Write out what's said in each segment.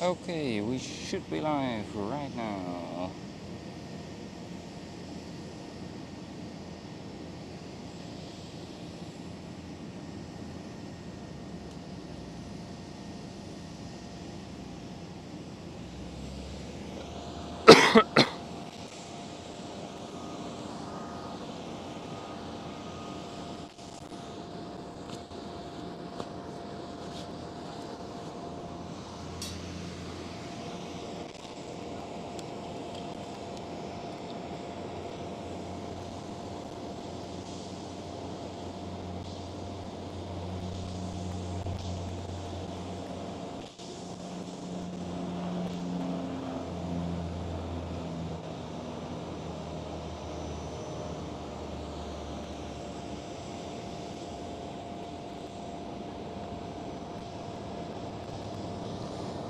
Okay, we should be live right now.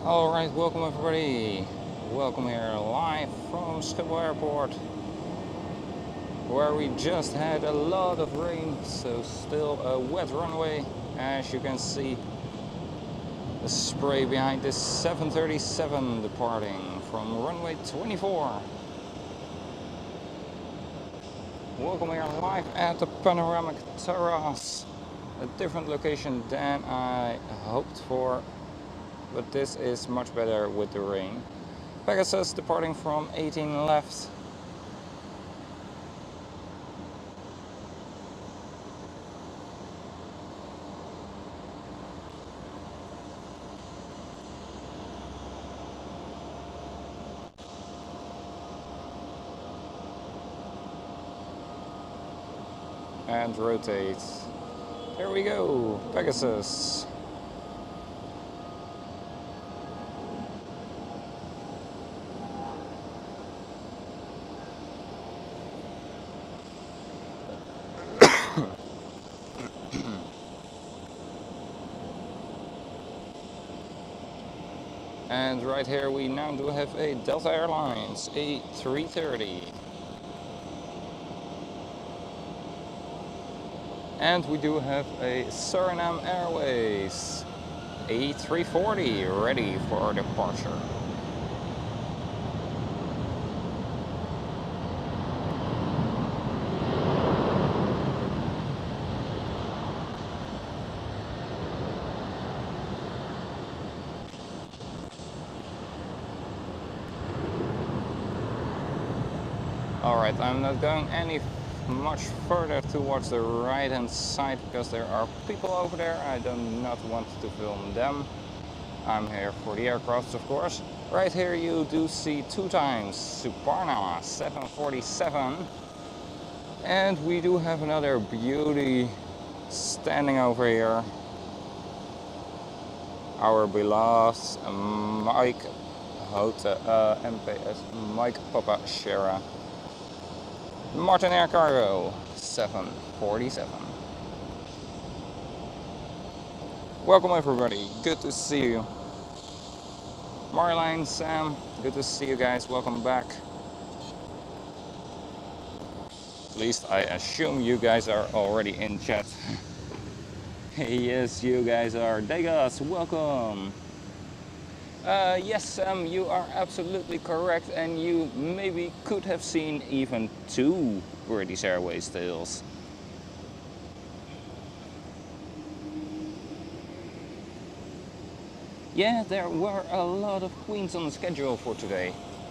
Alright, welcome everybody. Welcome here live from Schiphol Airport, where we just had a lot of rain, so still a wet runway. As you can see, the spray behind this 737 departing from runway 24. Welcome here live at the panoramic terrace. A different location than I hoped for, but this is much better with the rain. Pegasus departing from 18 left. And rotate. There we go, Pegasus. And right here we now do have a Delta Airlines A330. And we do have a Suriname Airways A340 ready for departure. Alright, I'm not going any much further towards the right hand side because there are people over there. I do not want to film them. I'm here for the aircraft, of course. Right here you do see two times Suparna 747, and we do have another beauty standing over here. Our beloved Mike MPS Mike Papa Shera. Martinair Cargo 747. Welcome everybody, good to see you. Marlene, Sam, good to see you guys, welcome back. At least I assume you guys are already in chat. Yes, you guys are. Degas, welcome. Yes, Sam, you are absolutely correct, and you maybe could have seen even two British Airways tails. Yeah, there were a lot of queens on the schedule for today,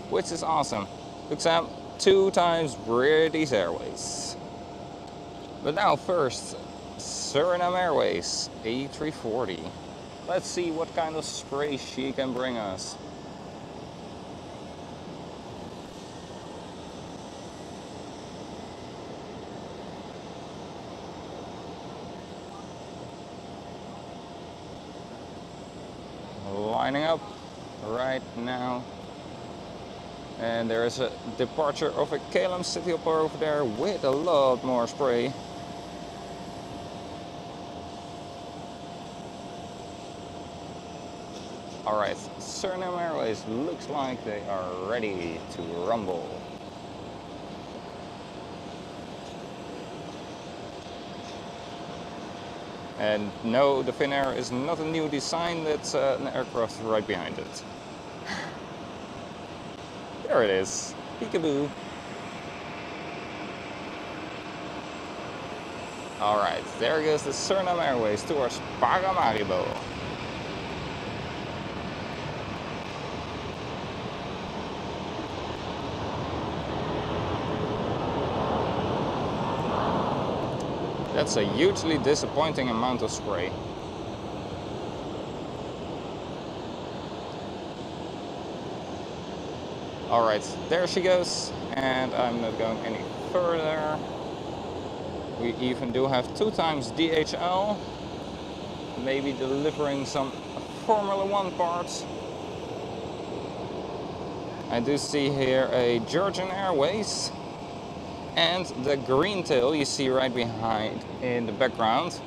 which is awesome. Look, Sam, two times British Airways. But now first, Suriname Airways A340. Let's see what kind of spray she can bring us. Lining up right now. And there is a departure of a KLM city hopper over there with a lot more spray. Alright, Suriname Airways looks like they are ready to rumble. And no, the Finnair is not a new design, it's an aircraft right behind it. There it is. Peekaboo. Alright, there goes the Suriname Airways towards Paramaribo. That's a hugely disappointing amount of spray. Alright, there she goes, and I'm not going any further. We even do have 2 times DHL, maybe delivering some Formula 1 parts. I do see here a Georgian Airways, and the green tail you see right behind in the background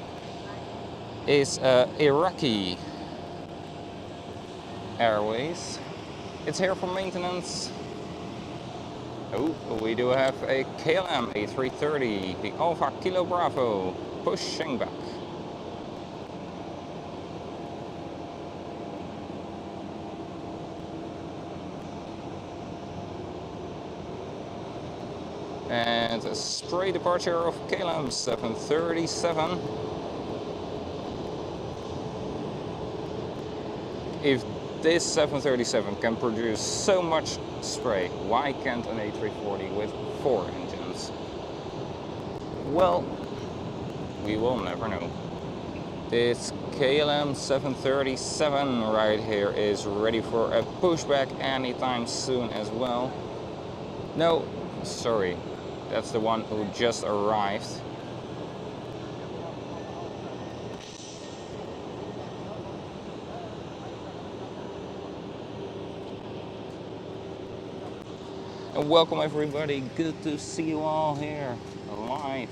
is Iraqi Airways. It's here for maintenance. Oh, we do have a KLM A330, the Alpha Kilo Bravo, pushing back. And a spray departure of KLM 737. If this 737 can produce so much spray, why can't an A340 with 4 engines? Well, we will never know. This KLM 737 right here is ready for a pushback anytime soon as well. No, sorry, that's the one who just arrived. And welcome everybody, good to see you all here live.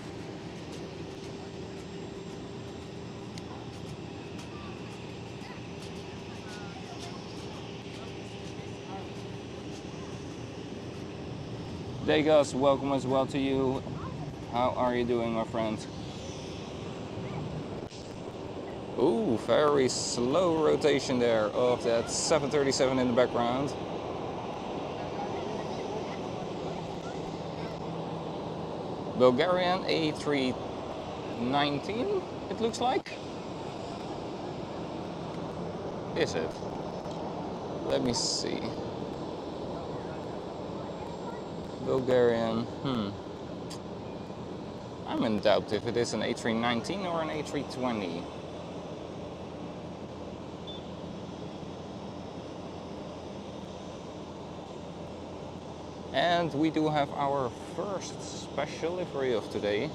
Pegasus, welcome as well to you. How are you doing, my friend? Ooh, very slow rotation there of that 737 in the background. Bulgarian A319, it looks like. Is it? Let me see. Bulgarian, I'm in doubt if it is an A319 or an A320. And we do have our first special livery of today.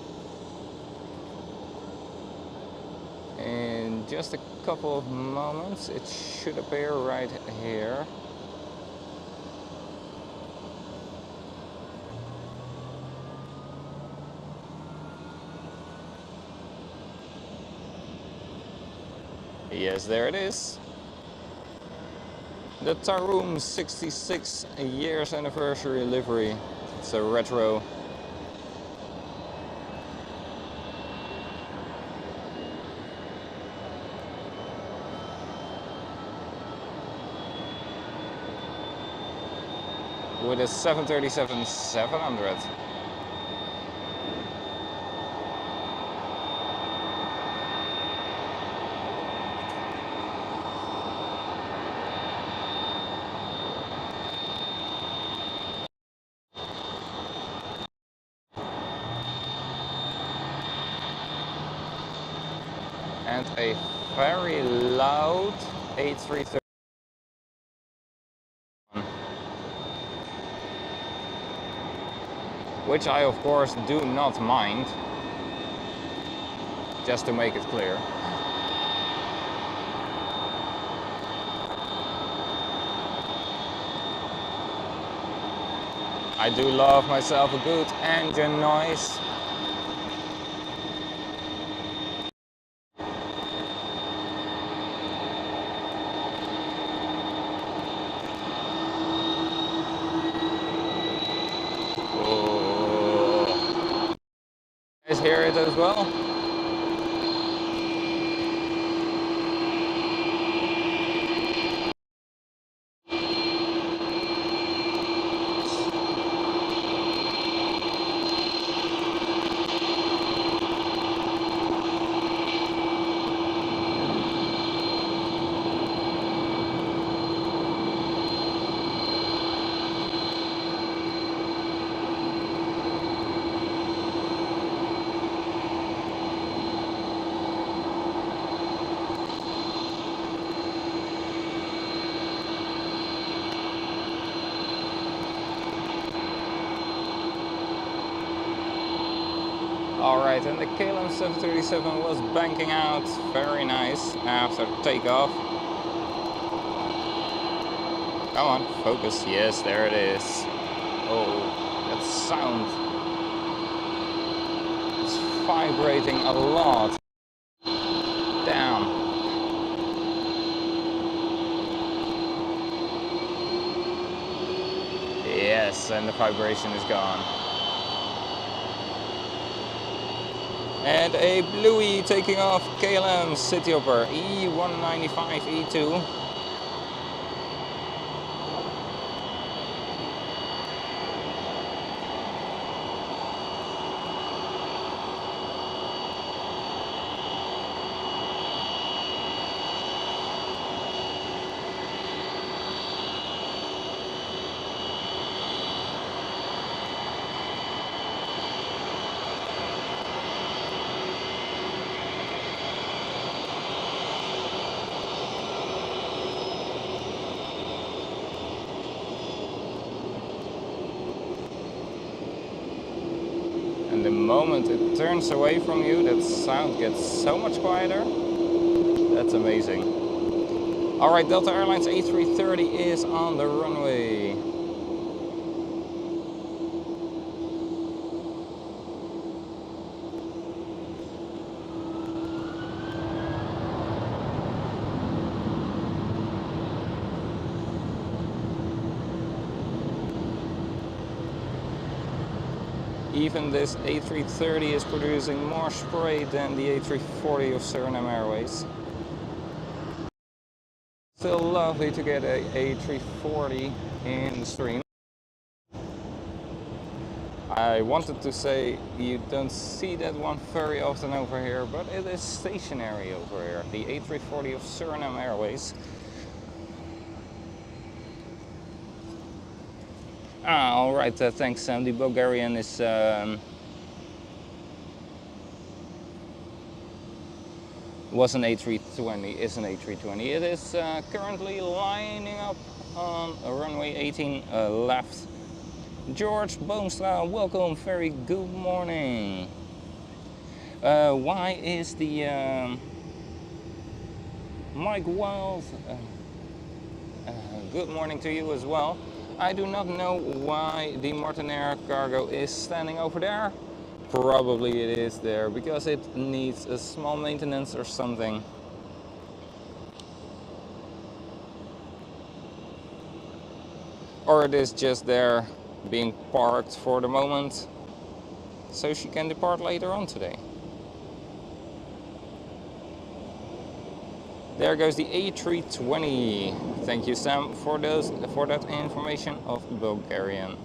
In just a couple of moments, it should appear right here. Yes, there it is. The TAROM 66 years anniversary livery. It's a retro. With a 737-700. And a very loud A330. Which I of course do not mind, just to make it clear. I do love myself a good engine noise. Hear it as well. Alright, and the KLM 737 was banking out, very nice, after takeoff. Come on, focus, yes, there it is. Oh, that sound. It's vibrating a lot. Damn. Yes, and the vibration is gone. And a bluey taking off KLM Cityhopper E195 E2. The moment it turns away from you, that sound gets so much quieter. That's amazing. Alright, Delta Airlines A330 is on the runway. Even this A330 is producing more spray than the A340 of Suriname Airways. Still lovely to get a A340 in the stream. I wanted to say you don't see that one very often over here, but it is stationary over here. The A340 of Suriname Airways. Alright, thanks Sam. The Bulgarian is was an A320, is an A320. It is currently lining up on runway 18 left. George Boomstra, welcome, very good morning. Why is the Mike Wild, good morning to you as well. I do not know why the Martinair Cargo is standing over there. Probably it is there because it needs a small maintenance or something. Or it is just there being parked for the moment so she can depart later on today. There goes the A320. Thank you Sam for that information of Bulgarian.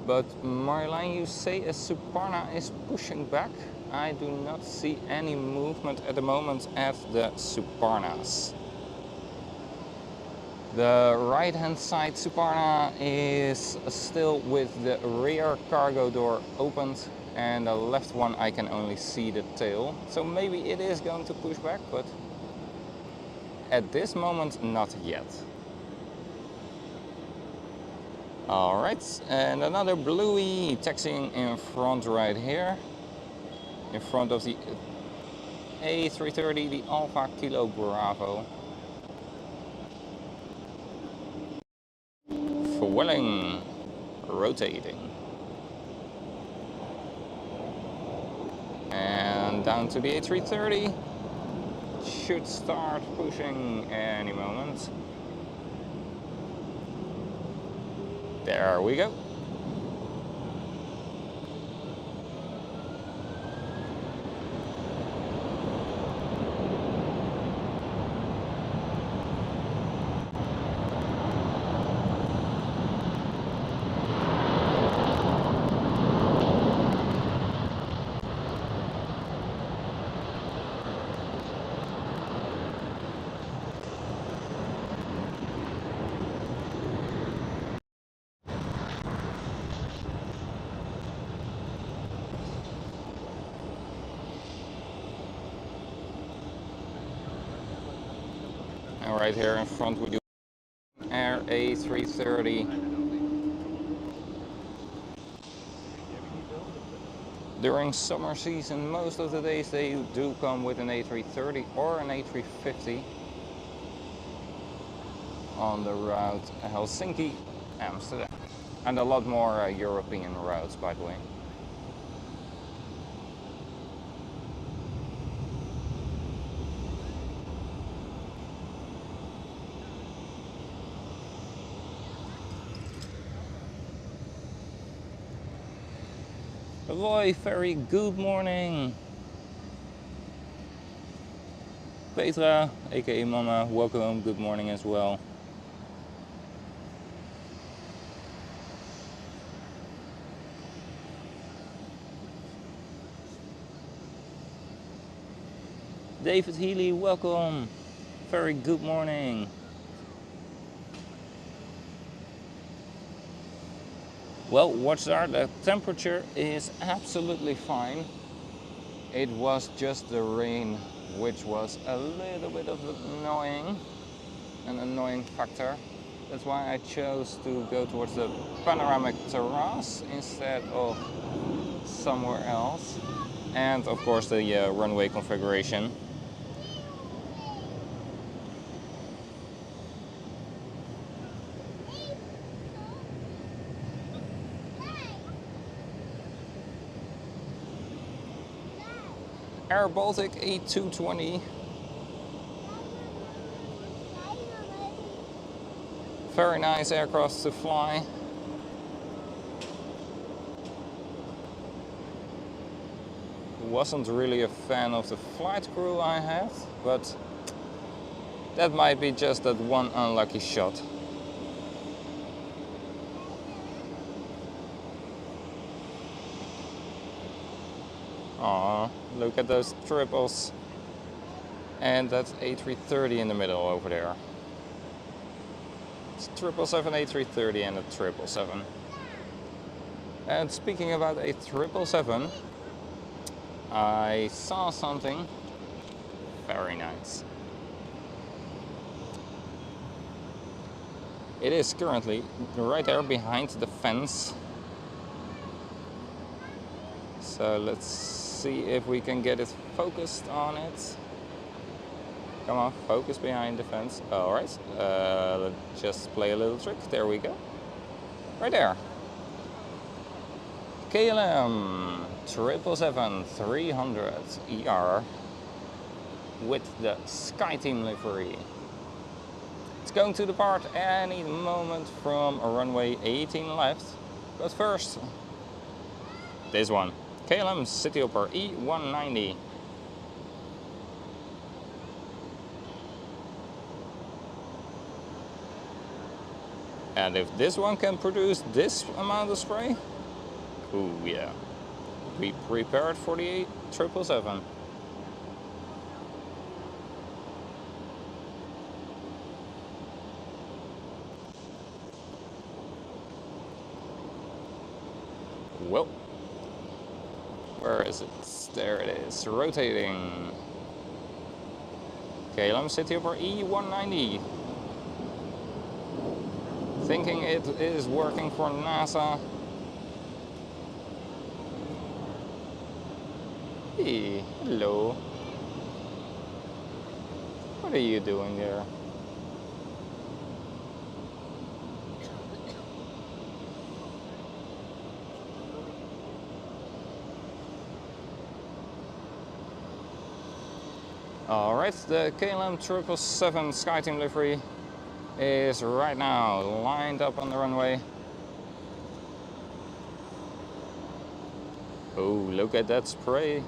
But Marjolein, you say a Suparna is pushing back? I do not see any movement at the moment at the Suparnas. The right hand side Suparna is still with the rear cargo door opened, and the left one I can only see the tail. So maybe it is going to push back, but at this moment not yet. Alright, and another bluey taxiing in front right here. In front of the A330, the Alpha Kilo Bravo. Fueling, rotating. And down to the A330. Should start pushing any moment. There we go. And right here in front we do A330. During summer season, most of the days they do come with an A330 or an A350 on the route Helsinki, Amsterdam, and a lot more European routes, by the way. Roy, very good morning. Petra, aka Mama, welcome, good morning as well. David Healy, welcome. Very good morning. Well, WatchStar, the temperature is absolutely fine. It was just the rain which was a little bit of an annoying factor. That's why I chose to go towards the panoramic terrace instead of somewhere else. And of course the runway configuration. Air Baltic A220. Very nice aircraft to fly. Wasn't really a fan of the flight crew I had, but that might be just that one unlucky shot. Aw, look at those triples. And that's A330 in the middle over there. It's 777, A330 and a 777. And speaking about a 777, I saw something very nice. It is currently right there behind the fence. So let's see if we can get it focused on it. Come on, focus behind the fence. Alright, let's just play a little trick. There we go. Right there. KLM 777-300 ER with the SkyTeam livery. It's going to depart any moment from runway 18 left. But first, this one. KLM Cityhopper E190. And if this one can produce this amount of spray, ooh yeah, be prepared for the 777. Well, where is it? There it is, rotating. KLM Cityhopper E190. Thinking it is working for NASA. Hey, hello. What are you doing there? Alright, the KLM 777 SkyTeam livery is right now lined up on the runway. Oh, look at that spray.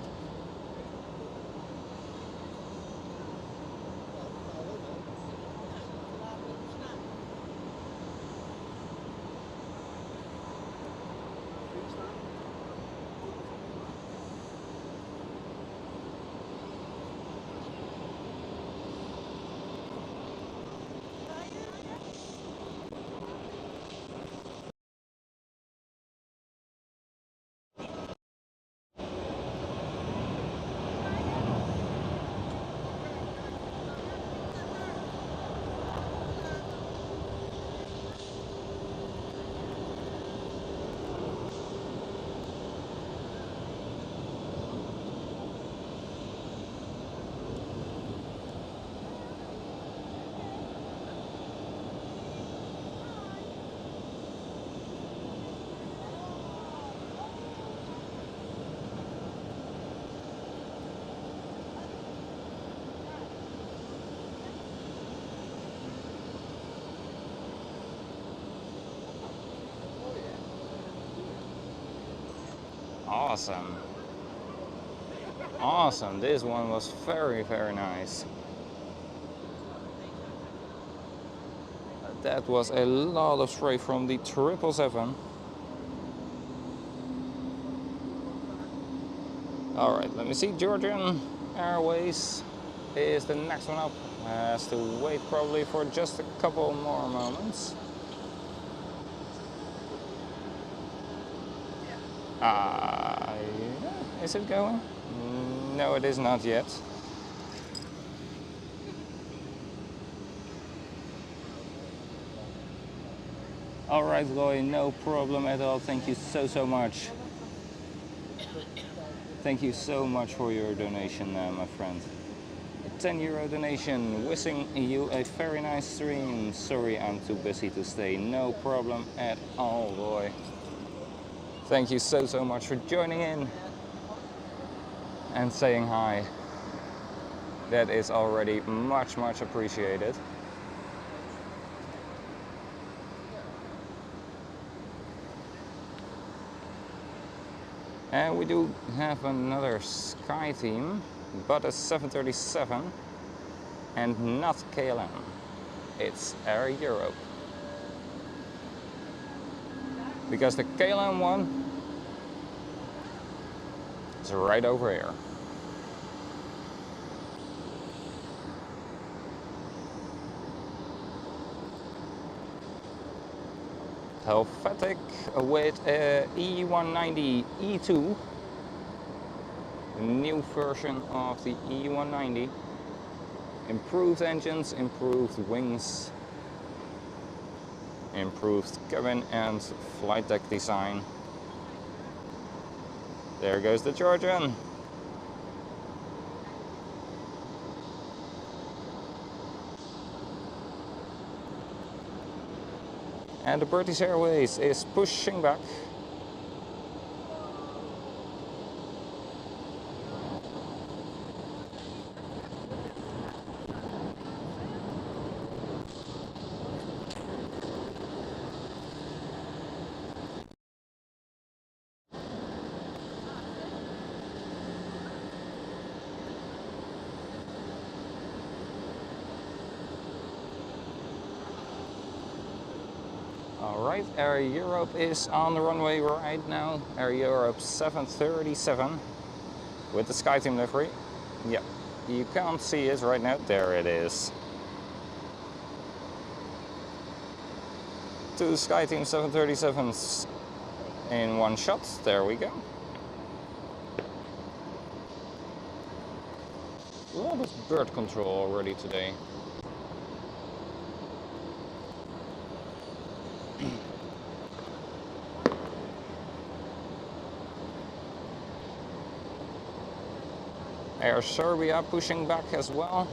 Awesome. Awesome, this one was very, very nice. That was a lot of spray from the 777. Alright, let me see. Georgian Airways is the next one up. Has to wait probably for just a couple more moments. Is it going? No, it is not yet. Alright, Roy, no problem at all. Thank you so much. Thank you so much for your donation, my friend. A €10 donation, wishing you a very nice stream. Sorry, I'm too busy to stay. No problem at all, Roy. Thank you so much for joining in and saying hi. That is already much appreciated. And we do have another SkyTeam, but a 737 and not KLM. It's Air Europe. Because the KLM one is right over here. Helvetic with E190 E2, the new version of the E190. Improved engines, improved wings, improved cabin and flight deck design. There goes the Georgian. And the British Airways is pushing back. Alright, Air Europe is on the runway right now. Air Europe 737 with the SkyTeam livery. Yep, you can't see it right now. There it is. Two SkyTeam 737s in one shot. There we go. A lot of bird control already today. Air Serbia pushing back as well.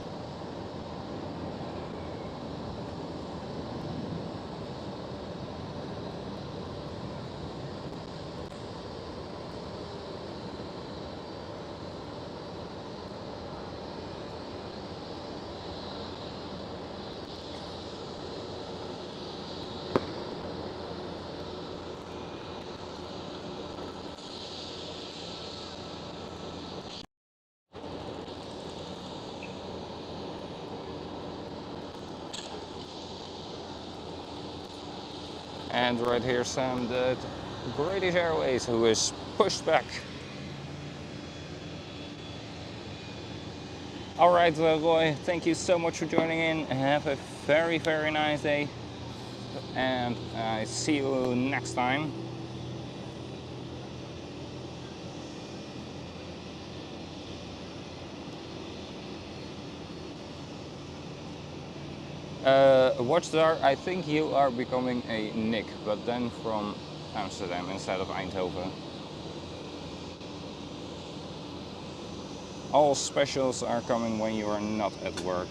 And right here, Sam, the British Airways, who is pushed back. All right, Roy, thank you so much for joining in. Have a very, very nice day. And I see you next time. Watchdog, I think you are becoming a Nick, but then from Amsterdam instead of Eindhoven. All specials are coming when you are not at work.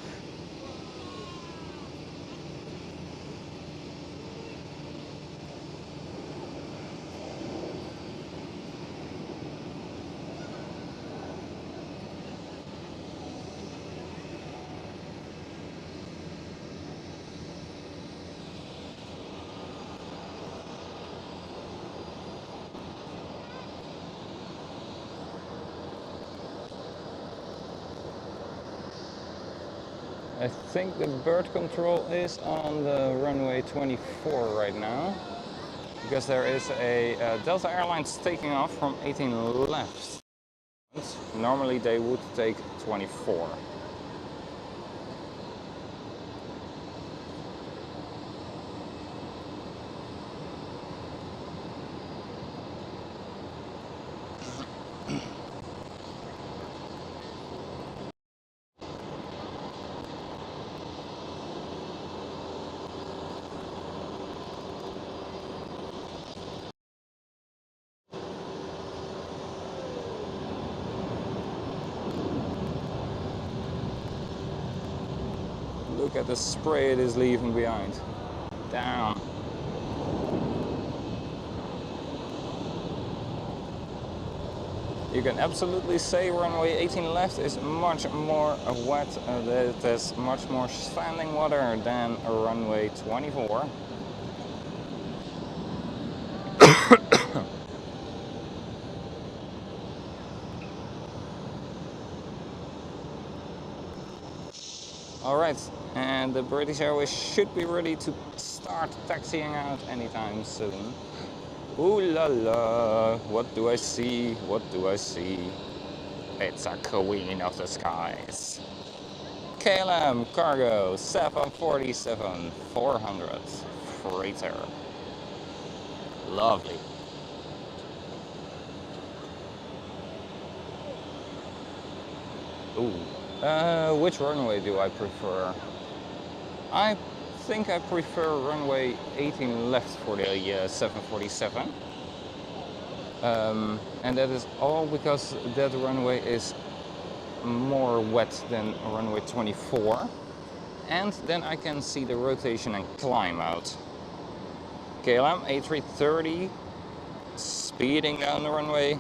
I think the bird control is on the runway 24 right now, because there is a Delta Airlines taking off from 18 left. Normally they would take 24. Look at the spray it is leaving behind. Damn. You can absolutely say runway 18 left is much more wet, it has much more standing water than runway 24. Alright, and the British Airways should be ready to start taxiing out anytime soon. Ooh la la, what do I see? What do I see? It's a queen of the skies. KLM Cargo 747 400 freighter. Lovely. Ooh. Which runway do I prefer? I think I prefer runway 18 left for the 747. And that is all because that runway is more wet than runway 24. And then I can see the rotation and climb out. KLM A330 speeding down the runway.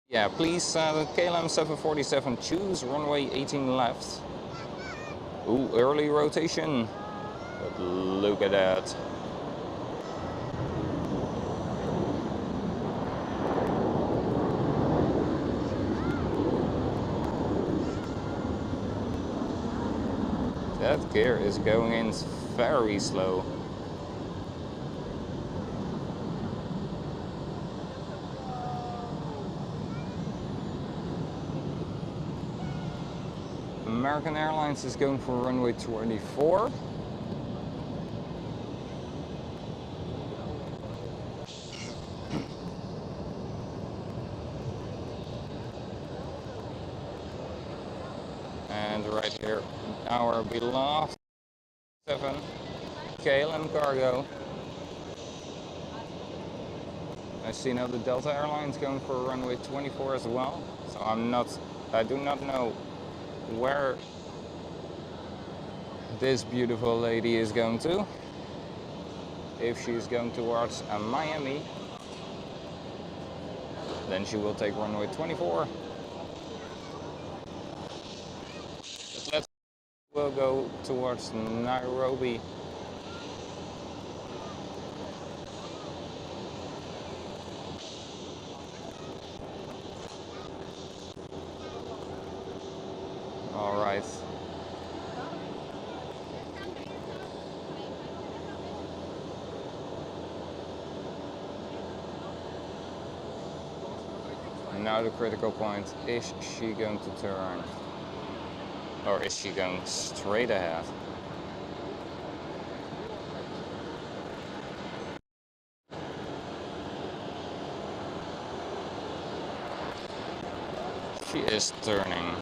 Yeah, please, KLM 747, choose runway 18 left. Ooh, early rotation. But look at that. That gear is going in very slow. American Airlines is going for runway 24. And right here, our beloved 7 KLM Cargo. I see now the Delta Airlines going for runway 24 as well. So I do not know where this beautiful lady is going to. If she's going towards Miami, then she will take runway 24. But we'll go towards Nairobi. All right. Now the critical point, is she going to turn? Or is she going straight ahead? She is turning.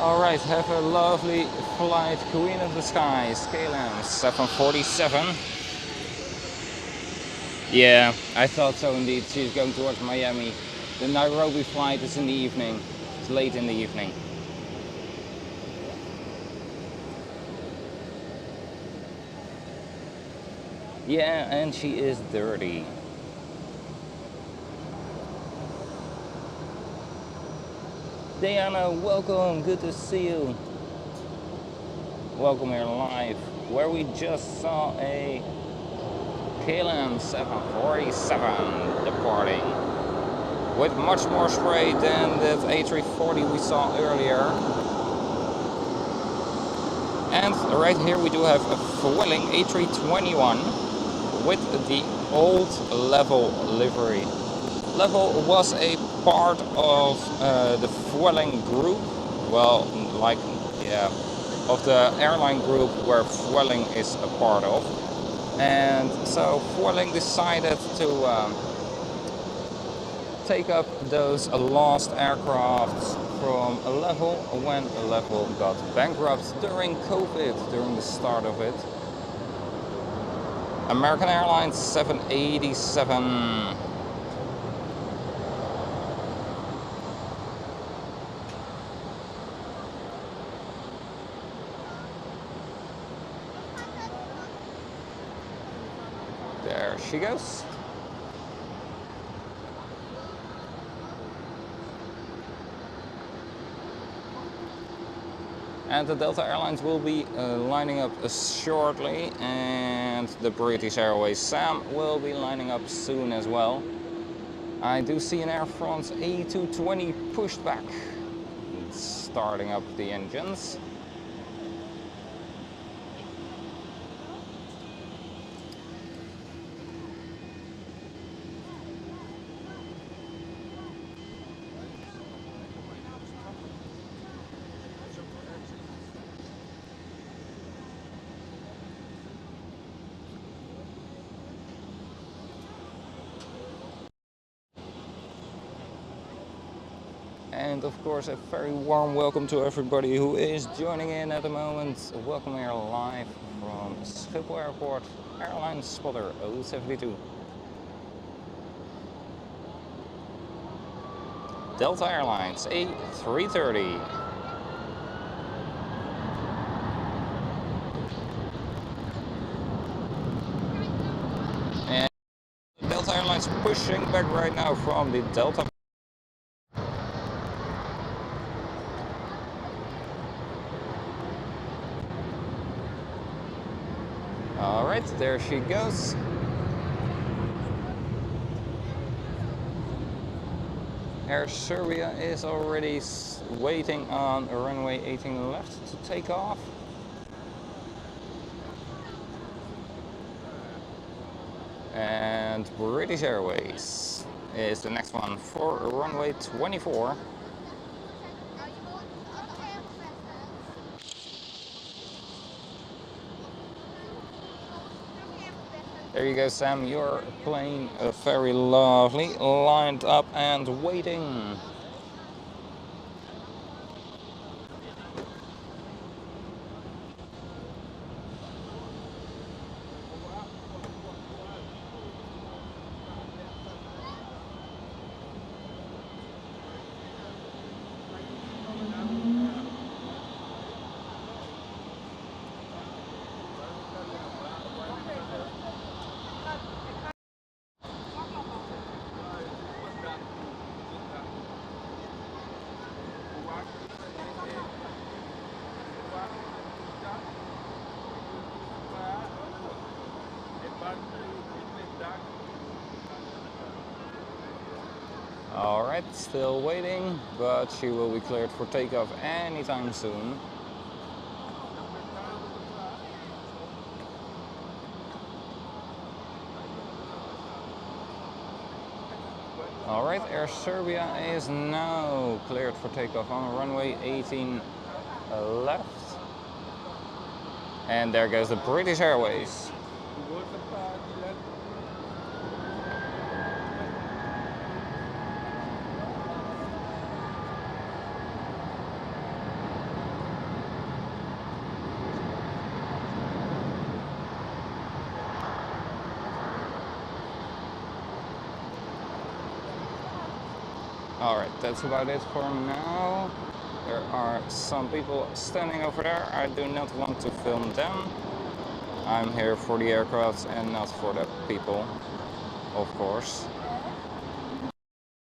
Alright, have a lovely flight, Queen of the Skies, KLM 747. Yeah, I thought so indeed. She's going towards Miami. The Nairobi flight is in the evening. It's late in the evening. Yeah, and she is dirty. Diana, welcome, good to see you. Welcome here live, where we just saw a KLM 747 departing with much more spray than that A340 we saw earlier. And right here we do have a Vueling A321 with the old Level livery. Level was a part of the Vueling group, well, like, yeah, of the airline group where Vueling is a part of. And so Vueling decided to take up those lost aircrafts from Level when Level got bankrupt during COVID, during the start of it. American Airlines 787. There she goes. And the Delta Airlines will be lining up shortly, and the British Airways SAM will be lining up soon as well. I do see an Air France A220 pushback. It's starting up the engines. And of course a very warm welcome to everybody who is joining in at the moment. Welcome here live from Schiphol Airport, Airlinespotter072. Delta Airlines A330. And Delta Airlines pushing back right now from the Delta. Alright, there she goes. Air Serbia is already waiting on runway 18 left to take off. And British Airways is the next one for runway 24. There you go, Sam, your plane very lovely, lined up and waiting. Alright, still waiting, but she will be cleared for takeoff anytime soon. Alright, Air Serbia is now cleared for takeoff on runway 18 left. And there goes the British Airways. Alright, that's about it for now. There are some people standing over there. I do not want to film them. I'm here for the aircraft and not for the people, of course.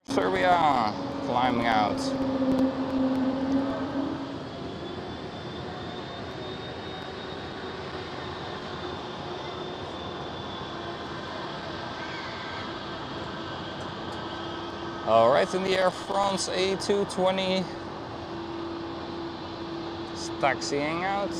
Serbia, climbing out. Alright, in the Air France A220, it's taxiing out.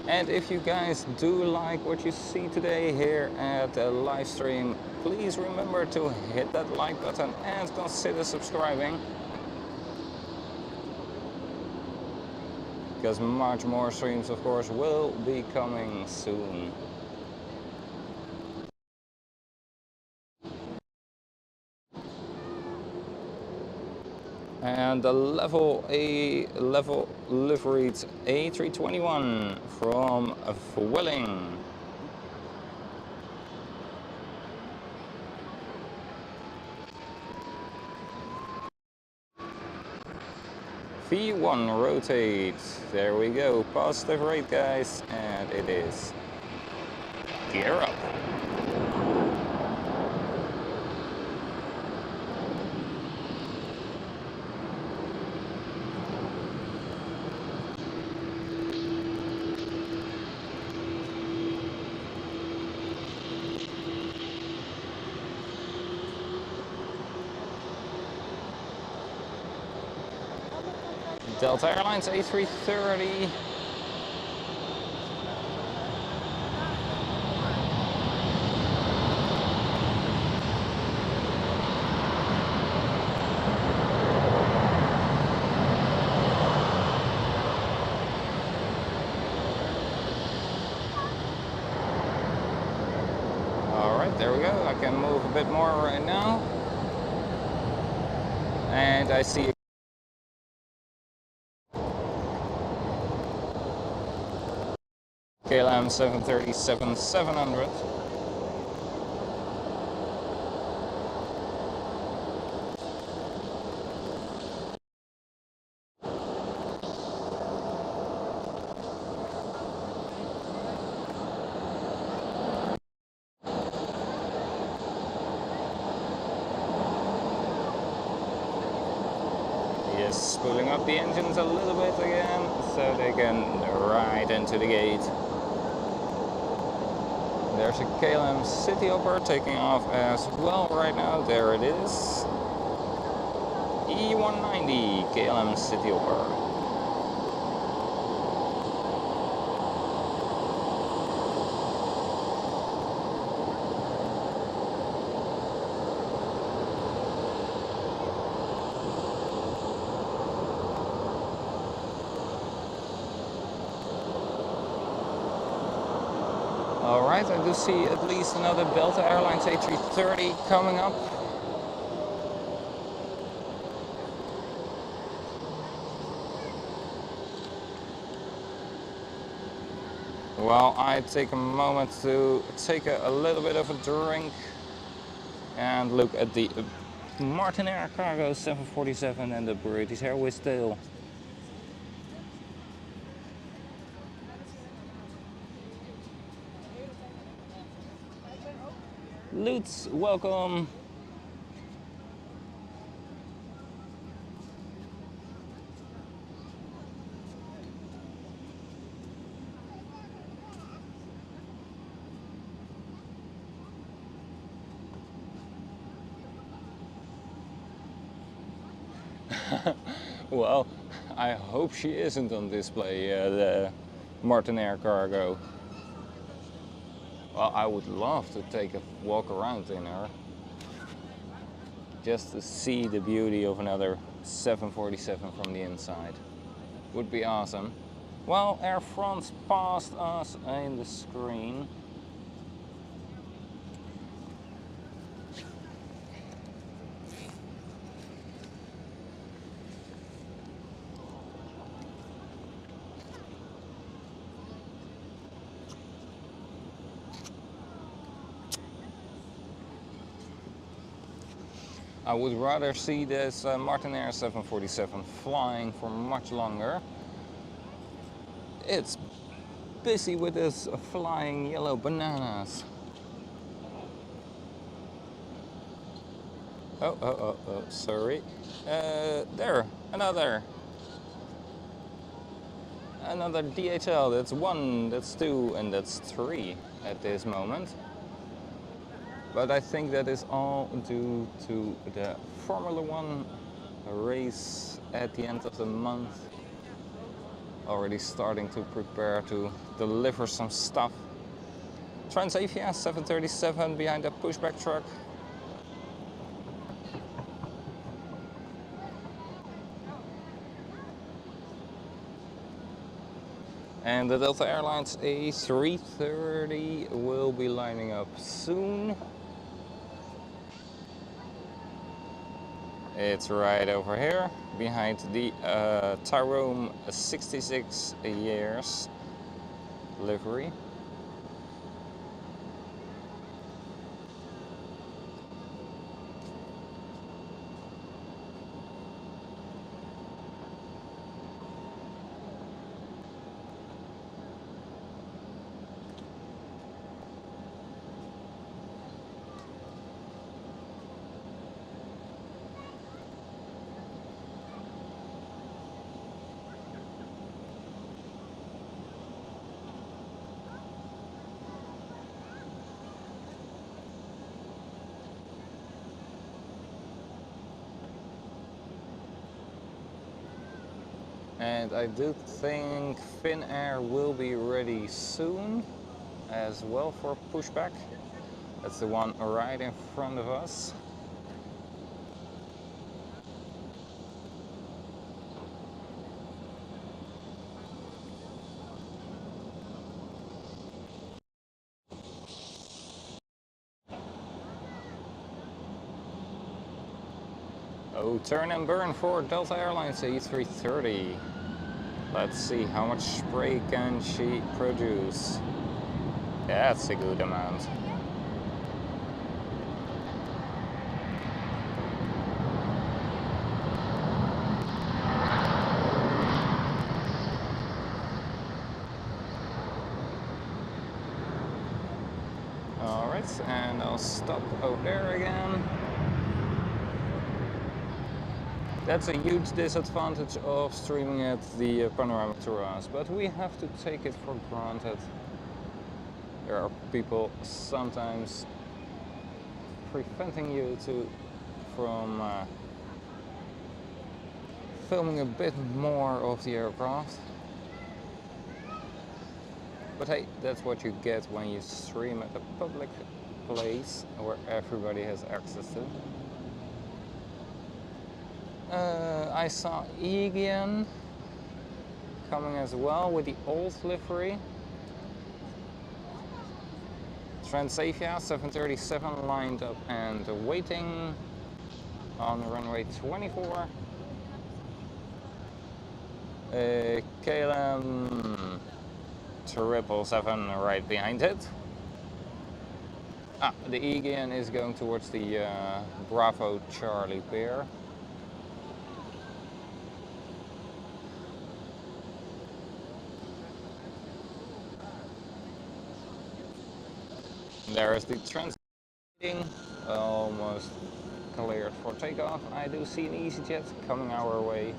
And if you guys do like what you see today here at the live stream, please remember to hit that like button and consider subscribing. Because much more streams, of course, will be coming soon. And the level liveried A321 from Vueling. V1 rotate. There we go. Positive rate, guys, and it is. Gear up. Delta Airlines A330. Alright, there we go. I can move a bit more right now. And I see KLM 737-700. Yes, spooling up the engines a little bit again so they can ride into the gate. There's a KLM City Hopper taking off as well right now. There it is. E190 KLM City Hopper. Alright, I do see at least another Delta Airlines A330 coming up. Well, I take a moment to take a little bit of a drink and look at the Martinair Cargo 747 and the British Airways tail. Lutz, welcome. Well, I hope she isn't on display, the Martinair Cargo. Well, I would love to take a walk around in her, just to see the beauty of another 747 from the inside. Would be awesome. Well, Air France passed us in the screen. I would rather see this Martinair 747 flying for much longer. It's busy with this flying yellow bananas. Oh, sorry. There, another DHL. That's one, that's two, and that's three at this moment. But I think that is all due to the Formula One race at the end of the month. Already starting to prepare to deliver some stuff. Transavia 737 behind the pushback truck. And the Delta Airlines A350 will be lining up soon. It's right over here, behind the TAROM 66 years livery. And I do think Finnair will be ready soon as well for pushback. That's the one right in front of us. Oh, turn and burn for Delta Airlines A330. Let's see how much spray can she produce. That's a good amount. Alright, and I'll stop over there again. That's a huge disadvantage of streaming at the panoramic terrace, but we have to take it for granted. There are people sometimes preventing you from filming a bit more of the aircraft. But hey, that's what you get when you stream at a public place where everybody has access to. I saw EHAM coming as well with the old livery. Transavia 737 lined up and waiting on runway 24. KLM 777 right behind it. The EHAM is going towards the Bravo Charlie pair. There is the transiting, almost cleared for takeoff. I do see an EasyJet coming our way.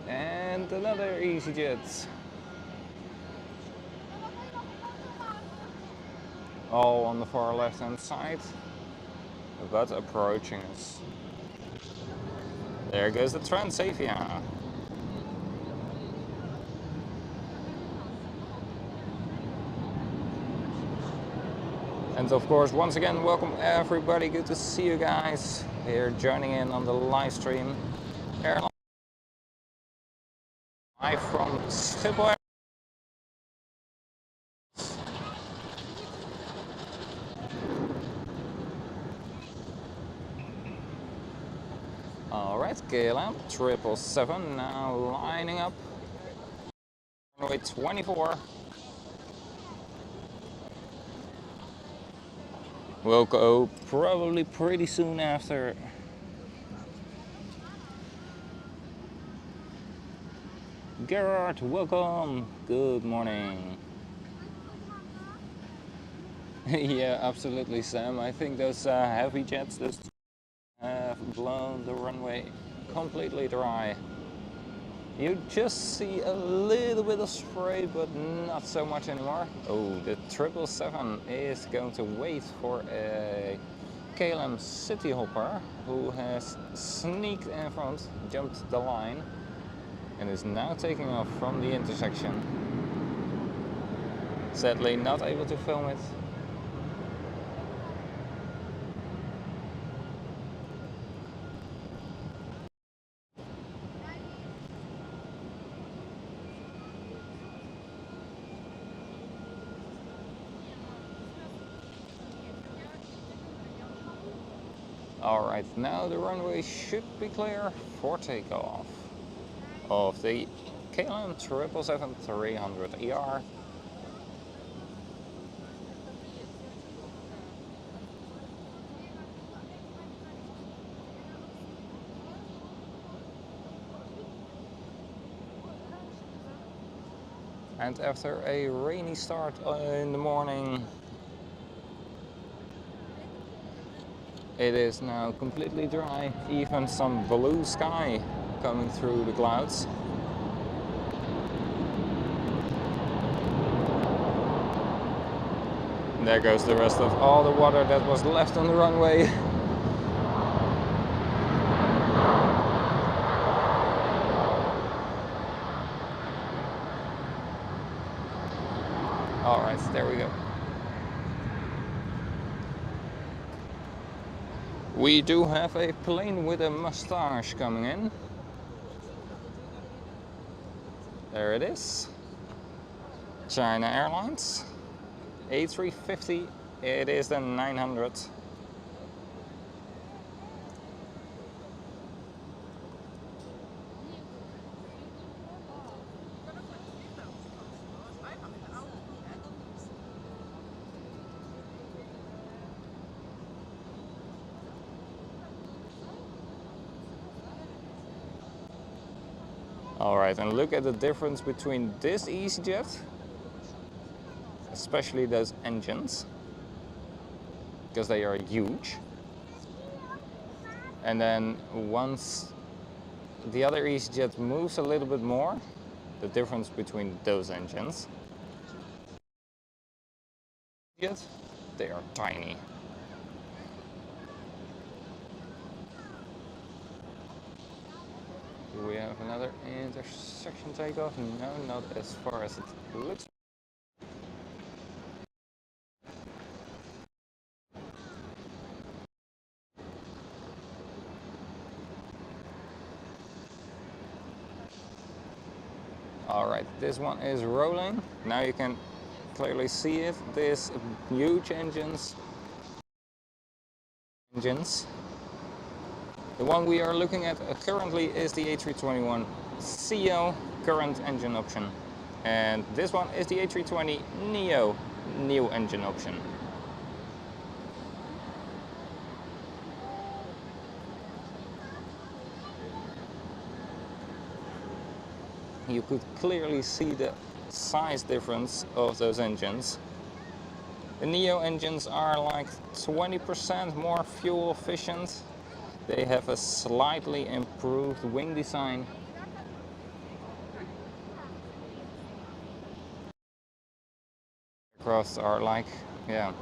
And another EasyJet. All on the far left hand side, but approaching us. There goes the Transavia. And of course, once again, welcome everybody. Good to see you guys here joining in on the live stream. Airline live from Schiphol. Alright, KLM 777 now lining up. Runway 24. We'll go probably pretty soon after. Gerard, welcome. Good morning. Yeah, absolutely, Sam. I think those heavy jets have blown the runway completely dry. You just see a little bit of spray, but not so much anymore. Oh, the 777 is going to wait for a KLM city hopper who has sneaked in front, jumped the line, and is now taking off from the intersection. Sadly, not able to film it. Alright, now the runway should be clear for takeoff of the KLM 777-300ER. And after a rainy start in the morning, it is now completely dry, even some blue sky coming through the clouds. There goes the rest of all the water that was left on the runway. Alright, there we go. We do have a plane with a mustache coming in. There it is. China Airlines. A350, it is the 900. Alright, and look at the difference between this EasyJet, especially those engines, because they are huge. And then once the other EasyJet moves a little bit more, the difference between those engines, they are tiny. Do we have another intersection takeoff? No, not as far as it looks. Alright, this one is rolling. Now you can clearly see it. This huge engines. The one we are looking at currently is the A321ceo current engine option. And this one is the A320neo new engine option. You could clearly see the size difference of those engines. The neo engines are like 20% more fuel efficient. They have a slightly improved wing design. Aircraft are like, yeah,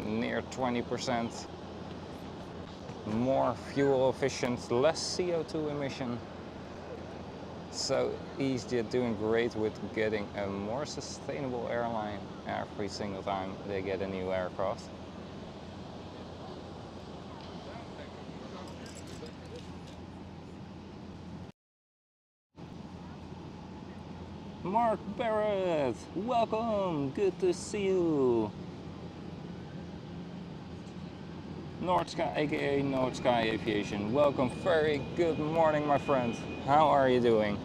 near 20% more fuel efficient, less CO2 emission. So EasyJet doing great with getting a more sustainable airline every single time they get a new aircraft. Mark Barrett, welcome, good to see you. North Sky, aka North Sky Aviation. Welcome, very good morning, my friend. How are you doing?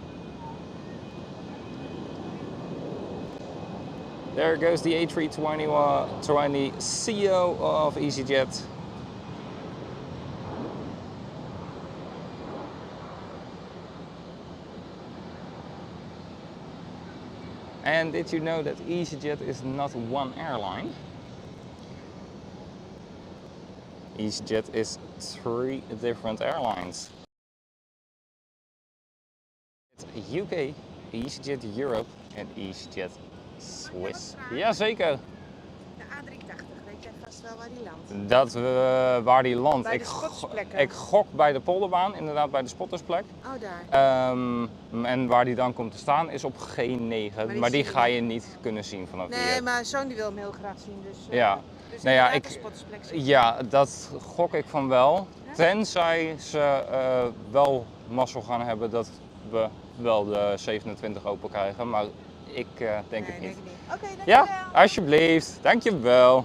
There goes the A320 CEO of EasyJet. And did you know that EasyJet is not one airline? EasyJet is 3 different airlines. It's UK, EasyJet Europe en EasyJet Swiss. Jazeker. De A380, weet jij vast wel waar die landt? Dat waar die landt. Bij de spottersplekken. Ik gok bij de polderbaan, inderdaad bij de spottersplek. Oh, daar. En waar die dan komt te staan is op G9, maar die ga je niet kunnen zien vanaf hier. Nee, maar zoon die wil hem heel graag zien, dus... Ja. Dus Nou ja, de spottersplek zit. ja, dat gok ik van wel. Ja? Tenzij ze wel mazzel gaan hebben dat we wel de 27 open krijgen, maar ik denk het niet. Oké, dankjewel. Ja, alsjeblieft. Dankjewel.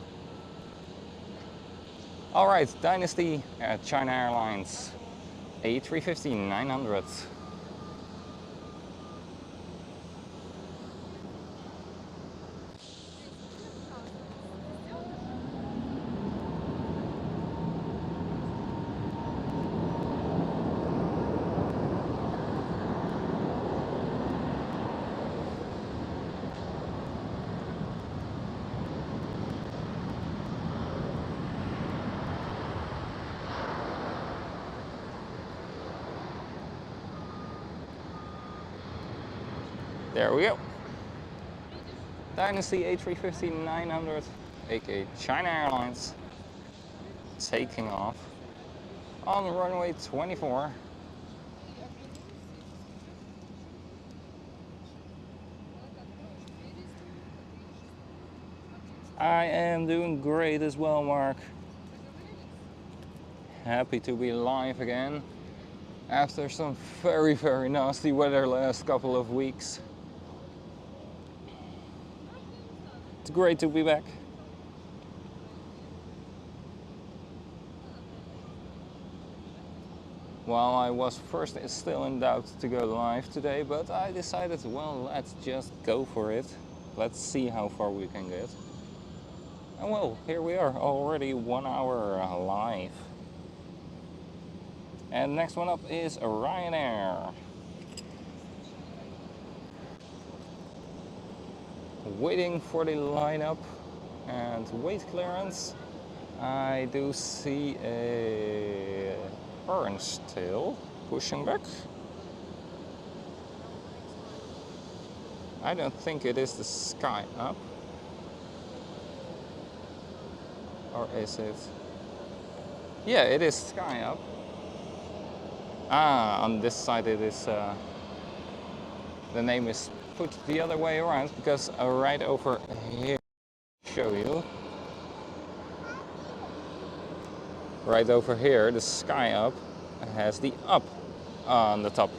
Alright, Dynasty China Airlines A350-900. There we go. Dynasty A350-900, aka China Airlines, taking off on runway 24. I am doing great as well, Mark. Happy to be live again after some very nasty weather last couple of weeks. It's great to be back. Well, I was first still in doubt to go live today, but I decided, well, let's just go for it. Let's see how far we can get. And well, here we are, already 1 hour live. And next one up is Ryanair. Waiting for the lineup and weight clearance. I do see a orange tail pushing back. I don't think it is the Sky Up. Or is it? Yeah, it is Sky Up. Ah, on this side it is, the name is put the other way around, because right over here, show you. Right over here, the Sky Up has the up on the top.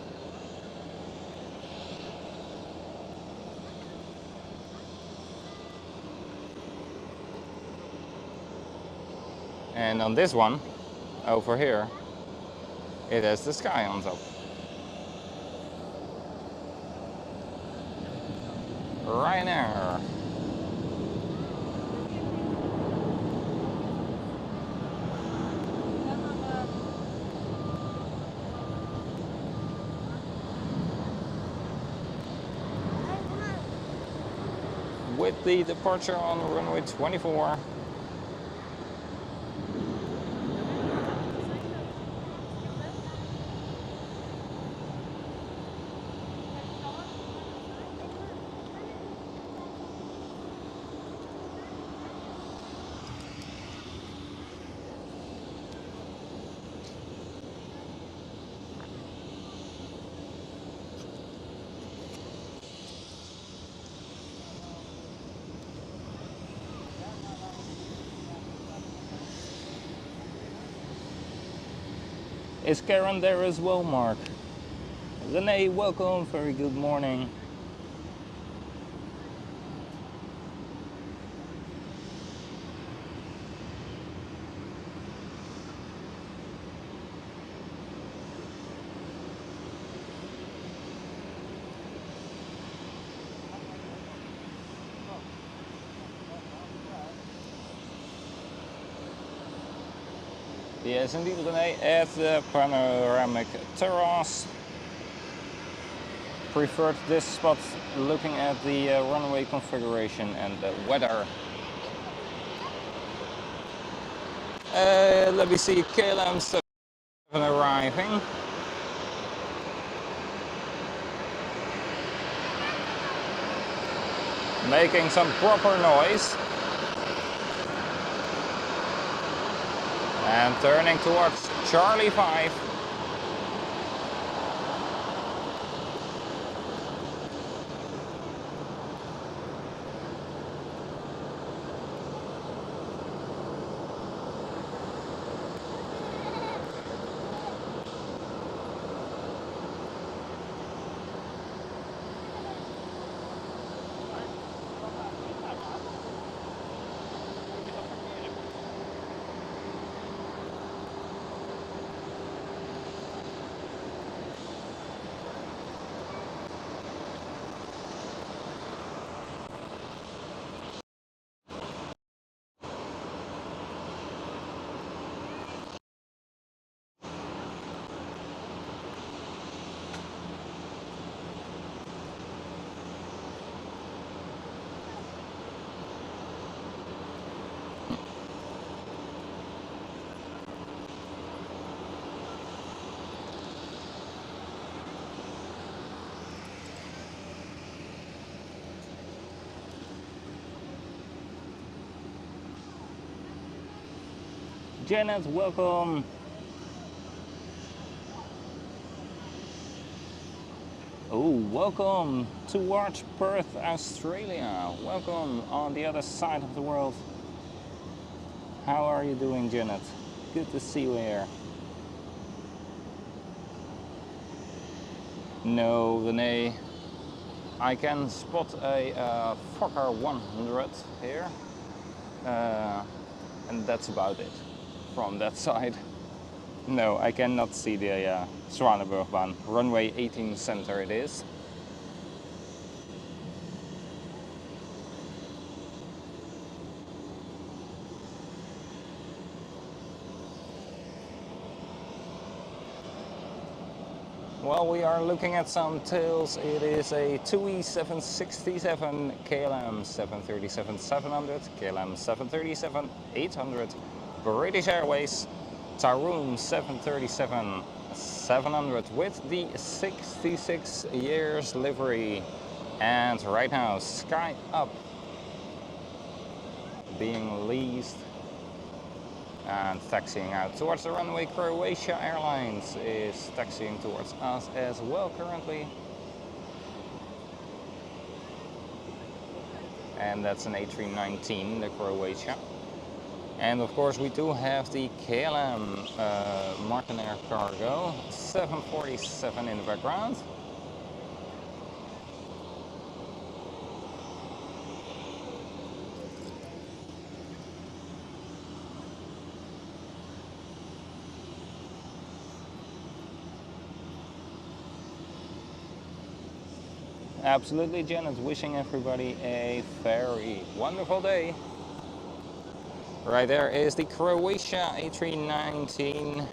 And on this one, over here, it has the Sky on top. Ryanair. With the departure on runway 24. Is Karen there as well, Mark? Renee, welcome, very good morning. Yes, indeed, René, at the panoramic terrace. Preferred this spot looking at the runway configuration and the weather. Let me see, KLM 7 arriving. Making some proper noise. And turning towards Charlie 5. Janet, welcome. Oh, welcome towards Perth, Australia. Welcome on the other side of the world. How are you doing, Janet? Good to see you here. No, René, I can spot a Fokker 100 here, and that's about it from that side. No, I cannot see the Zwanenburgbaan. Runway 18 center it is. Well, we are looking at some tails. It is a TUI 767, KLM 737-700, KLM 737-800, British Airways, TAROM 737-700 with the 66 years livery. And right now, SkyUp being leased and taxiing out towards the runway. Croatia Airlines is taxiing towards us as well currently. And that's an A319, the Croatia. And of course we do have the KLM Martinair Cargo 747 in the background. Absolutely, Janet. Wishing everybody a very wonderful day. Right there is the Croatia A319.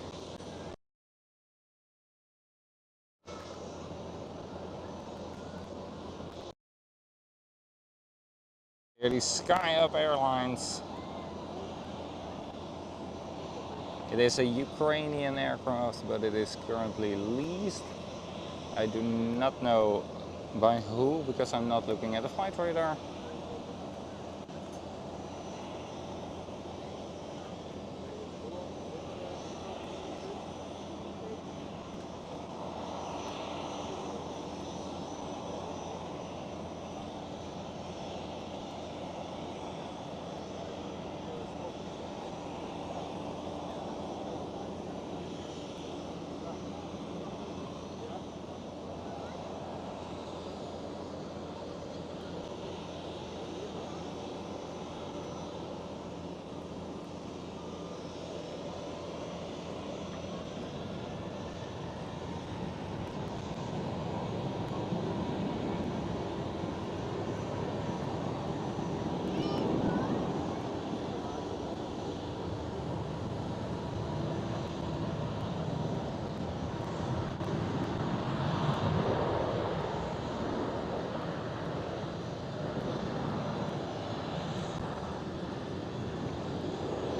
Here the SkyUp Airlines. It is a Ukrainian aircraft, but it is currently leased. I do not know by who, because I'm not looking at the flight radar.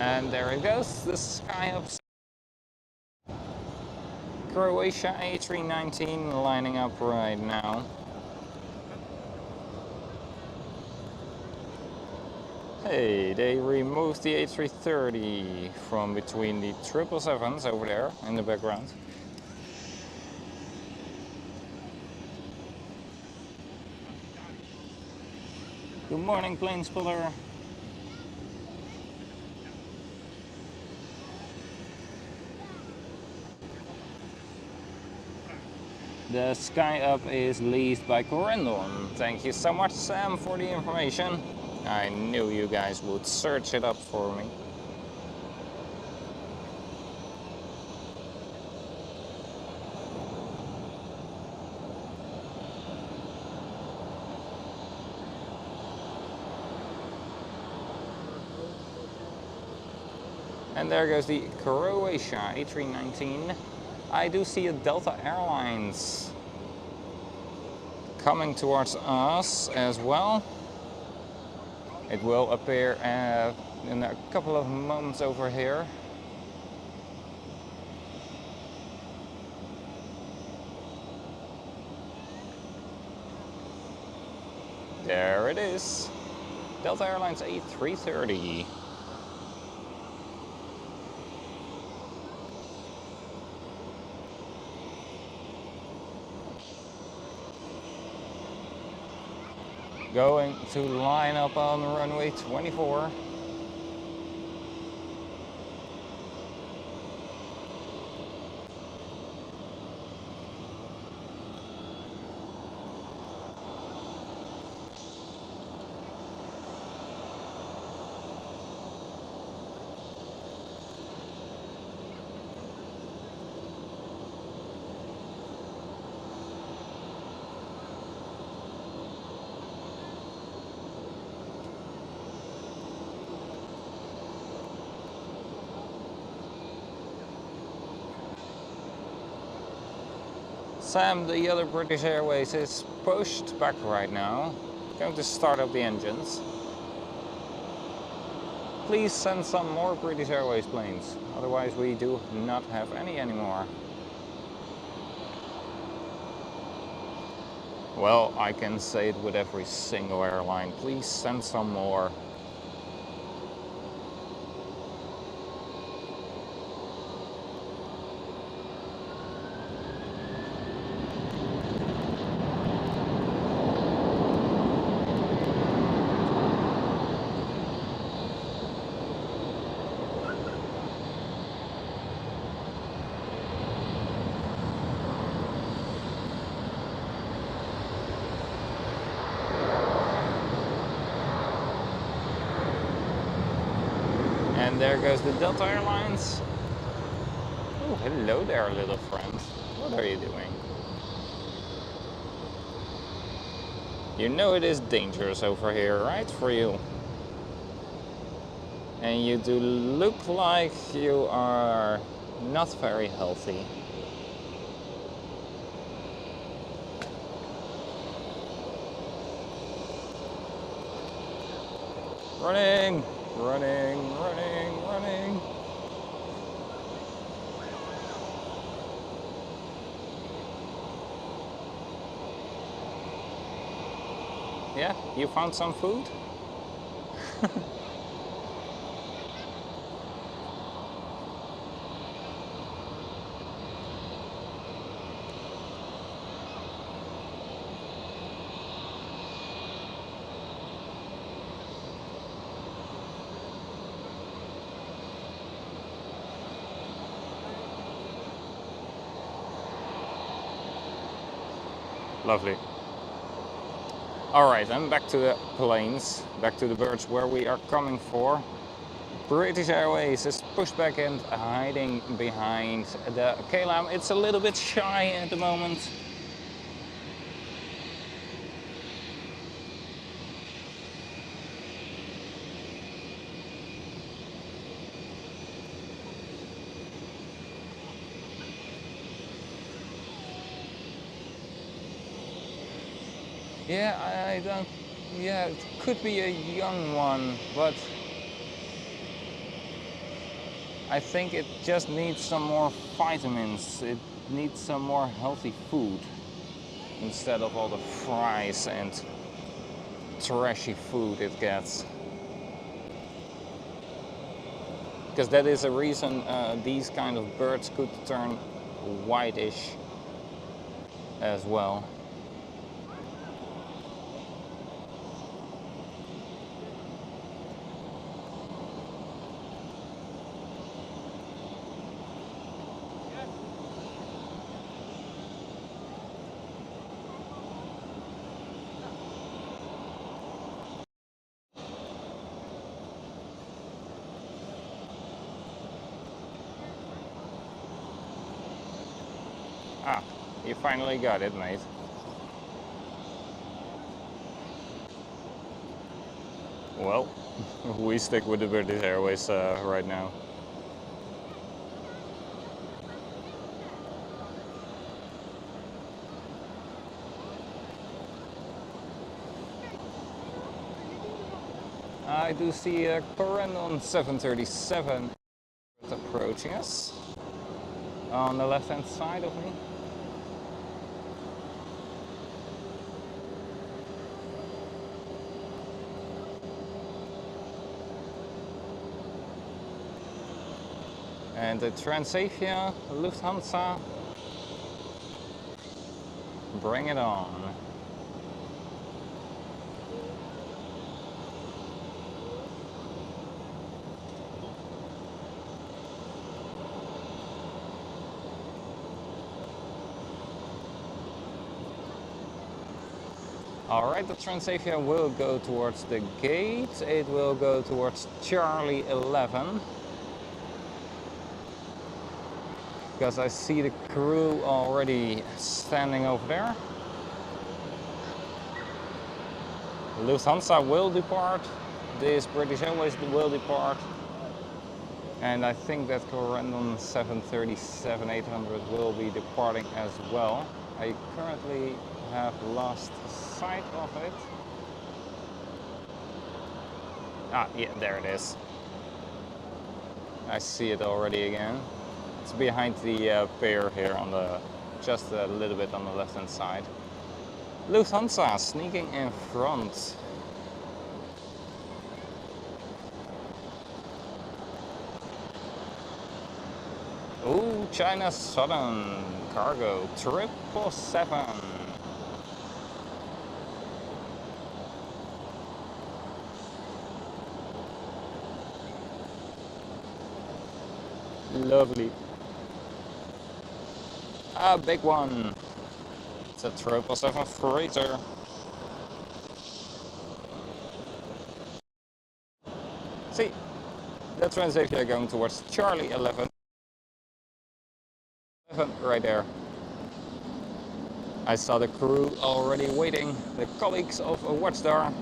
And there it goes, the SkyTeam Croatia A319 lining up right now. Hey, they removed the A330 from between the 777s over there in the background. Good morning, Planespotter. The SkyTeam is leased by Corendon. Thank you so much, Sam, for the information. I knew you guys would search it up for me. And there goes the Croatia A319. I do see a Delta Airlines coming towards us as well. It will appear in a couple of moments over here. There it is. Delta Airlines A330. Going to line up on runway 24. Sam, the other British Airways is pushed back right now. Going to start up the engines. Please send some more British Airways planes, otherwise we do not have any anymore. Well, I can say it with every single airline. Please send some more. And there goes the Delta Airlines. Oh, hello there, little friend. What are you doing? You know it is dangerous over here, right, for you? And you do look like you are not very healthy. Running! Running, running, running. Yeah, you found some food? Lovely. Alright, and back to the planes, back to the birds where we are coming for. British Airways is pushed back and hiding behind the KLM. It's a little bit shy at the moment. Yeah, I don't... Yeah, it could be a young one, but... I think it just needs some more vitamins. It needs some more healthy food instead of all the fries and trashy food it gets. Because that is a reason these kind of birds could turn whitish as well. Ah, you finally got it, mate. Well, we stick with the British Airways right now. I do see a KLM 737 approaching us on the left hand side of me. And the Transavia, Lufthansa, bring it on. Alright, the Transavia will go towards the gate. It will go towards Charlie 11. Because I see the crew already standing over there. Lufthansa will depart. This British Airways will depart. And I think that KLM 737-800 will be departing as well. I currently have lost sight of it. Ah, yeah, there it is. I see it already again. It's behind the pier here on the, just a little bit on the left hand side. Lufthansa sneaking in front. Ooh, China Southern Cargo 777. Lovely. A big one. It's a 777 freighter. See, the Transavia going towards Charlie 11. Right there. I saw the crew already waiting, the colleagues of Watchdar.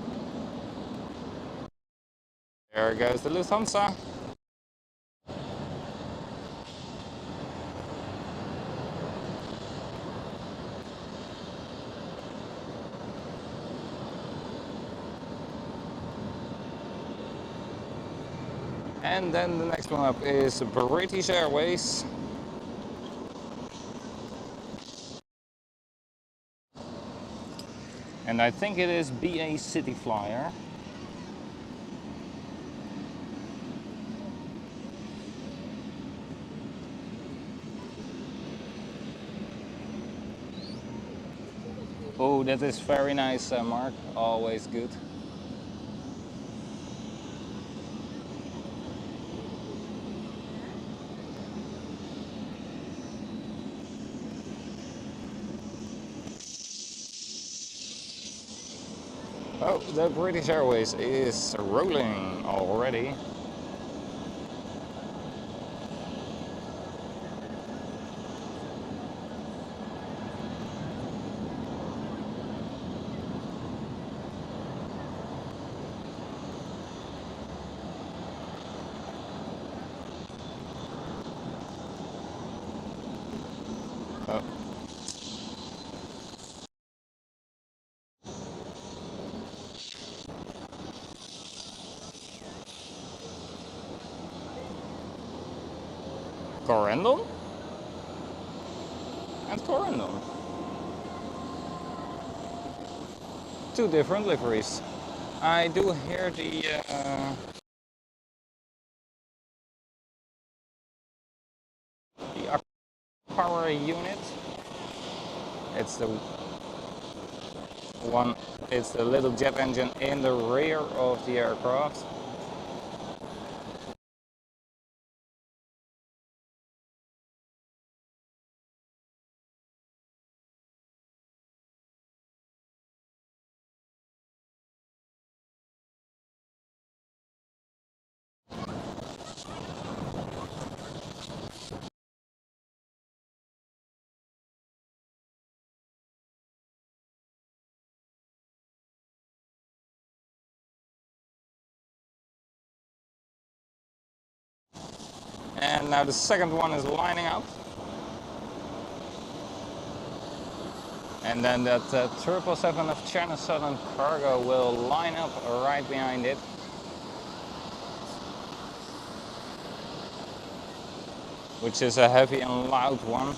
There goes the Lufthansa. And then the next one up is British Airways. And I think it is BA City Flyer. Oh, that is very nice, Mark. Always good. Oh, the British Airways is rolling already. Oh. Corendon and Corendon. Two different liveries. I do hear the power unit. It's the one. It's the little jet engine in the rear of the aircraft. And now the second one is lining up. And then that 777 of China Southern Cargo will line up right behind it. Which is a heavy and loud one.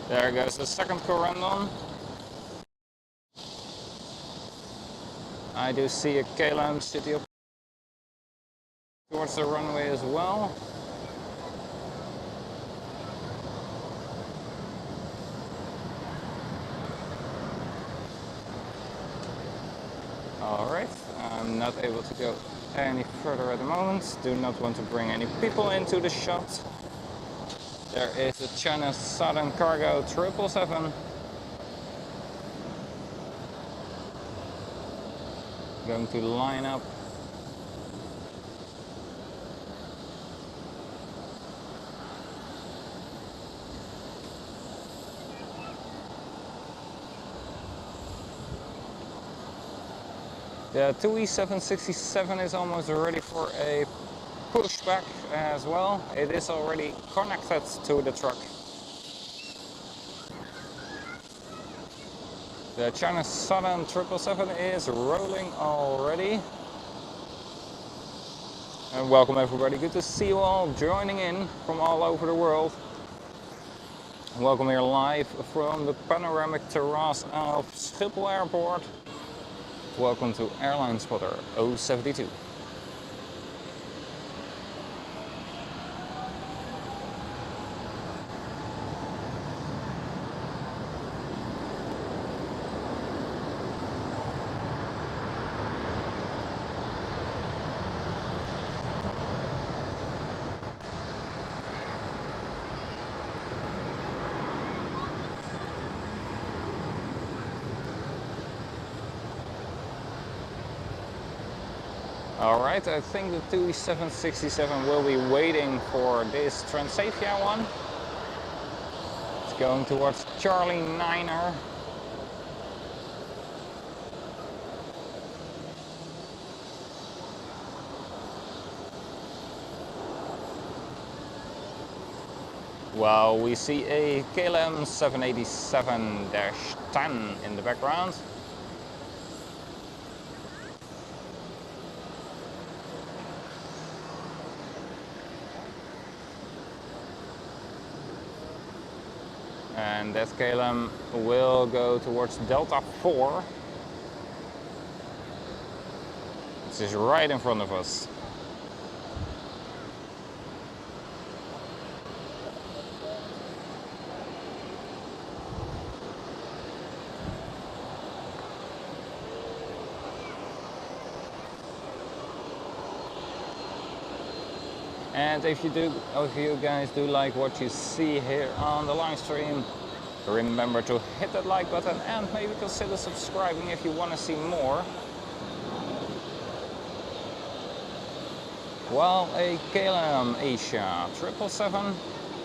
There goes the second Corendon. I do see a KLM city up towards the runway as well. Alright, I'm not able to go any further at the moment. Do not want to bring any people into the shot. There is a China Southern Cargo 777. Going to line up. The TUI 767 is almost ready for a pushback as well. It is already connected to the truck. The China Southern 777 is rolling already. And welcome everybody, good to see you all joining in from all over the world. Welcome here live from the panoramic terrace of Schiphol Airport. Welcome to Airlinespotter072. Alright, I think the TUI 767 will be waiting for this Transavia one. It's going towards Charlie 9er. Well, we see a KLM 787-10 in the background. And that KLM will go towards Delta 4. This is right in front of us. And if you guys do like what you see here on the live stream, Remember to hit that like button and maybe consider subscribing if you want to see more. While a KLM Asia 777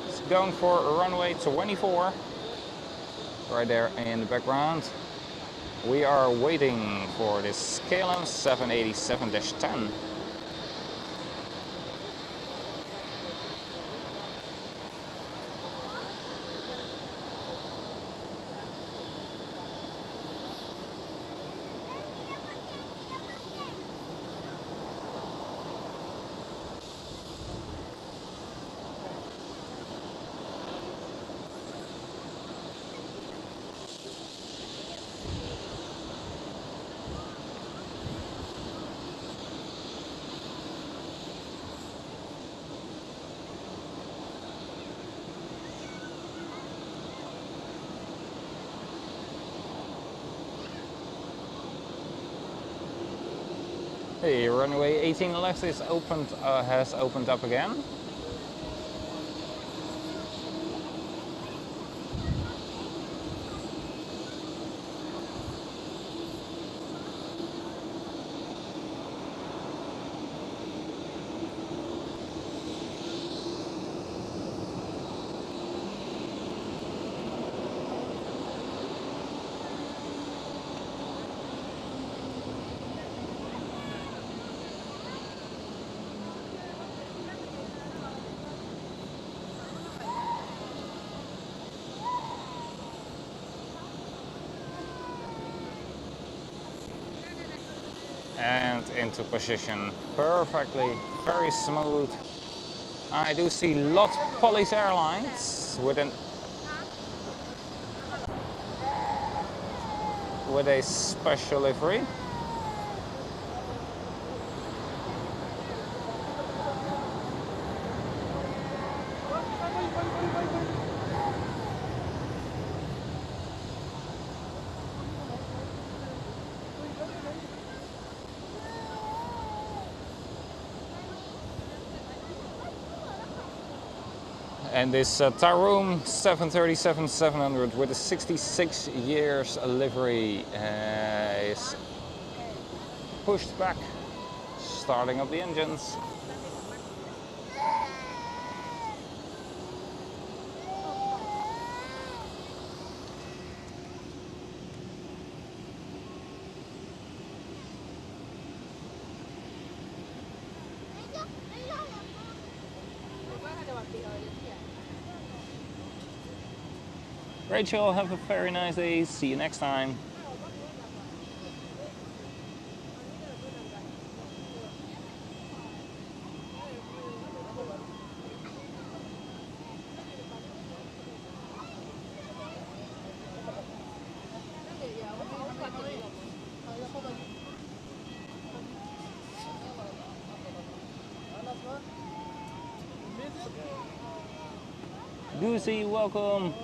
is going for runway 24, right there in the background. We are waiting for this KLM 787-10. Hey, runway 18 left is opened, has opened up again. And into position perfectly, very smooth. I do see lot Polish Airlines with a special livery. And this TAROM 737-700 with a 66 years livery is pushed back, starting up the engines. Rachel, have a very nice day. See you next time. Goosey, welcome.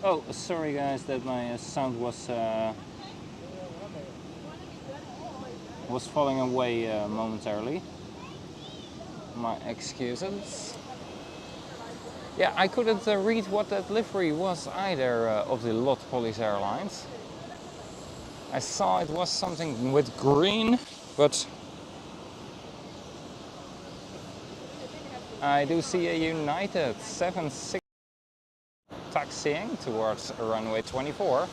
Oh, sorry guys that my sound was falling away momentarily. My excuses. Yeah, I couldn't read what that livery was either of the lot Polish Airlines. I saw it was something with green, but I do see a United 76 taxiing towards runway 24.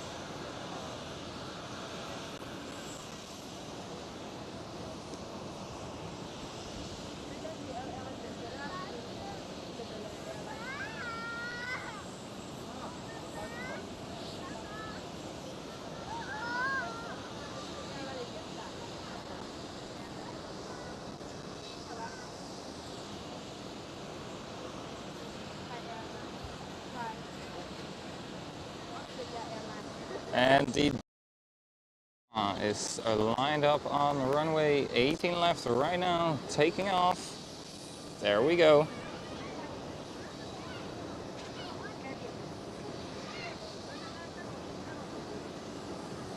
And the is lined up on runway 18 left right now, taking off. There we go.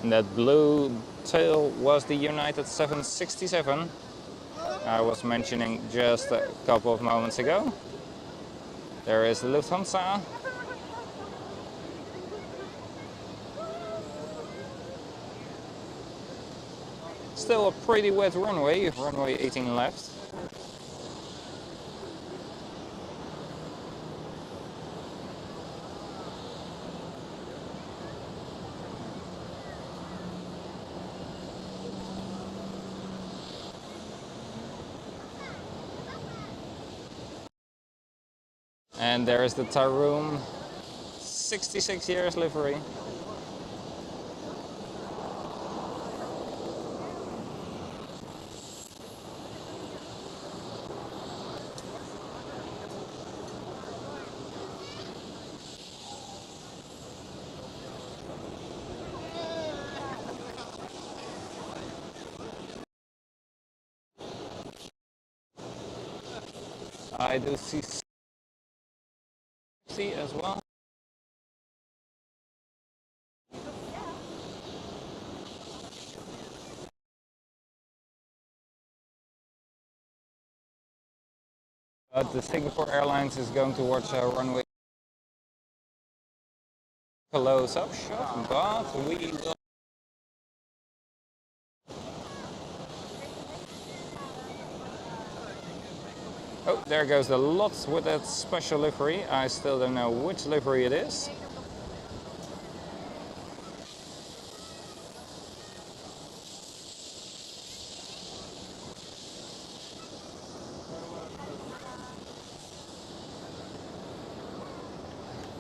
And that blue tail was the United 767. I was mentioning just a couple of moments ago. There is Lufthansa. Still a pretty wet runway, runway 18 left. And there is the TAROM 66 years livery. I do see as well. But the Singapore Airlines is going towards a runway close-up shot, but we will. Oh, there goes the lot with that special livery. I still don't know which livery it is.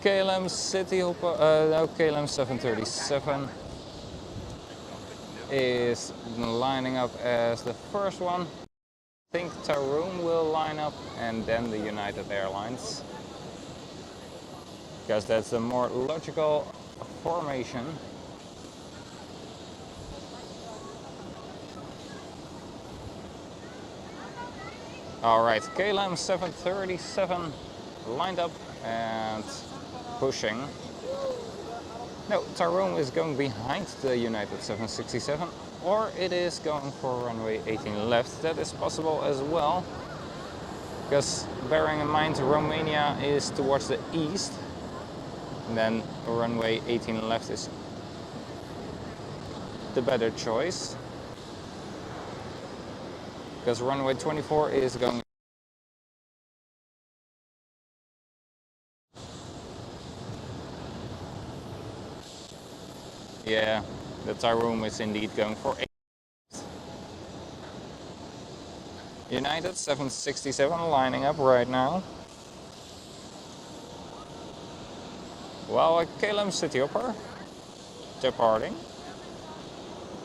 KLM City Hopper, no, KLM 737 is lining up as the first one. I think TAROM will line up and then the United Airlines, because that's a more logical formation. Alright, KLM 737 lined up and pushing. No, TAROM is going behind the United 767, or it is going for runway 18 left. That is possible as well, because bearing in mind Romania is towards the east, and then runway 18 left is the better choice, because runway 24 is going. Yeah, the TAROM is indeed going for 8. United 767 lining up right now. While a KLM City Hopper departing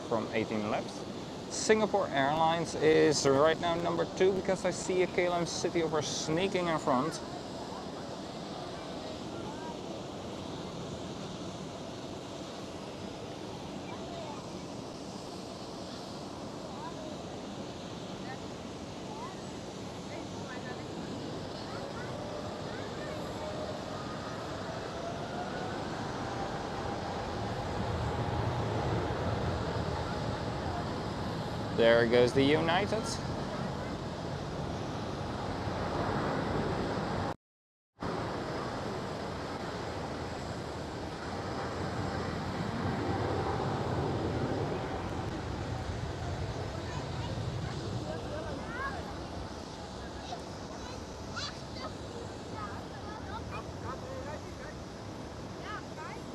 from 18 left. Singapore Airlines is right now number 2, because I see a KLM City Hopper sneaking in front. There goes the United.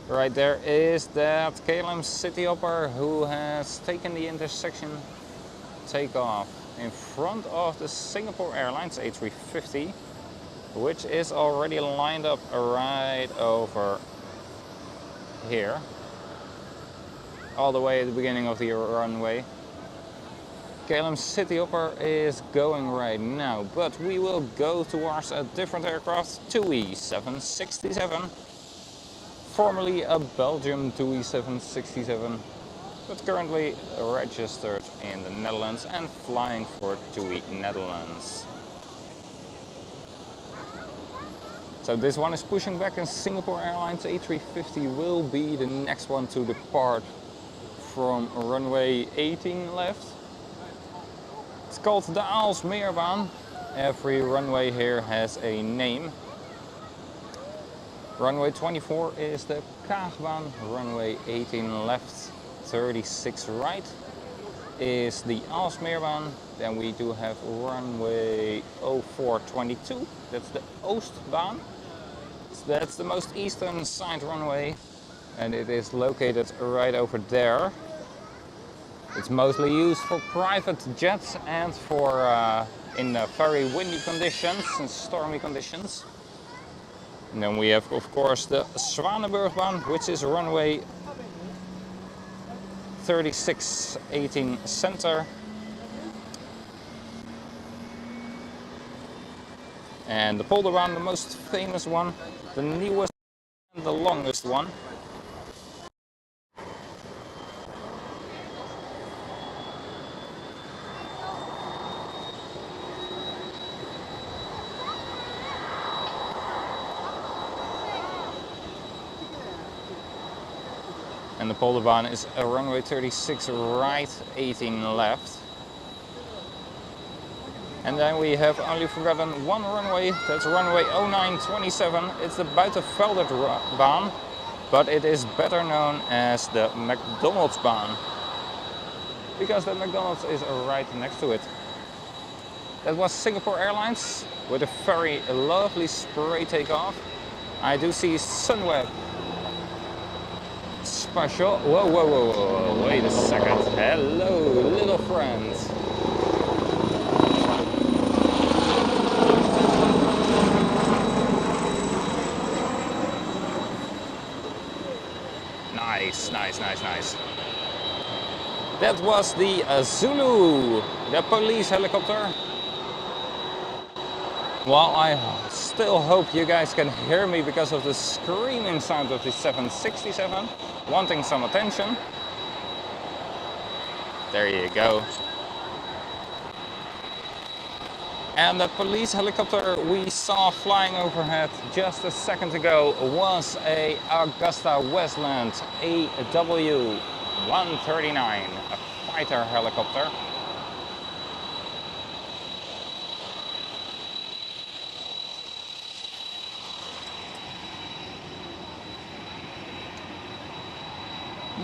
Right there is that KLM City Hopper who has taken the intersection takeoff in front of the Singapore Airlines A350, which is already lined up right over here, all the way at the beginning of the runway. KLM City Hopper is going right now, but we will go towards a different aircraft, TUI 767. Formerly a Belgium TUI 767, but currently registered in the Netherlands and flying for TUI Netherlands. So this one is pushing back, and Singapore Airlines A350 will be the next one to depart from runway 18 left. It's called the Aalsmeerbaan. Every runway here has a name. Runway 24 is the Kaagbaan. Runway 18 left, 36 right is the Aalsmeerbaan. Then we do have runway 0422, that's the Oostbaan. So that's the most eastern side runway, and it is located right over there. It's mostly used for private jets and for in very windy conditions and stormy conditions. And then we have, of course, the Zwanenburgbaan, which is runway 3618 center. And the Polderbaan, the most famous one, the newest and the longest one. And the Polderbaan is a runway 36 right, 18 left. And then we have only forgotten one runway, that's runway 0927. It's the Buitenvelderbaan, but it is better known as the McDonald'sbaan, because the McDonald's is right next to it. That was Singapore Airlines with a very lovely spray takeoff. I do see Sunweb special. Whoa, whoa, whoa, whoa, wait a second. Hello, little friends. Nice, nice, nice, nice. That was the Zulu, the police helicopter. Well, I still hope you guys can hear me because of the screaming sound of the 767, wanting some attention. There you go. And the police helicopter we saw flying overhead just a second ago was a Augusta Westland AW139, a fighter helicopter.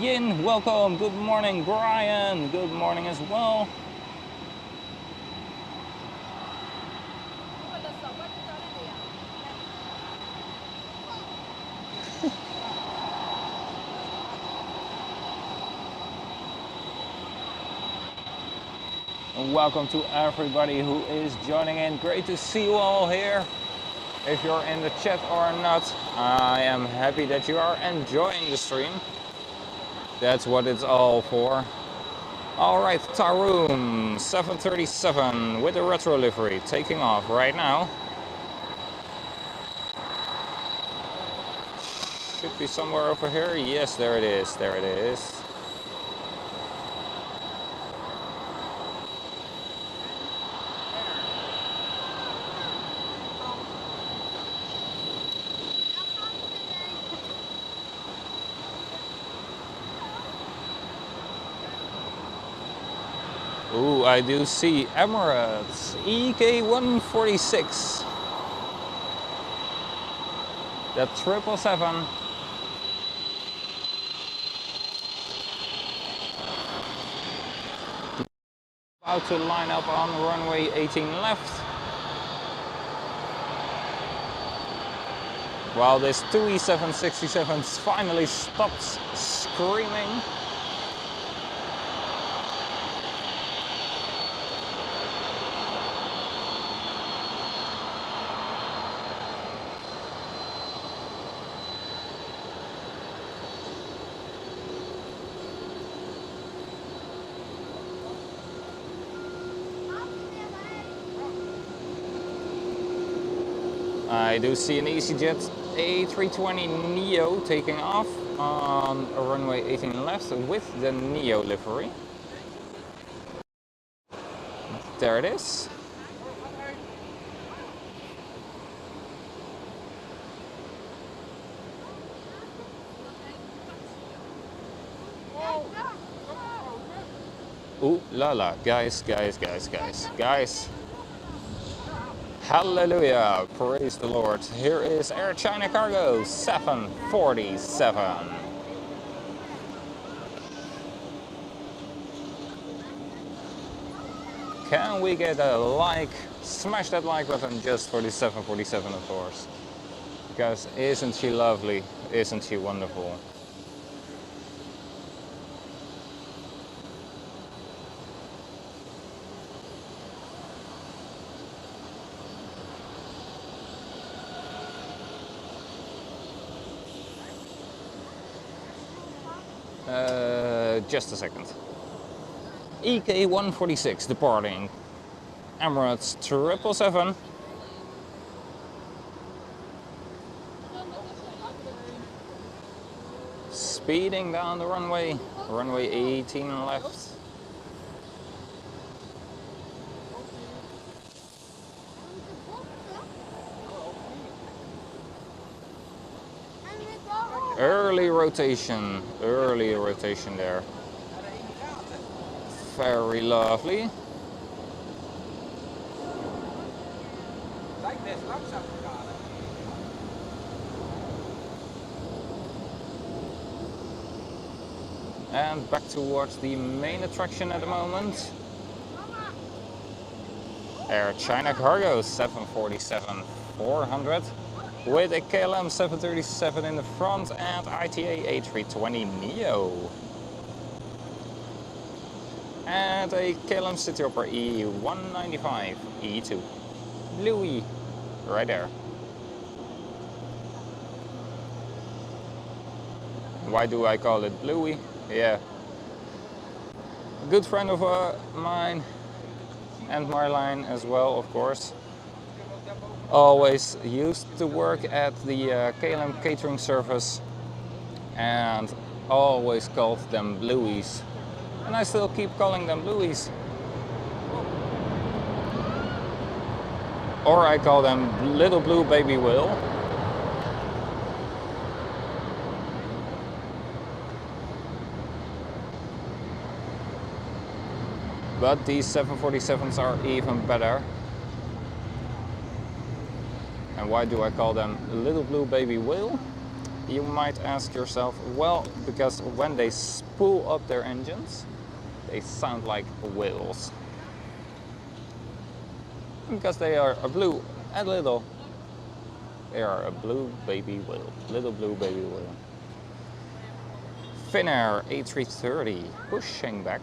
Yin, welcome, good morning. Brian, good morning as well. And welcome to everybody who is joining in. Great to see you all here. If you're in the chat or not, I am happy that you are enjoying the stream. That's what it's all for. All right, TAROM 737 with a retro livery taking off right now. Should be somewhere over here. Yes, there it is. There it is. Ooh, I do see Emirates EK146. That 777. About to line up on runway 18 left. While this TUI 767 finally stops screaming. I do see an EasyJet A320 Neo taking off on runway 18 left with the Neo livery. There it is. Ooh la la, guys. Hallelujah, praise the Lord. Here is Air China Cargo 747. Can we get a like? Smash that like button just for the 747, of course. Because isn't she lovely? Isn't she wonderful? Just a second. EK 146 departing. Emirates 777. Speeding down the runway. Runway 18 left. Early rotation there. Very lovely. And back towards the main attraction at the moment. Air China Cargo 747-400 with a KLM 737 in the front and ITA A320neo. And a KLM Cityhopper E195 E2. Bluey, right there. Why do I call it Bluey? Yeah. A good friend of mine and Marline as well, of course. Always used to work at the KLM catering service and always called them Blueys. And I still keep calling them Blueys. Or I call them Little Blue Baby Will. But these 747s are even better. And why do I call them Little Blue Baby Will? You might ask yourself, well, because when they spool up their engines, they sound like whales. Because they are a blue and little. They are a blue baby whale. Little blue baby whale. Finnair A330 pushing back.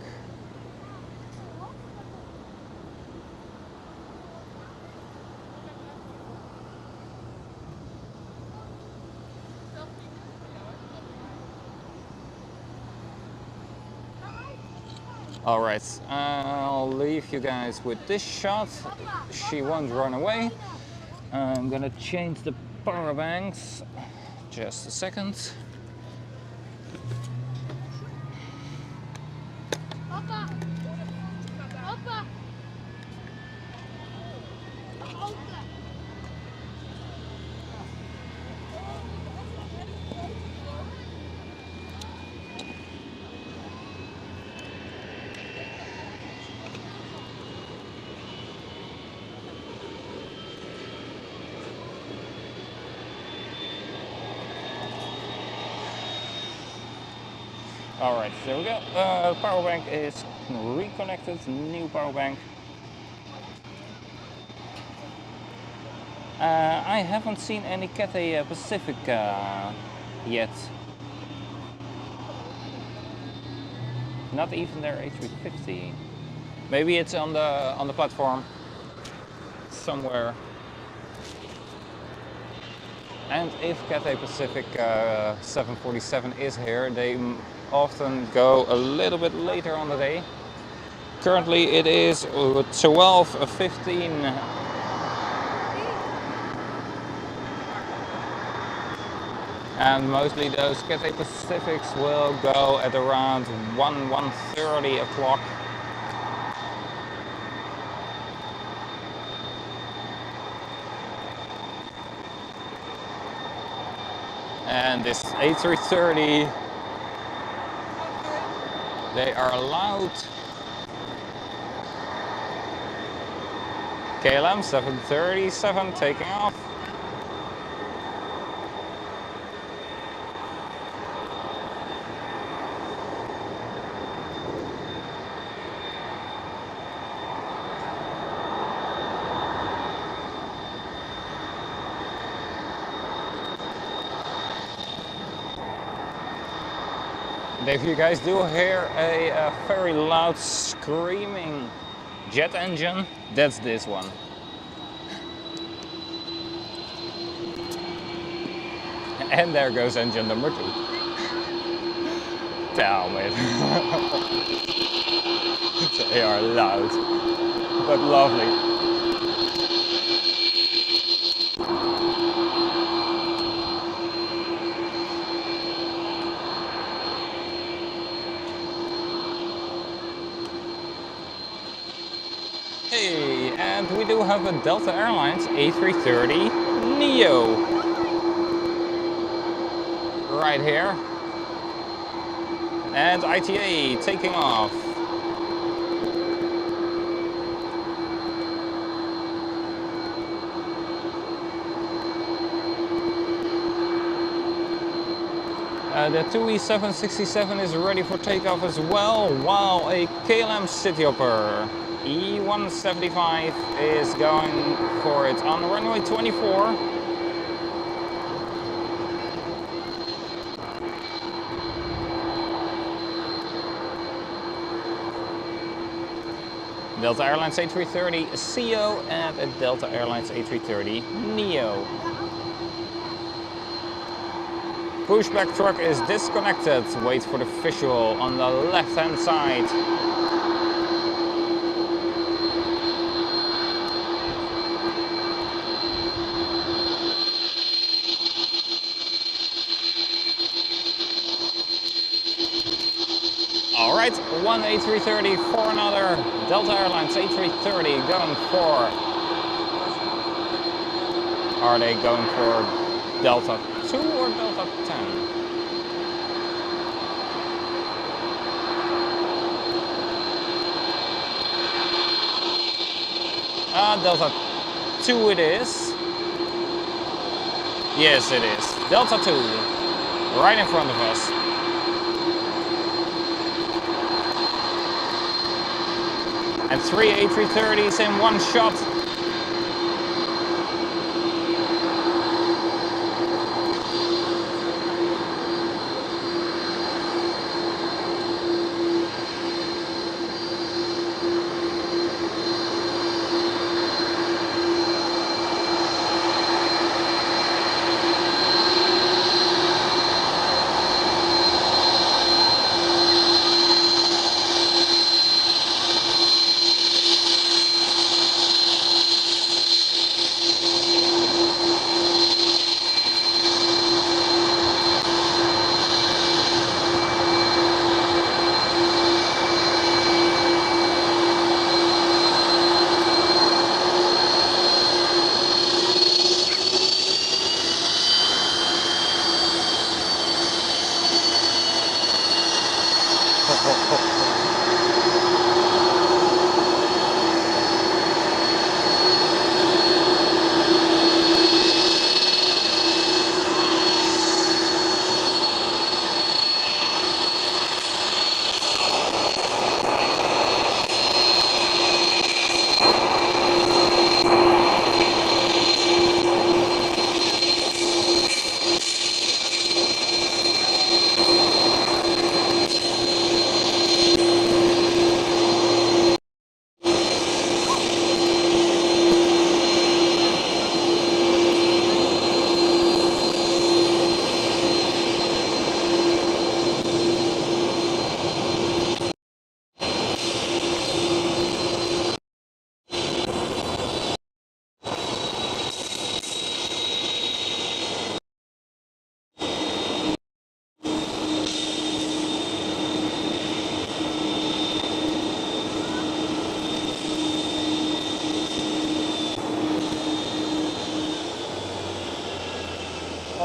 Alright, I'll leave you guys with this shot. She won't run away. I'm gonna change the power banks. Just a second. Papa. Papa. Alright, there we go. Power bank is reconnected, new power bank. I haven't seen any Cathay Pacific yet. Not even their A350. Maybe it's on the platform somewhere. And if Cathay Pacific 747 is here, they often go a little bit later on the day. Currently it is 12:15. And mostly those Cathay Pacifics will go at around 1:30 o'clock. And this A330, they are allowed KLM 737 taking off. And if you guys do hear a very loud screaming jet engine, that's this one. And there goes engine number 2. Damn it. They are loud, but lovely. Hey, and we do have a Delta Airlines A330 Neo right here, and ITA taking off. The TUI 767 is ready for takeoff as well, while a KLM Cityhopper E175 is going for it on runway 24. Delta Airlines A330 CEO and a Delta Airlines A330 Neo. Pushback truck is disconnected. Wait for the visual on the left hand side. Alright, one A330 for another Delta Airlines A330 going for... Are they going for Delta 2 or Delta 10? Delta 2 it is. Yes, it is. Delta 2, right in front of us. And 3 A330s in one shot.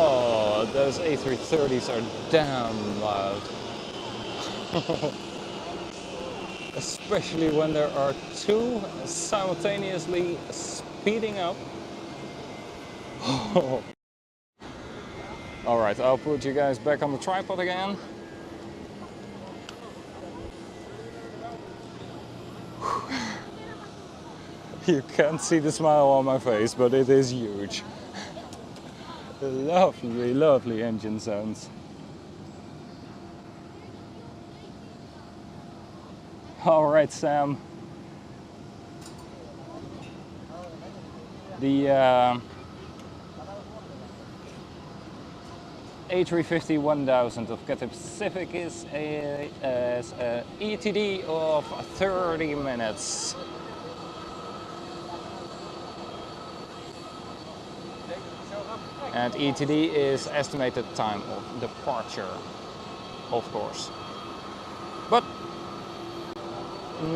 Oh, those A330s are damn loud. especially when there are two simultaneously speeding up. Alright, I'll put you guys back on the tripod again. You can't see the smile on my face, but it is huge. Lovely, lovely engine sounds. Alright, Sam. The A350 1000 of Cathay Pacific is a ETD of 30 minutes. And ETD is estimated time of departure, of course. But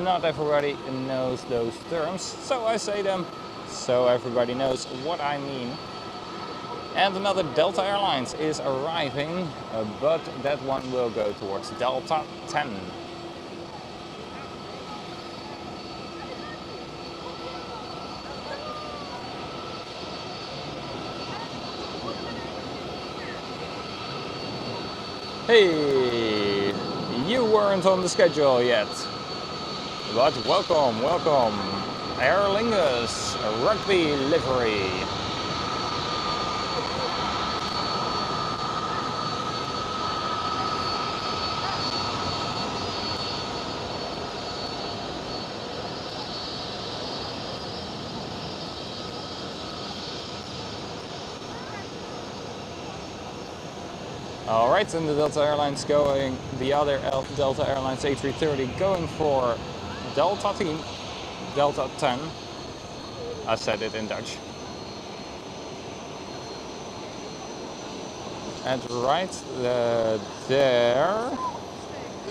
not everybody knows those terms, so I say them so everybody knows what I mean. And another Delta Airlines is arriving, but that one will go towards Delta 10. Hey, you weren't on the schedule yet, but welcome, welcome. Aer Lingus, a rugby livery. Alright, and the Delta Airlines going, the other Delta Airlines A330 going for Delta 10, Delta 10. I said it in Dutch. And right there,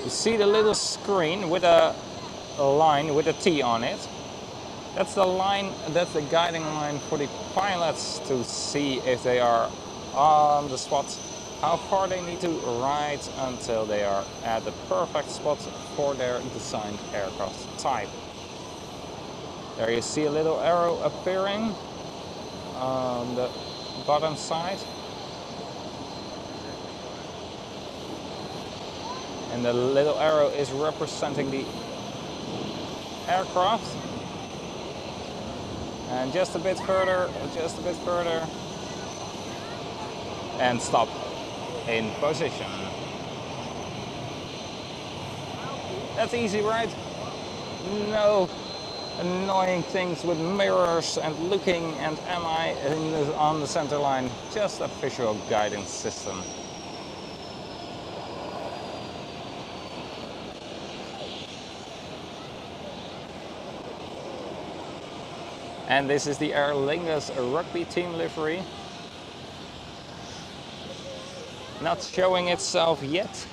you see the little screen with a line with a T on it. That's the line, that's the guiding line for the pilots to see if they are on the spot, how far they need to ride until they are at the perfect spot for their designed aircraft type. There you see a little arrow appearing on the bottom side. And the little arrow is representing the aircraft. And just a bit further, and stop in position. That's easy, right? No annoying things with mirrors and looking and am I on the center line. Just a visual guidance system. And this is the Aer Lingus rugby team livery. Not showing itself yet.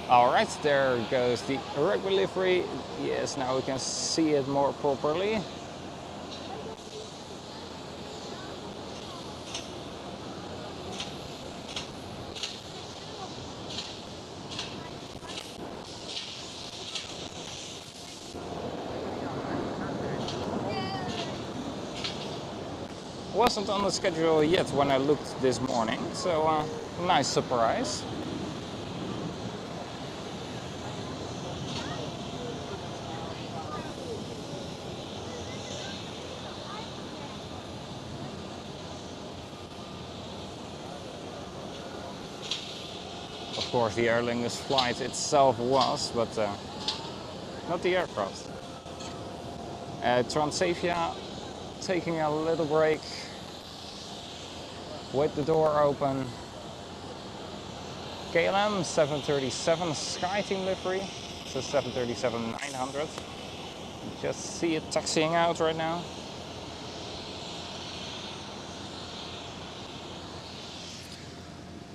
Alright, there goes the rugby livery. Yes, now we can see it more properly. Wasn't on the schedule yet when I looked this morning, so nice surprise. Of course, the Aer Lingus flight itself was, but not the aircraft. Transavia taking a little break with the door open. KLM 737 SkyTeam livery. It's a 737-900. Just see it taxiing out right now.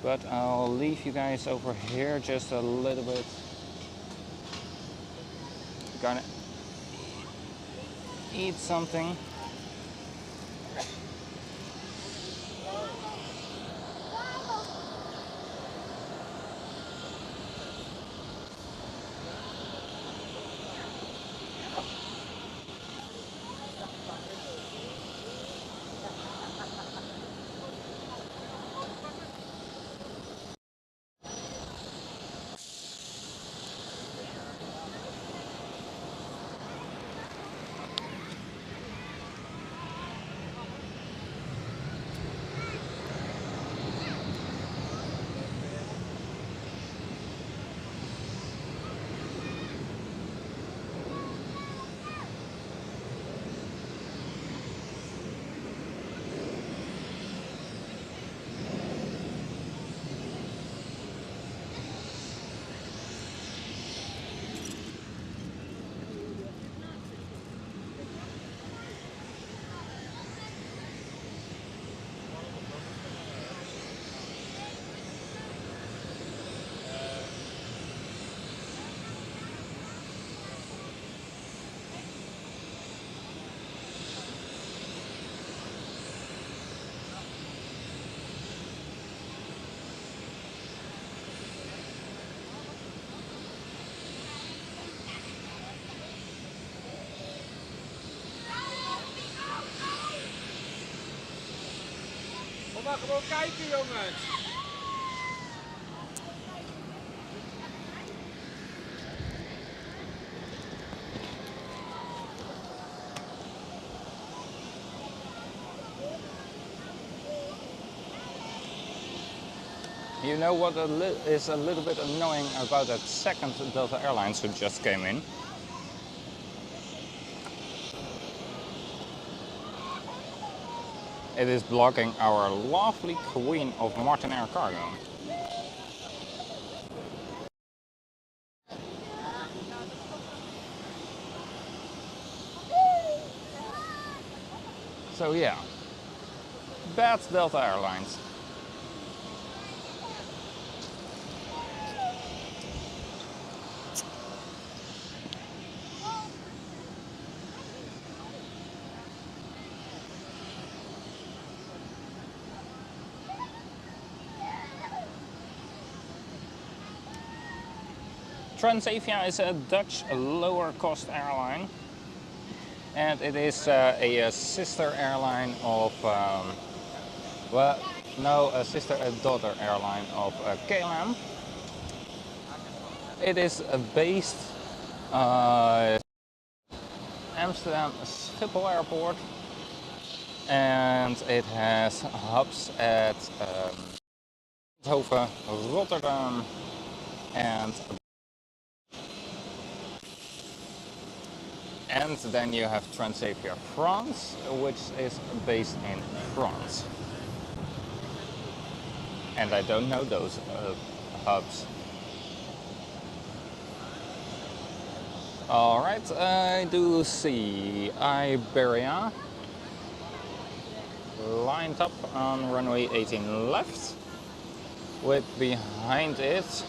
But I'll leave you guys over here just a little bit. Gonna eat something. We gaan gewoon kijken, jongens. You know what is a little bit annoying about that second Delta Airlines who just came in? It is blocking our lovely queen of Martinair Cargo. So yeah, bad Delta Airlines. Transavia is a Dutch lower cost airline, and it is a sister airline of, a daughter airline of KLM. It is based Amsterdam Schiphol Airport, and it has hubs at Eindhoven, Rotterdam, and then you have Transavia France, which is based in France. And I don't know those hubs. Alright, I do see Iberia lined up on runway 18 left, with behind it,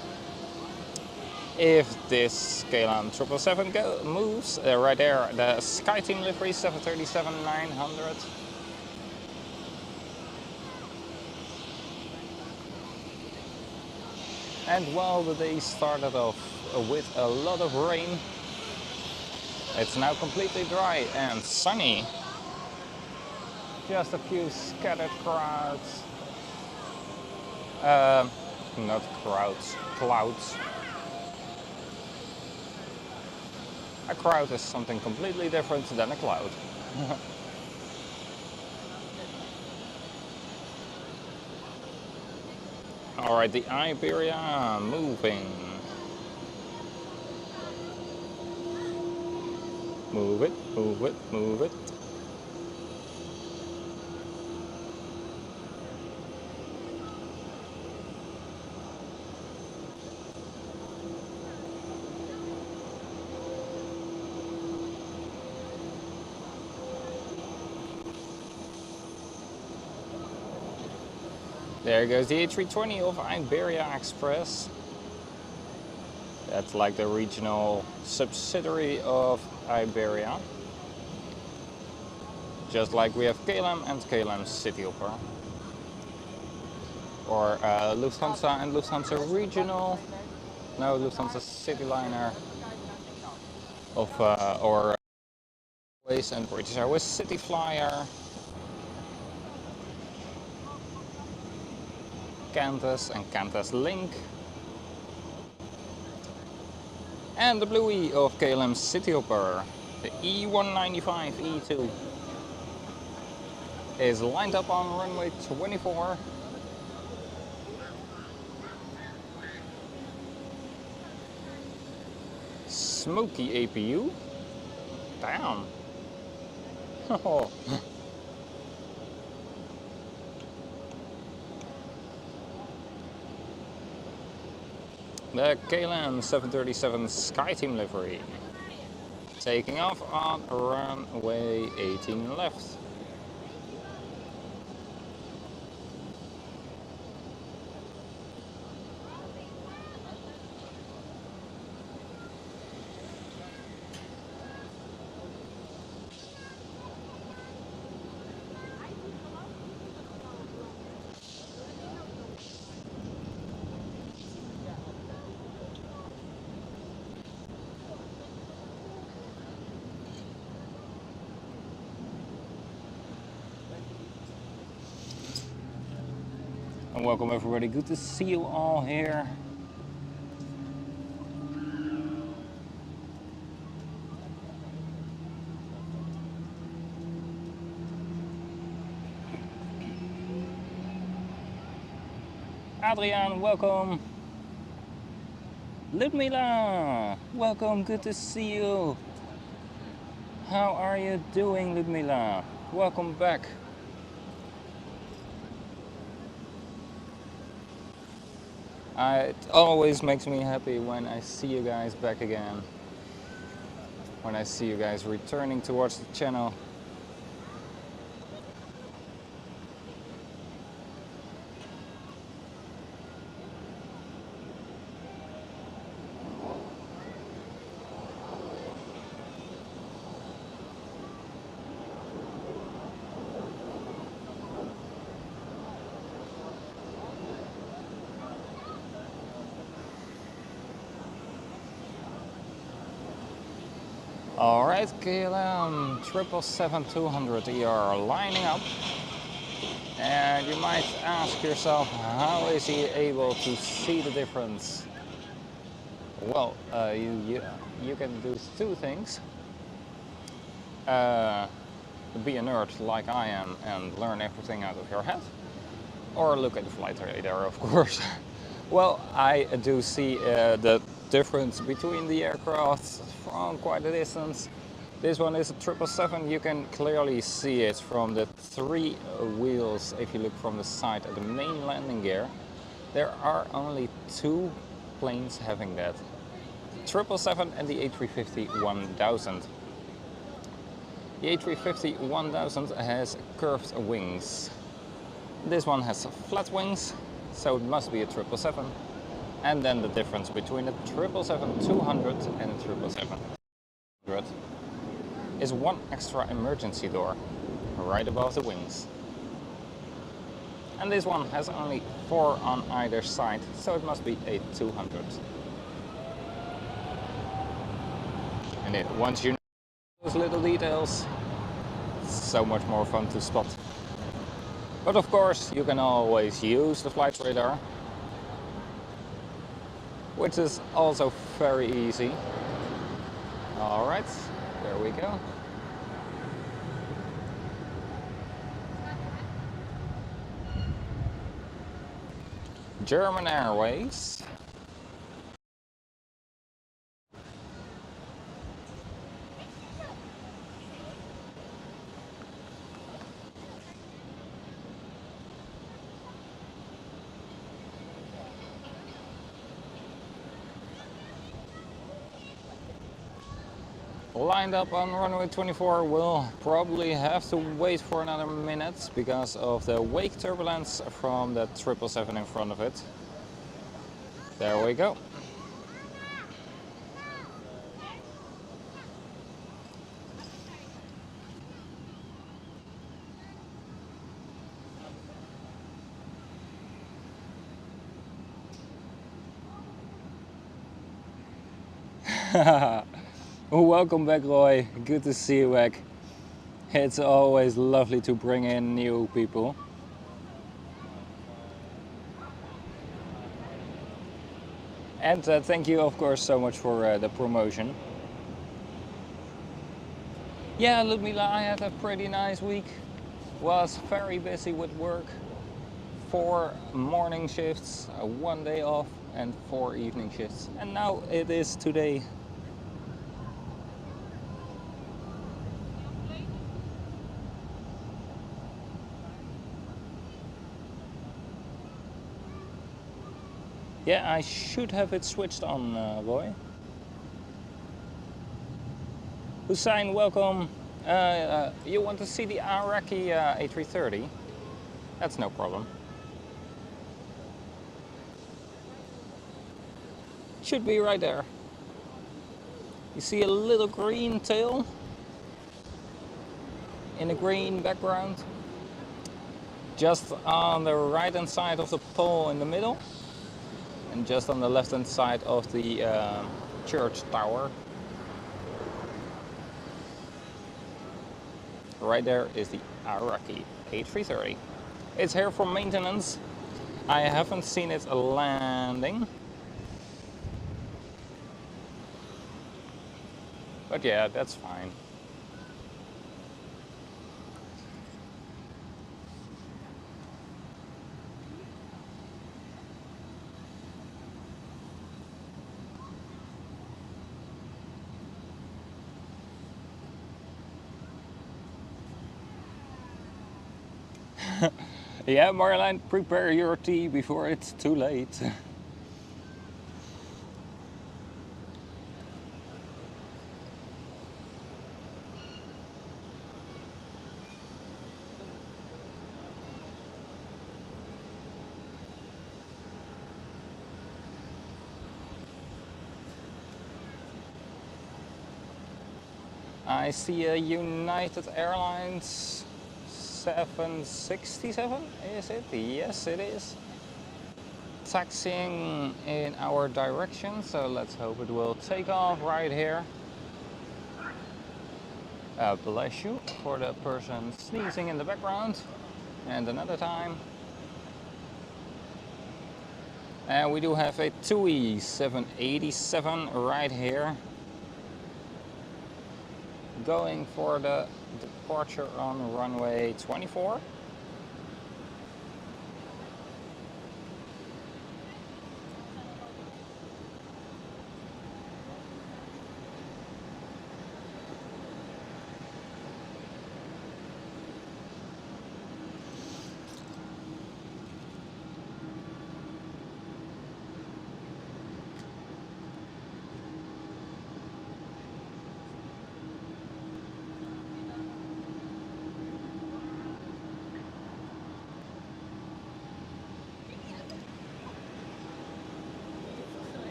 if this KLM 777 moves, right there, the SkyTeam livery 737-900. And while the day started off with a lot of rain, it's now completely dry and sunny. Just a few scattered crowds. Not crowds, clouds. A crowd is something completely different than a cloud. Alright, the Iberia moving. Move it, move it, move it. There goes the A320 of Iberia Express. That's like the regional subsidiary of Iberia. Just like we have KLM and KLM Cityhopper. Or Lufthansa and Lufthansa Regional. No, Lufthansa Cityliner. Or Airways and British Airways City Flyer. Qantas and Qantas Link. And the Bluey of KLM Cityhopper, the E195E2, is lined up on runway 24. Smoky APU. Damn. Oh. The KLM 737 SkyTeam livery. Taking off on runway 18 left. And welcome everybody, good to see you all here. Adrian, welcome. Ludmila, welcome, good to see you. How are you doing, Ludmila? Welcome back. It always makes me happy when I see you guys back again. When I see you guys returning to watch the channel. Alright, KLM 777-200 ER lining up. And you might ask yourself, how is he able to see the difference? Well, you can do two things. Be a nerd like I am and learn everything out of your head. Or look at the flight radar, of course. Well, I do see the difference between the aircraft from quite a distance. This one is a 777. You can clearly see it from the three wheels. If you look from the side at the main landing gear, there are only two planes having that. 777 and the A350-1000. The A350-1000 has curved wings. This one has flat wings, so it must be a 777. And then the difference between a 777-200 and a 777-100 is one extra emergency door right above the wings. And this one has only 4 on either side, so it must be a 200. And once you know those little details, it's so much more fun to spot. But of course, you can always use the flight radar, which is also very easy. Alright, there we go. German Airways. lined up on runway 24 will probably have to wait for another minute because of the wake turbulence from the 777 in front of it. There we go. Welcome back, Roy. Good to see you back. It's always lovely to bring in new people. And thank you, of course, so much for the promotion. Yeah, Ludmila, I had a pretty nice week. Was very busy with work. 4 morning shifts, 1 day off, and 4 evening shifts. And now it is today. Yeah, I should have it switched on, Roy. Hussein, welcome. You want to see the Iraqi A330? That's no problem. Should be right there. You see a little green tail in a green background. Just on the right hand side of the pole in the middle. And just on the left hand side of the church tower. Right there is the Iraqi A330. It's here for maintenance. I haven't seen it landing. But yeah, that's fine. Yeah, Marjolein, prepare your tea before it's too late. I see a United Airlines 767, is it? Yes, it is. Taxiing in our direction, so let's hope it will take off right here. Bless you for the person sneezing in the background. And another time. And we do have a TUI 787 right here. Going for the departure on runway 24.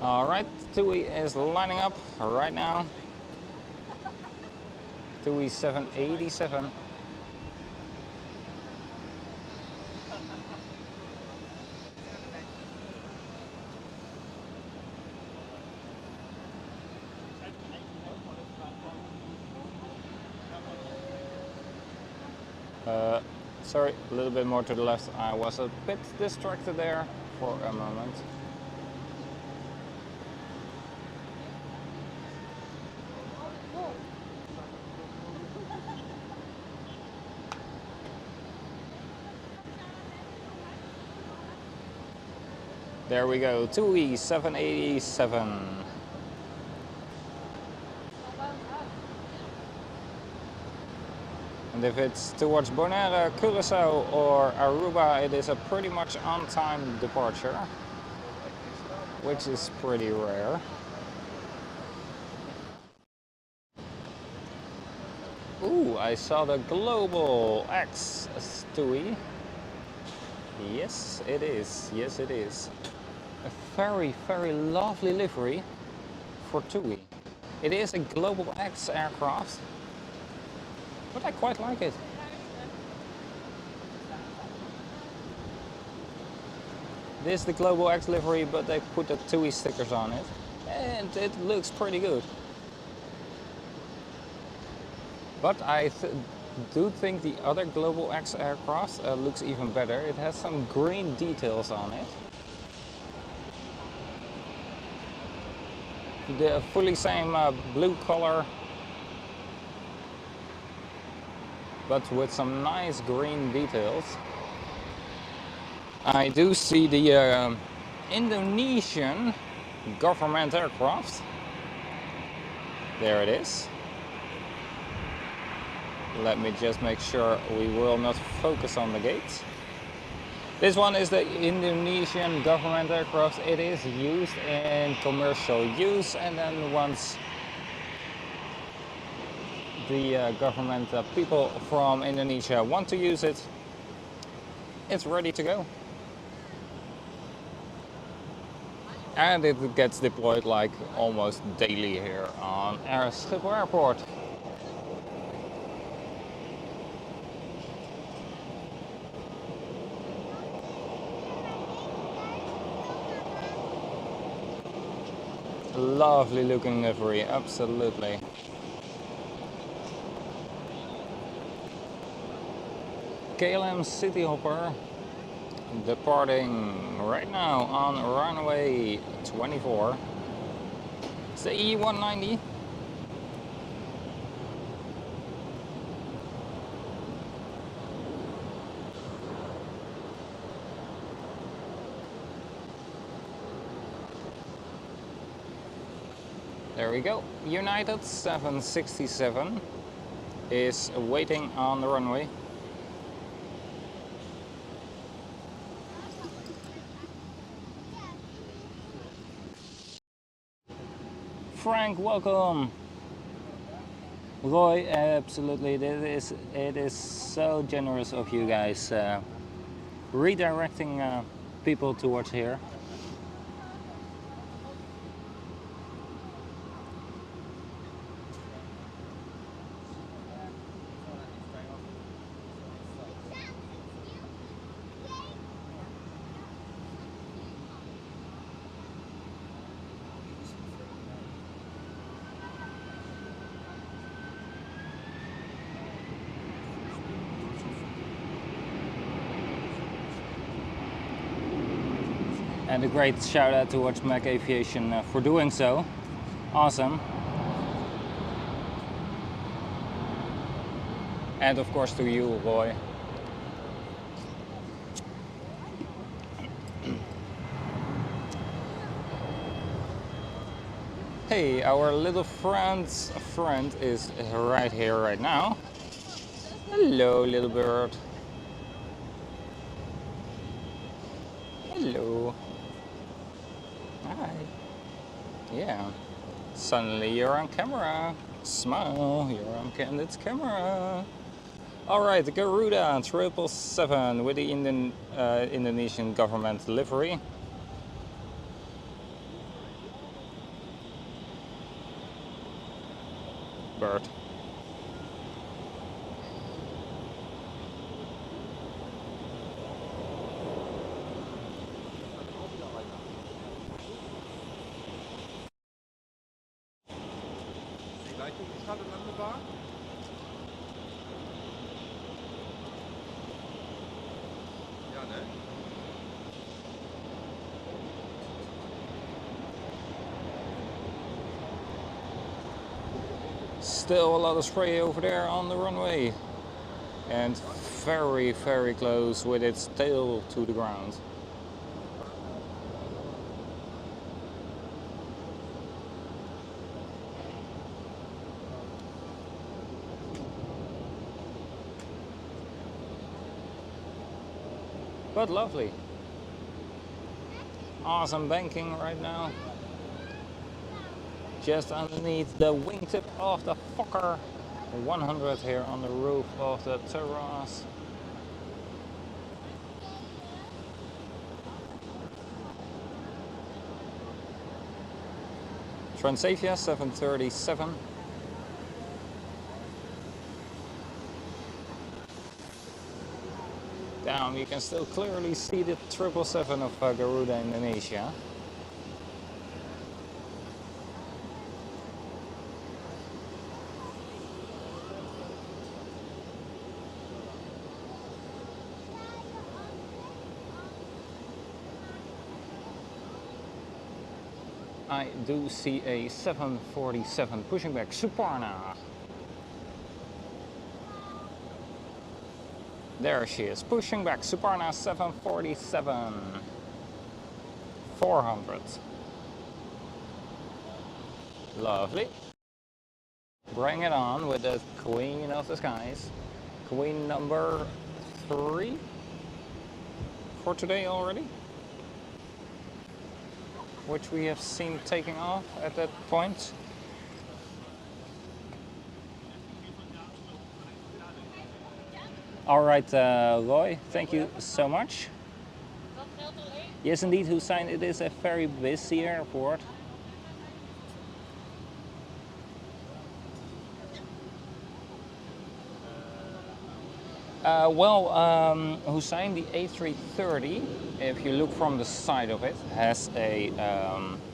Alright, TUI is lining up right now. TUI 787. Sorry, a little bit more to the left. I was a bit distracted there for a moment. There we go, TUI 787. And if it's towards Bonaire, Curaçao or Aruba, it is a pretty much on-time departure, which is pretty rare. Ooh, I saw the Global X TUI. Yes, it is. Yes, it is. A very, very lovely livery for TUI. It is a Global X aircraft, but I quite like it. This is the Global X livery, but they put the TUI stickers on it, and it looks pretty good. But I do think the other Global X aircraft looks even better. It has some green details on it. The fully same blue color, but with some nice green details. I do see the Indonesian government aircraft. There it is. Let me just make sure we will not focus on the gate. This one is the Indonesian government aircraft. It is used in commercial use, and then once the government people from Indonesia want to use it, it's ready to go. And it gets deployed like almost daily here on Schiphol Airport. Lovely looking livery, absolutely. KLM Cityhopper departing right now on runway 24. It's the E190. There we go. United 767 is waiting on the runway. Frank, welcome. Roy, absolutely. It is so generous of you guys redirecting people towards here. And a great shout out towards Mac Aviation for doing so. Awesome. And of course to you, Roy. Hey, our little friend is right here right now. Hello, little bird. Hello. Hi. Yeah. Suddenly you're on camera. Smile, you're on Candid's camera. Alright, the Garuda 777 with the Indonesian government livery. Bird. Still a lot of spray over there on the runway, and very, very close with its tail to the ground. but lovely. Awesome banking right now. Just underneath the wingtip of the Fokker 100 here on the roof of the terrace. Transavia 737. Down you can still clearly see the 777 of Garuda Indonesia. I do see a 747 pushing back Suparna. There she is, pushing back Suparna 747 400. Lovely. Bring it on with the Queen of the Skies. Queen number 3 for today already, which we have seen taking off at that point. All right, Roy, thank you so much. Yes, indeed, Hussein, it is a very busy airport. Hussein, the A330, if you look from the side of it, has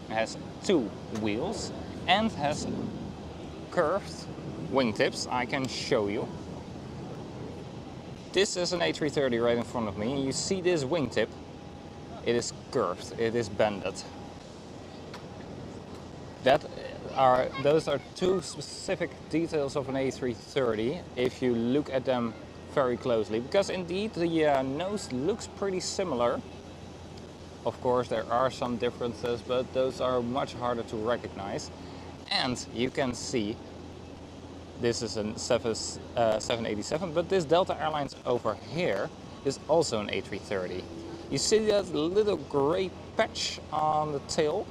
has 2 wheels and has curved wingtips. I can show you. This is an A330 right in front of me. You see this wingtip? It is curved. It is bended. Those are 2 specific details of an A330 if you look at them very closely, because indeed the nose looks pretty similar. Of course there are some differences, but those are much harder to recognize. And you can see this is a 787, but this Delta Airlines over here is also an A330. You see that little gray patch on the tail?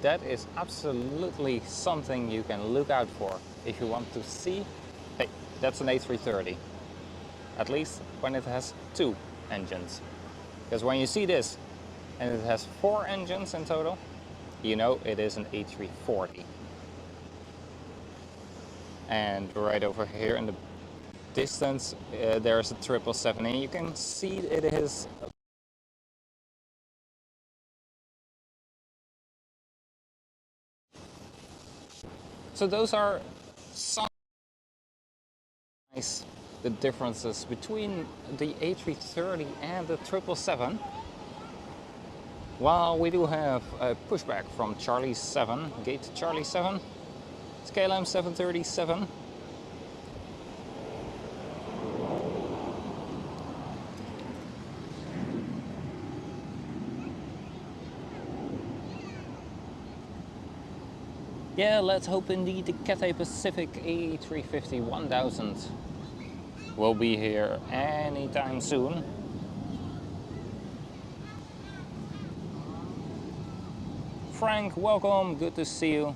That is absolutely something you can look out for if you want to see, hey, that's an A330. At least when it has 2 engines. Because when you see this and it has 4 engines in total, you know it is an A340. And right over here in the distance there's a 777, and you can see it is so those are some nice the differences between the A330 and the 777. While we do have a pushback from Charlie 7, gate Charlie 7, it's KLM 737. Yeah, let's hope indeed the Cathay Pacific A350 1000 will be here anytime soon. Frank, welcome, good to see you.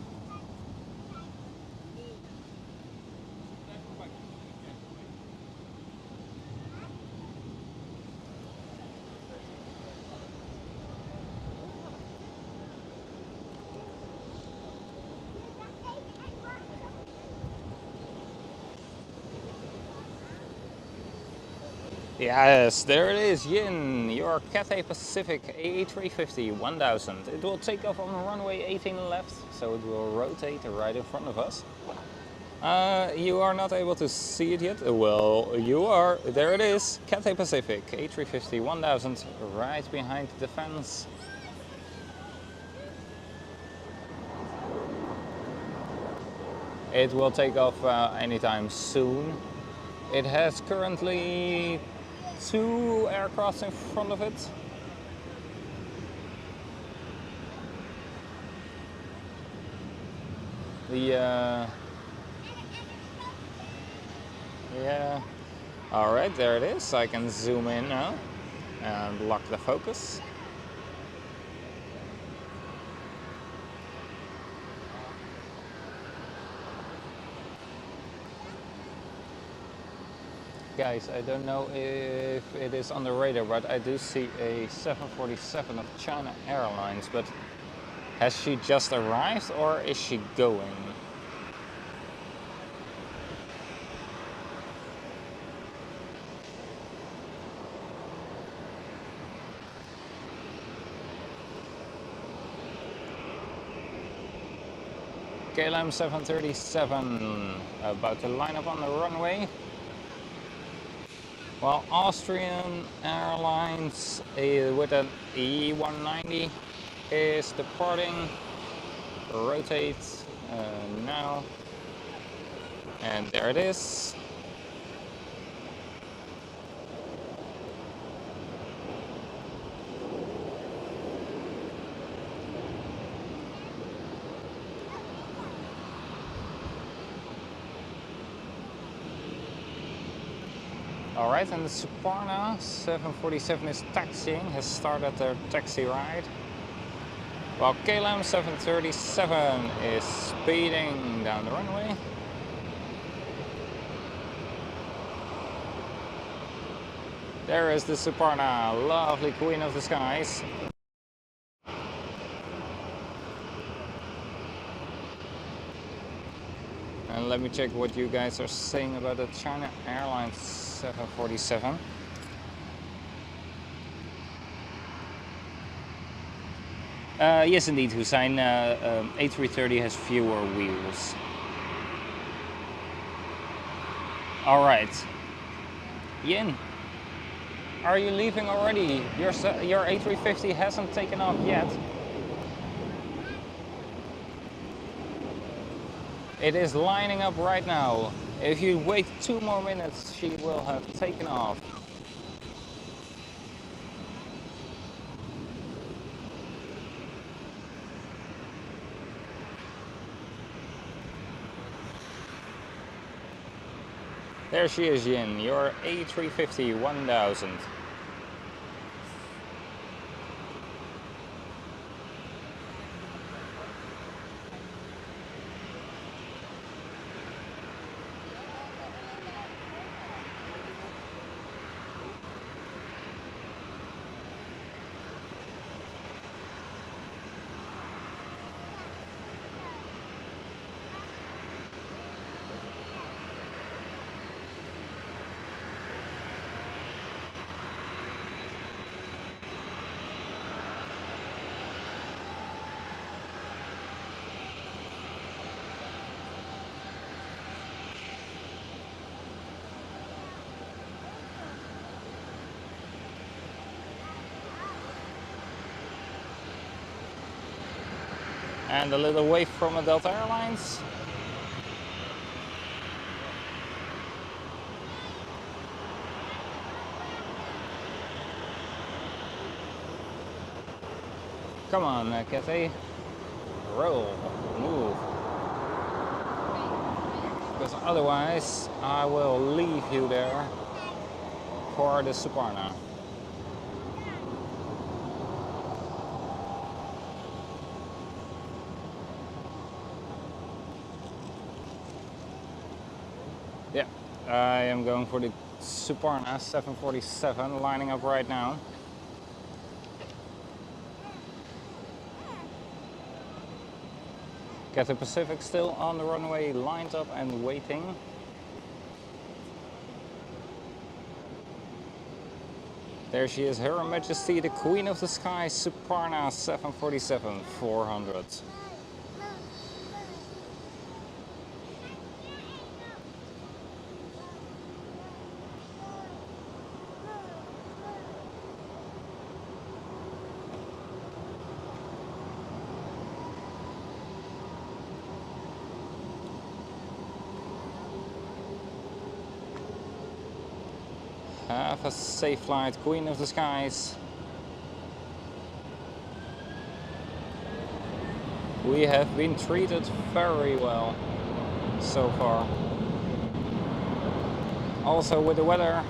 Yes, there it is, Yin, your Cathay Pacific A350 1000. It will take off on runway 18 left, so it will rotate right in front of us. You are not able to see it yet? Well, you are. There it is, Cathay Pacific A350 1000, right behind the fence. It will take off anytime soon. It has currently 2 aircrafts in front of it. Yeah, alright, there it is. I can zoom in now. and lock the focus. Guys, I don't know if it is on the radar, but I do see a 747 of China Airlines, but has she just arrived or is she going? KLM 737 about to line up on the runway. While Austrian Airlines with an E190 is departing. Rotate now. And there it is. Alright, and the Suparna 747 is taxiing, has started their taxi ride. While KLM 737 is speeding down the runway. There is the Suparna, lovely queen of the skies. And let me check what you guys are saying about the China Airlines 747. Yes, indeed, Hussein. A330 has fewer wheels. All right, Yin, are you leaving already? Your A350 hasn't taken off yet. It is lining up right now. If you wait 2 more minutes, she will have taken off. There she is, Yin, your A350 1000. And a little wave from a Delta Airlines. Come on, Cathay. Roll, move. Because otherwise I will leave you there for the Suparna. Yeah, I am going for the Suparna 747, lining up right now. Cathay Pacific still on the runway, lined up and waiting. There she is, Her Majesty, the Queen of the Sky, Suparna 747-400. Have a safe flight, Queen of the Skies. We have been treated very well so far. Also with the weather.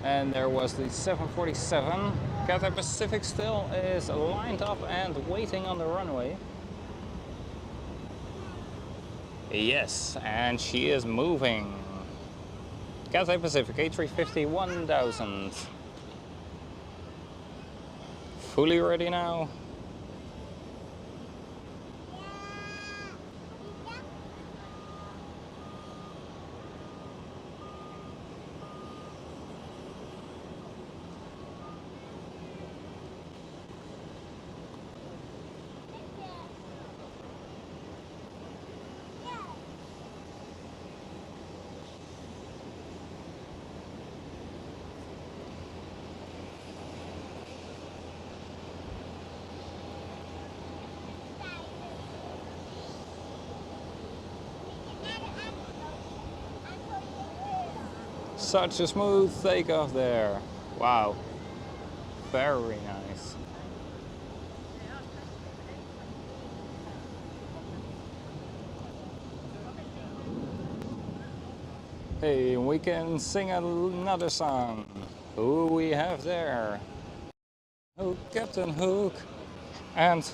And there was the 747. Cathay Pacific still is lined up and waiting on the runway. Yes, and she is moving. Cathay Pacific A350 1000. Fully ready now. Such a smooth takeoff there. Wow, very nice. Hey, we can sing another song. Who we have there? Oh, Captain Hook. And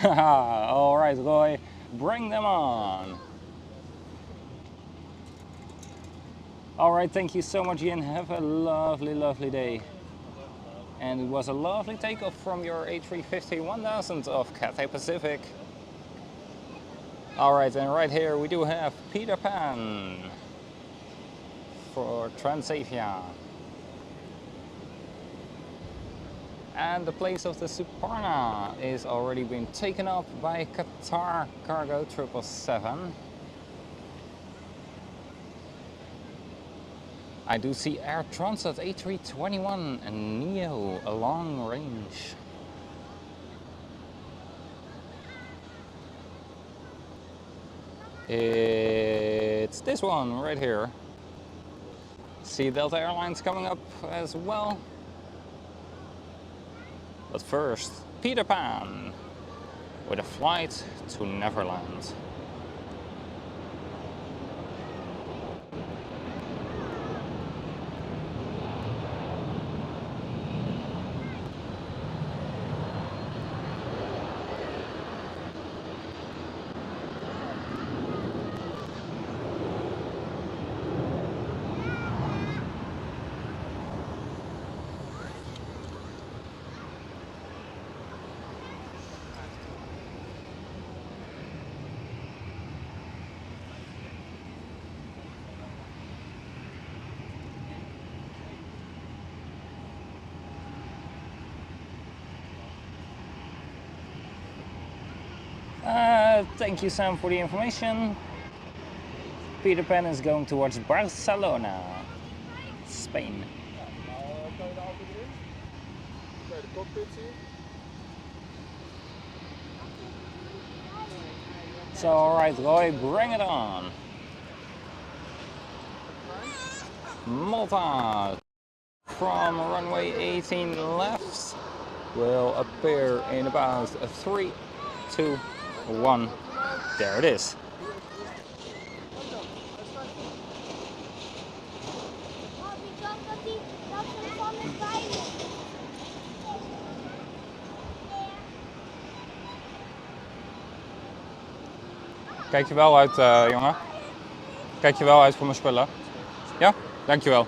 all right, Roy, bring them on. All right, thank you so much, Ian. Have a lovely, lovely day. And it was a lovely takeoff from your A350 1000 of Cathay Pacific. All right, and right here we do have Peter Pan for Transavia. And the place of the Suparna is already been taken up by Qatar Cargo 777. I do see Air Transat A321 and Neo, a long range. It's this one right here. See Delta Airlines coming up as well. But first, Peter Pan with a flight to Neverland. Thank you, Sam, for the information. Peter Pan is going towards Barcelona, Spain. So, alright, Roy, bring it on. Malta from runway 18 left will appear in about 3, 2, 1. There it is. Kijk je wel uit, jongen? Kijk je wel uit voor mijn spullen? Ja? Dankjewel.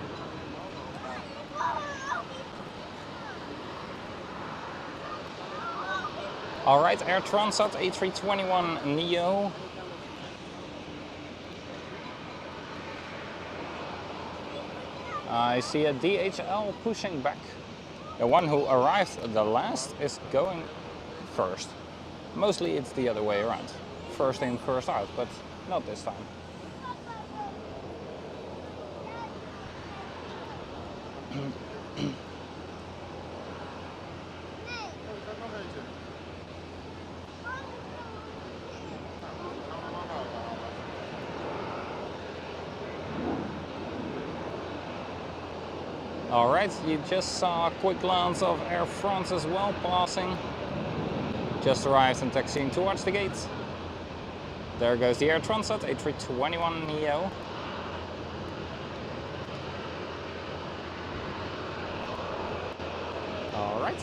Alright, Air Transat A321 Neo. I see a DHL pushing back. The one who arrived the last is going first. Mostly it's the other way around. First in, first out, but not this time. Alright, you just saw a quick glance of Air France as well passing. Just arrived and taxiing towards the gate. There goes the Air Transat A321neo. Alright.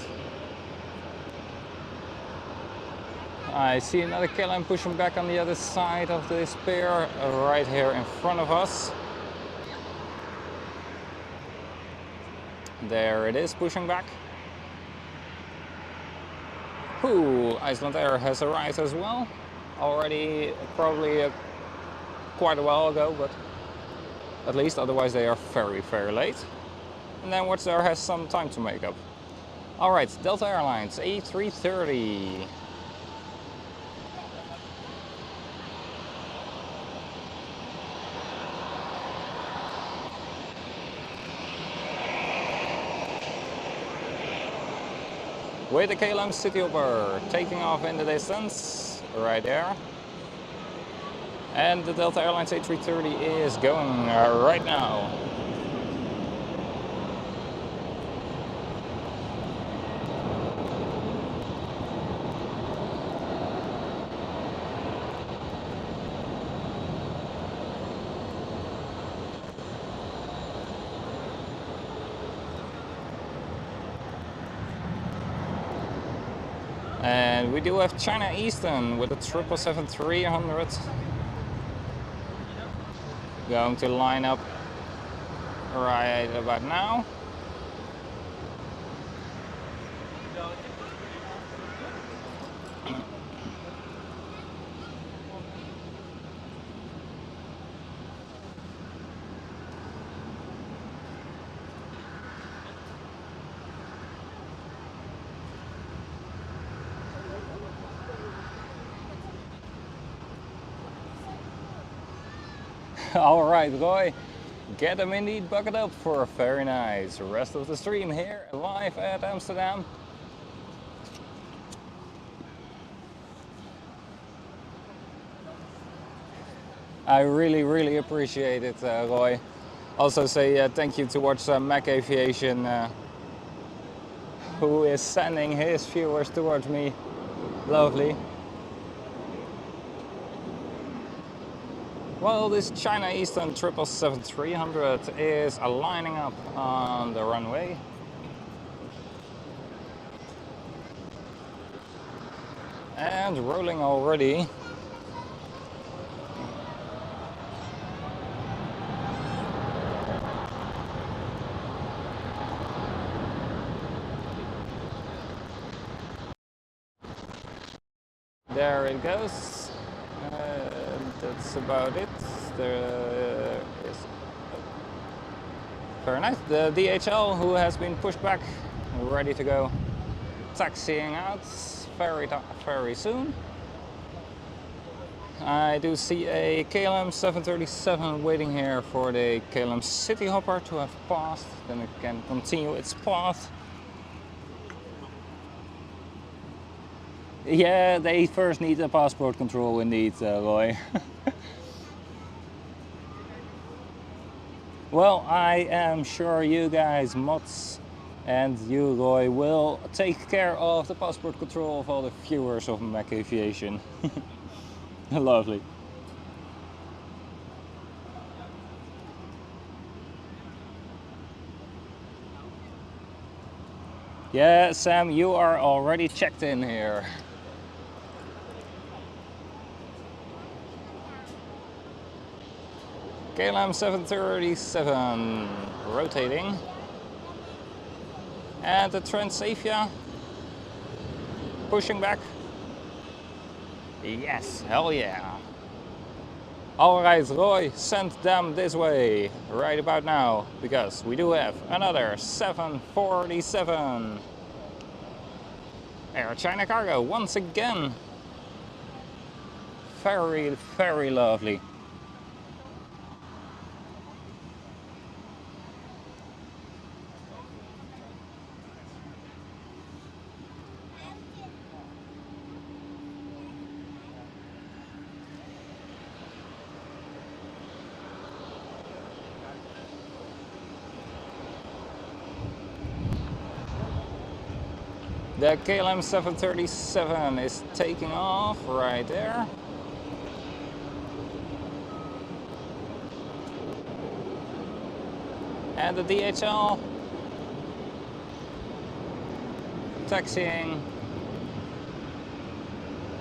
I see another KLM pushing back on the other side of this pier, right here in front of us. There it is, pushing back. Ooh, Iceland Air has arrived as well. Already probably quite a while ago, but at least, otherwise they are very, very late. And then Watch There has some time to make up. Alright, Delta Airlines A330. With the KLM Cityhopper taking off in the distance, right there. And the Delta Airlines A330 is going right now. And we do have China Eastern with a 777-300 going to line up right about now. Alright, Roy, get them indeed buckled up for a very nice rest of the stream here live at Amsterdam. I really appreciate it, Roy. Also say thank you to watch Mac Aviation, who is sending his viewers towards me. Lovely. Well, this China Eastern 777-300 is lining up on the runway. And rolling already. There it goes. That's about it. There is very nice. The DHL, who has been pushed back, ready to go, taxiing out very soon. I do see a KLM 737 waiting here for the KLM Cityhopper to have passed, then it can continue its path. Yeah, they first need a passport control indeed, Roy. Well, I am sure you guys, mods, and you, Roy, will take care of the passport control of all the viewers of Mac Aviation. Lovely. Yeah, Sam, you are already checked in here. KLM 737 rotating. And the Transavia pushing back. Yes, hell yeah. Alright, Roy, send them this way right about now, because we do have another 747. Air China Cargo once again. Very lovely. The KLM 737 is taking off right there. And the DHL taxiing.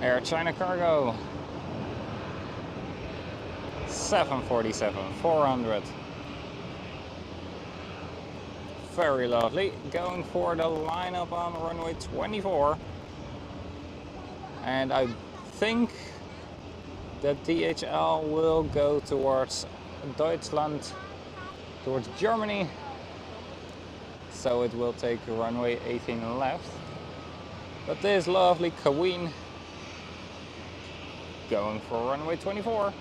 Air China Cargo 747-400. Very lovely. Going for the lineup on runway 24. And I think that DHL will go towards Deutschland, towards Germany. So it will take runway 18 left. But this lovely Queen going for runway 24.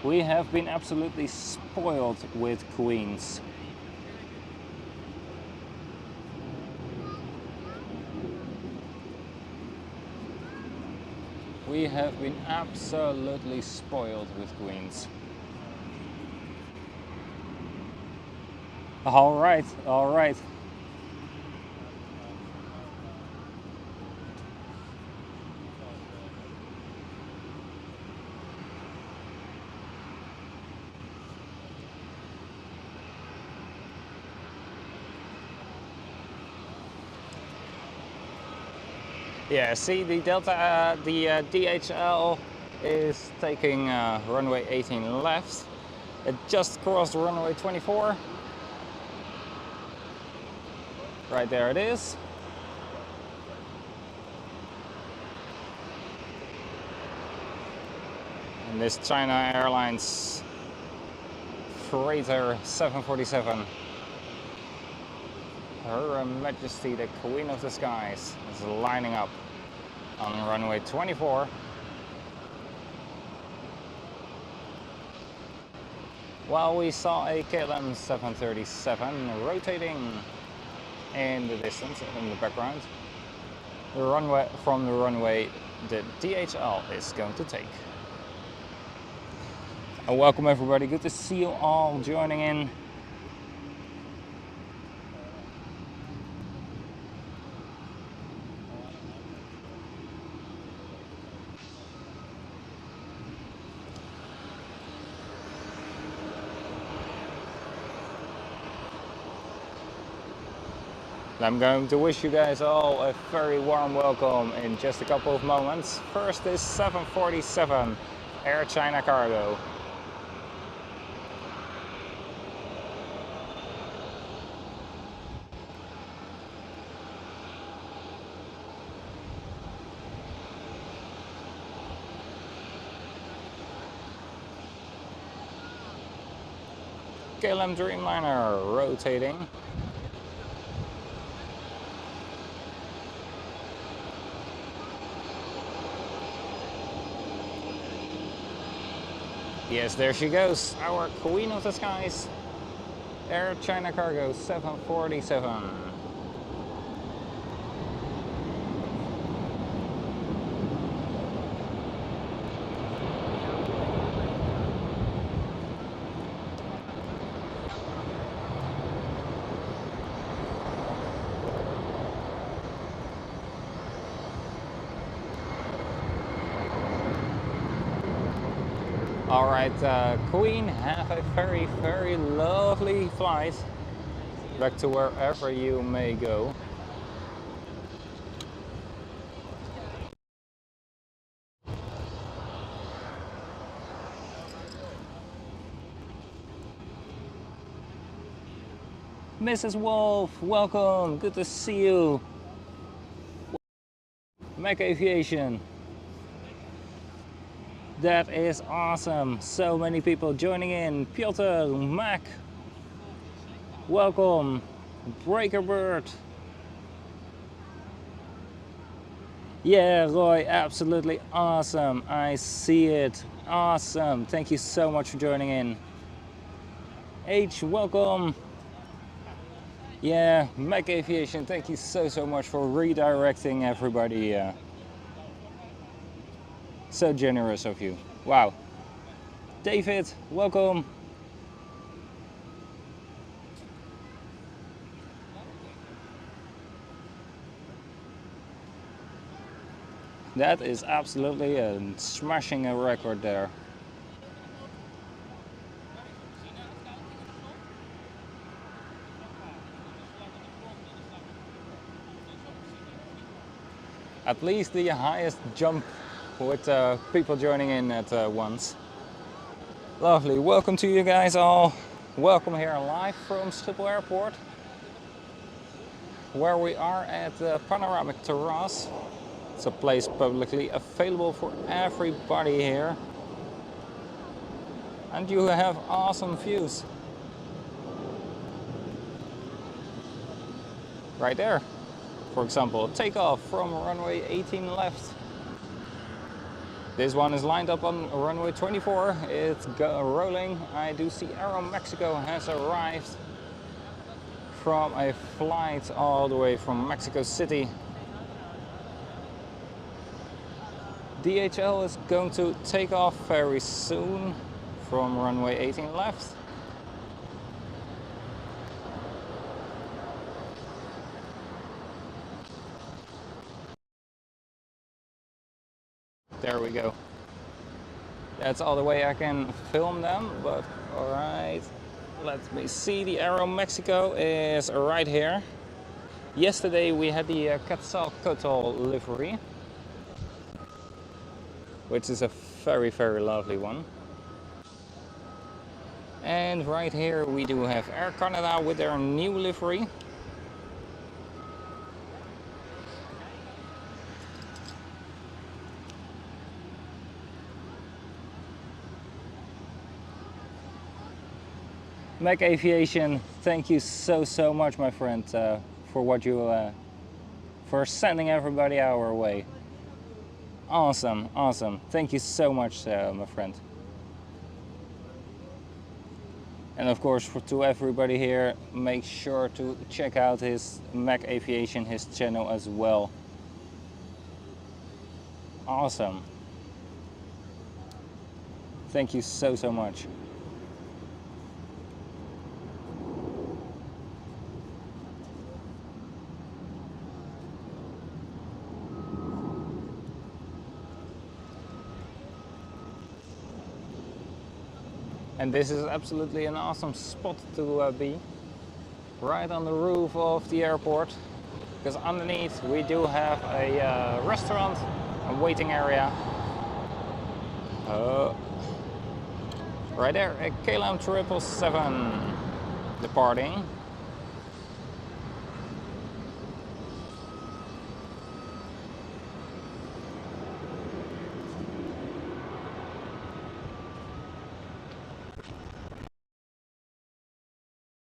We have been absolutely spoiled with Queens. We have been absolutely spoiled with Queens. All right, all right. Yeah, see the Delta, DHL is taking runway 18 left. It just crossed runway 24. Right there it is. And this China Airlines freighter 747. Her Majesty, the Queen of the Skies, is lining up on runway 24. While we saw a KLM 737 rotating in the distance, in the background, the runway from the runway the DHL is going to take. And welcome everybody, good to see you all joining in. I'm going to wish you guys all a very warm welcome in just a couple of moments. First is 747 Air China Cargo. KLM Dreamliner rotating. Yes, there she goes, our Queen of the Skies, Air China Cargo 747. Alright, Queen, have a very, very lovely flight back to wherever you may go. Mrs. Wolf, welcome, good to see you. Mac Aviation. That is awesome. So many people joining in. Piotr, Mac, welcome. Breakerbird. Yeah, Roy, absolutely awesome. I see it. Awesome. Thank you so much for joining in. H, welcome. Yeah, Mac Aviation, thank you so much for redirecting everybody. So generous of you. Wow. David, welcome. That is absolutely smashing a record there. At least the highest jump with people joining in at once. Lovely, welcome to you guys all. Welcome here live from Schiphol Airport, where we are at the panoramic terrace. It's a place publicly available for everybody here. And you have awesome views. Right there. For example, takeoff from runway 18 left. This one is lined up on runway 24. It's rolling. I do see Aero Mexico has arrived from a flight all the way from Mexico City. DHL is going to take off very soon from runway 18 left. There we go. That's all the way I can film them, but all right. Let me see, the Aero Mexico is right here. Yesterday we had the Quetzalcoatl livery, which is a very lovely one. And right here we do have Air Canada with their new livery. Mac Aviation, thank you so much, my friend, for what you for sending everybody our way. Awesome. Thank you so much, my friend. And of course, to everybody here, make sure to check out his Mac Aviation, his channel as well. Awesome. Thank you so much. And this is absolutely an awesome spot to be, right on the roof of the airport, because underneath we do have a restaurant, a waiting area. Right there, a KLM 777 departing.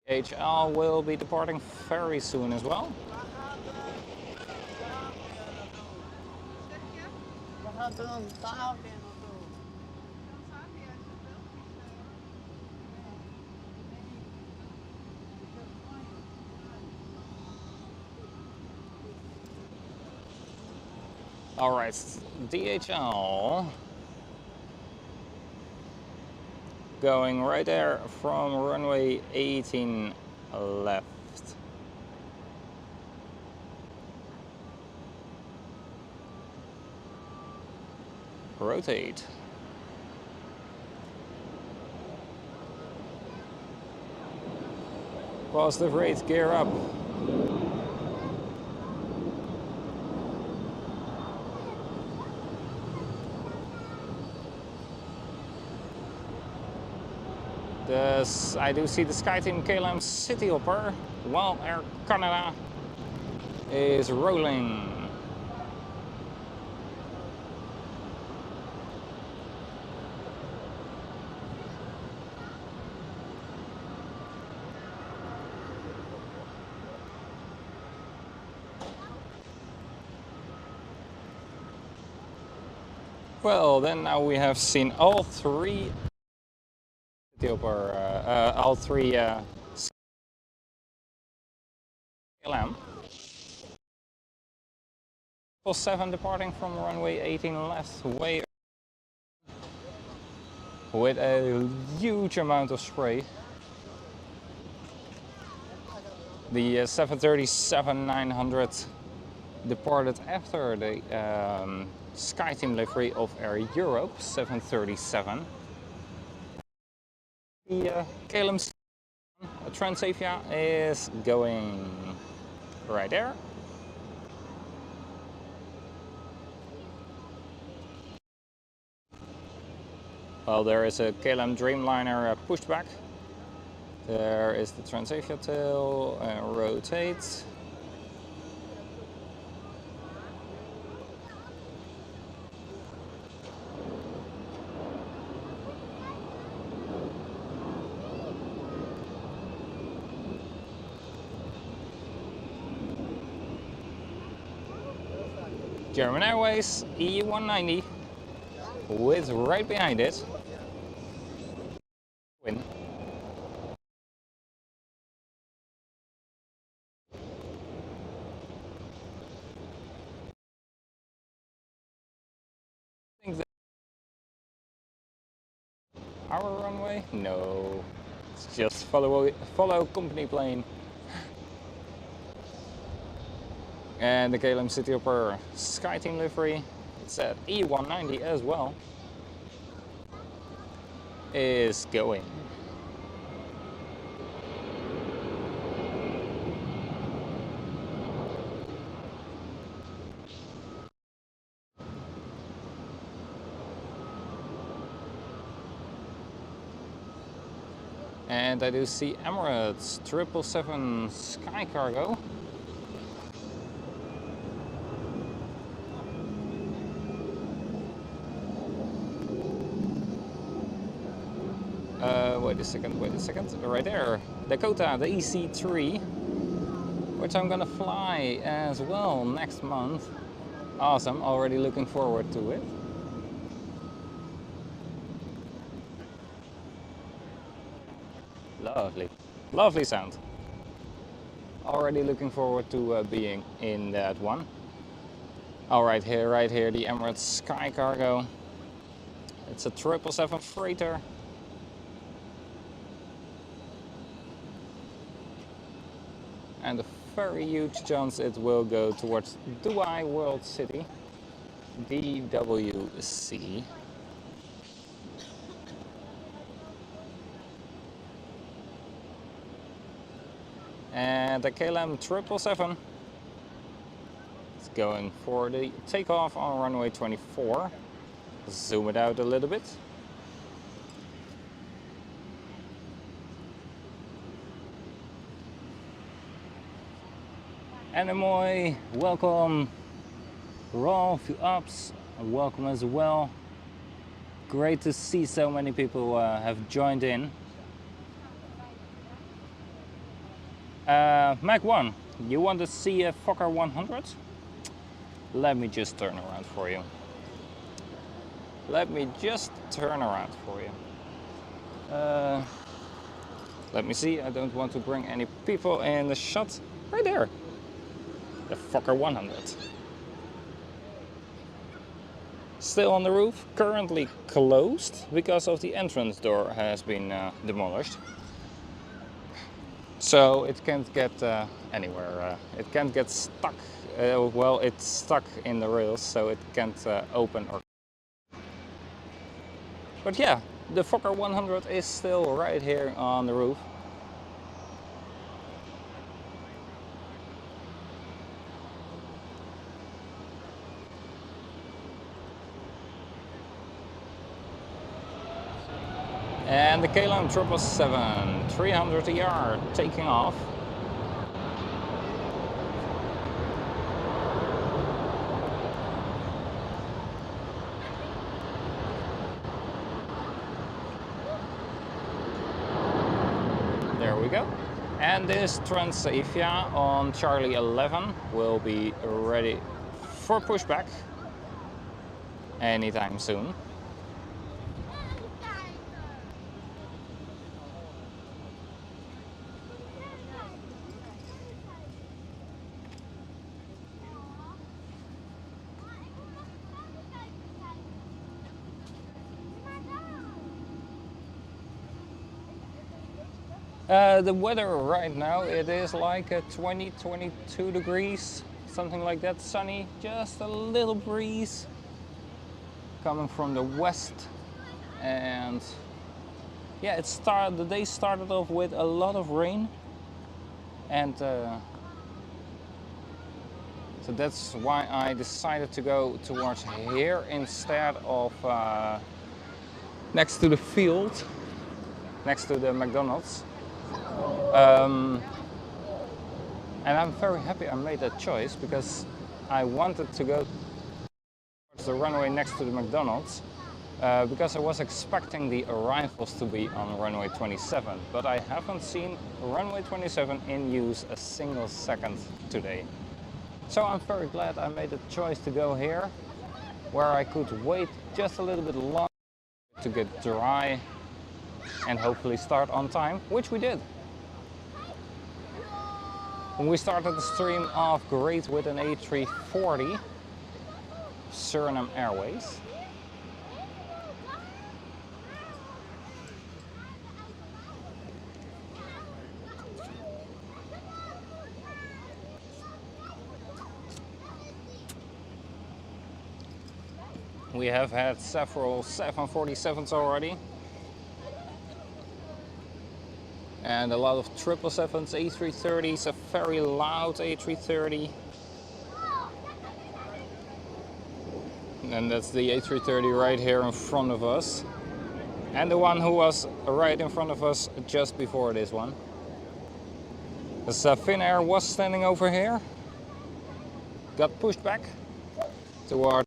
DHL will be departing very soon as well. All right, DHL going right there from runway 18 left. Rotate. Positive rate, gear up. I do see the SkyTeam KLM City Hopper, while Air Canada is rolling. Well, then now we have seen all three all three KLM. 7 departing from runway 18 left, way with a huge amount of spray. The 737-900 departed after the SkyTeam livery of Air Europe 737. The KLM Transavia is going right there. Well, there is a KLM Dreamliner pushback. There is the Transavia tail, rotate. German Airways E190 with right behind it win. Our runway? No, it's just follow company plane. And the KLM Cityhopper SkyTeam livery, it's at E190 as well, is going. And I do see Emirates 777 Sky Cargo. Wait a second, right there, Dakota, the EC3, which I'm gonna fly as well next month. Awesome, already looking forward to it. Lovely, lovely sound. Already looking forward to being in that one. All right here, the Emirates Sky Cargo. It's a 777 freighter. And a very huge chance it will go towards Dubai World City, DWC. And the KLM 777 is going for the takeoff on runway 24. Zoom it out a little bit. Anemoy, welcome. Rolf, ups, welcome as well. Great to see so many people have joined in. Mac 1, you want to see a Fokker 100? Let me just turn around for you. Let me see, I don't want to bring any people in the shot. Right there. The Fokker 100. Still on the roof, currently closed because of the entrance door has been demolished. So it can't get anywhere. It can't get stuck. Well, it's stuck in the rails, so it can't open or. But yeah, the Fokker 100 is still right here on the roof. And the KLM 777, 300 ER, taking off. There we go. And this Transavia on Charlie 11 will be ready for pushback anytime soon. The weather right now, it is like 20, 22 degrees, something like that, sunny, just a little breeze coming from the west. And yeah, the day started off with a lot of rain, and so that's why I decided to go towards here instead of next to the field, next to the McDonald's. And I'm very happy I made that choice, because I wanted to go towards the runway next to the McDonald's, because I was expecting the arrivals to be on runway 27, but I haven't seen runway 27 in use a single second today. So I'm very glad I made the choice to go here, where I could wait just a little bit longer to get dry and hopefully start on time, which we did. We started the stream off great with an A340, Suriname Airways. We have had several 747s already, and a lot of 777s, A330s, a very loud A330. And that's the A330 right here in front of us. And the one who was right in front of us just before this one. The Finnair was standing over here, got pushed back toward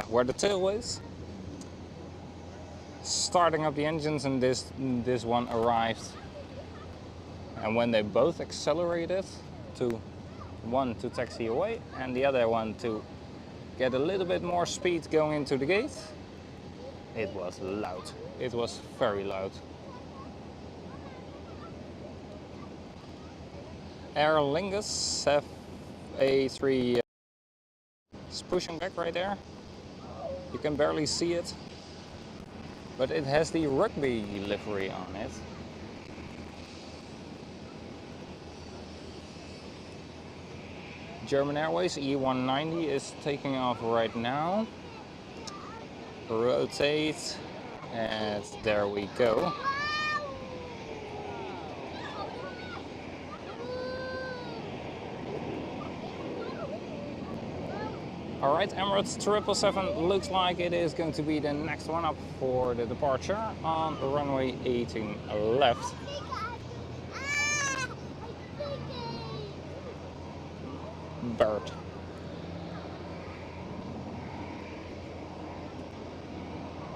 where the tail is. Starting up the engines, and this one arrived. And when they both accelerated, one to taxi away and the other one to get a little bit more speed going into the gate, it was loud. It was very loud. Aer Lingus A3 is pushing back right there. You can barely see it, but it has the rugby livery on it. German Airways E190 is taking off right now. Rotate, and there we go. Alright, Emirates 777 looks like it is going to be the next one up for the departure on runway 18 left. Bird.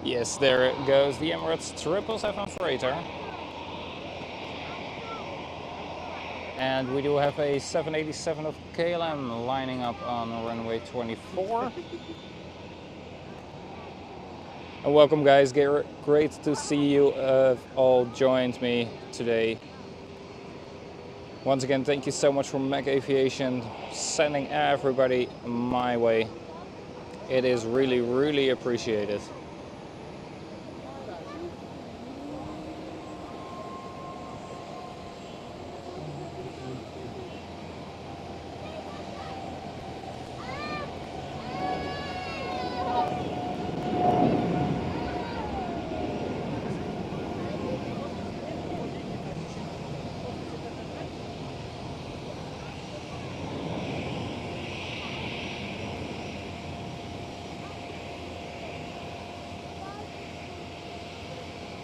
Yes, there it goes, the Emirates 777 freighter. And we do have a 787 of KLM lining up on runway 24. And welcome guys, great to see you all joined me today. Once again, thank you so much from Mac Aviation, sending everybody my way. It is really, really appreciated.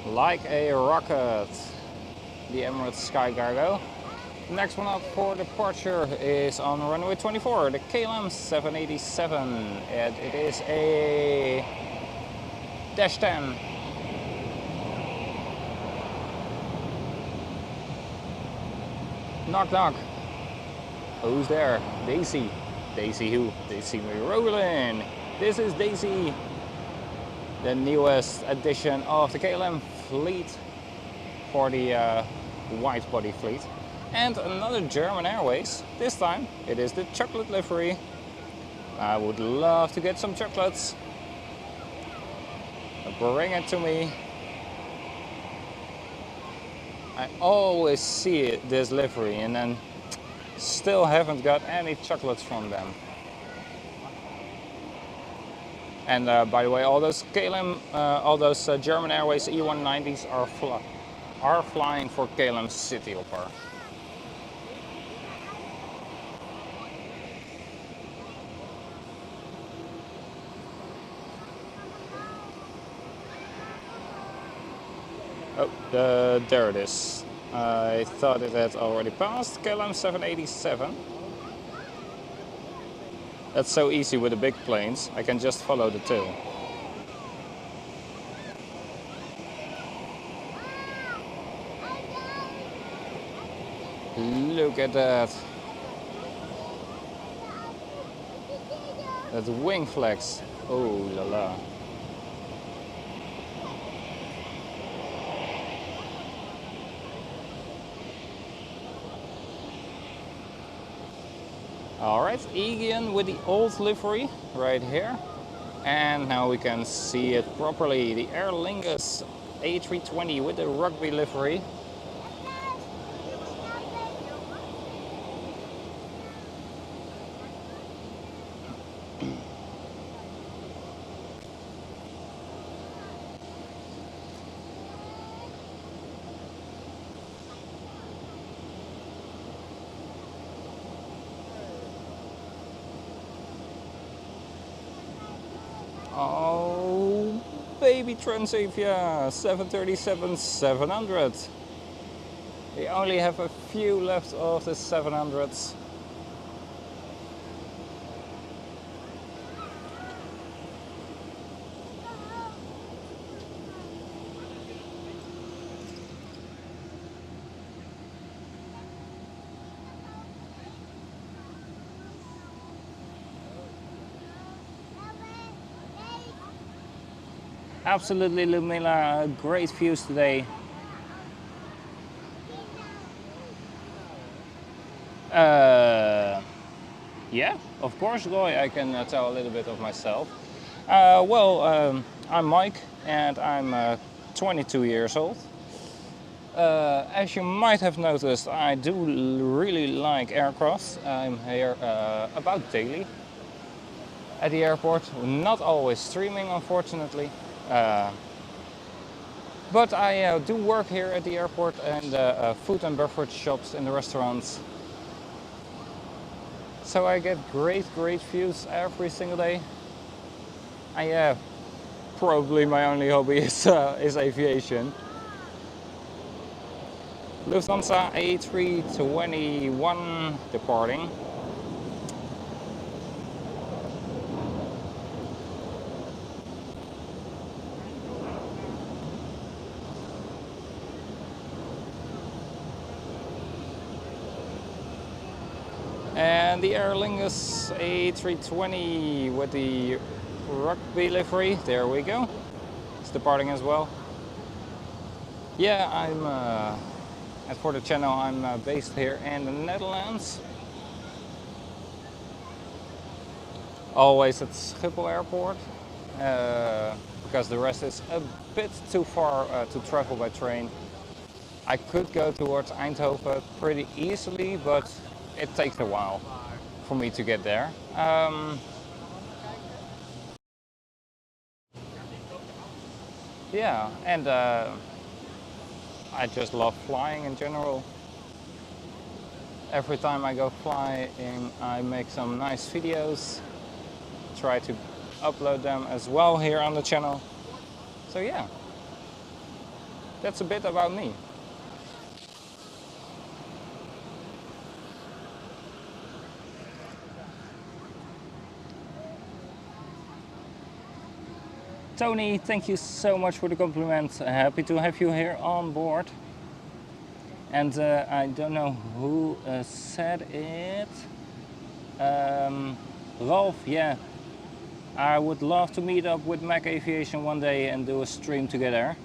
Like a rocket, the Emirates Sky Cargo. The next one up for departure is on runway 24, the KLM 787, and it is a -10. Knock knock. Who's there? Daisy. Daisy who? They see me rolling. This is Daisy, the newest addition of the KLM fleet for the wide body fleet. And another German Airways. This time it is the chocolate livery. I would love to get some chocolates. Bring it to me. I always see this livery and then still haven't got any chocolates from them. And by the way, all those KLM, all those German Airways E190s are flying for KLM City Hopper. Oh, there it is. I thought it had already passed. KLM 787. That's so easy with the big planes. I can just follow the tail. Look at that. That wing flex. Oh la la. Alright, Aegean with the old livery right here. And now we can see it properly. The Aer Lingus A320 with the rugby livery. Oh, baby Transavia 737-700. We only have a few left of the 700s. Absolutely, Lumila, great views today. Yeah, of course, Roy, I can tell a little bit of myself. I'm Mike and I'm 22 years old. As you might have noticed, I do really like aircraft. I'm here about daily at the airport, not always streaming, unfortunately. But I do work here at the airport and food and beverage shops in the restaurants. So I get great views every single day. Probably my only hobby is aviation. Lufthansa A321 departing. And the Aer Lingus A320 with the rugby livery, there we go. It's departing as well. Yeah, as for the channel, I'm based here in the Netherlands. Always at Schiphol Airport, because the rest is a bit too far to travel by train. I could go towards Eindhoven pretty easily, but it takes a while for me to get there. Yeah, and I just love flying in general. Every time I go flying, I make some nice videos, try to upload them as well here on the channel. So yeah, that's a bit about me. Tony, thank you so much for the compliment. Happy to have you here on board. And I don't know who said it. Rolf, yeah. I would love to meet up with Mac Aviation one day and do a stream together.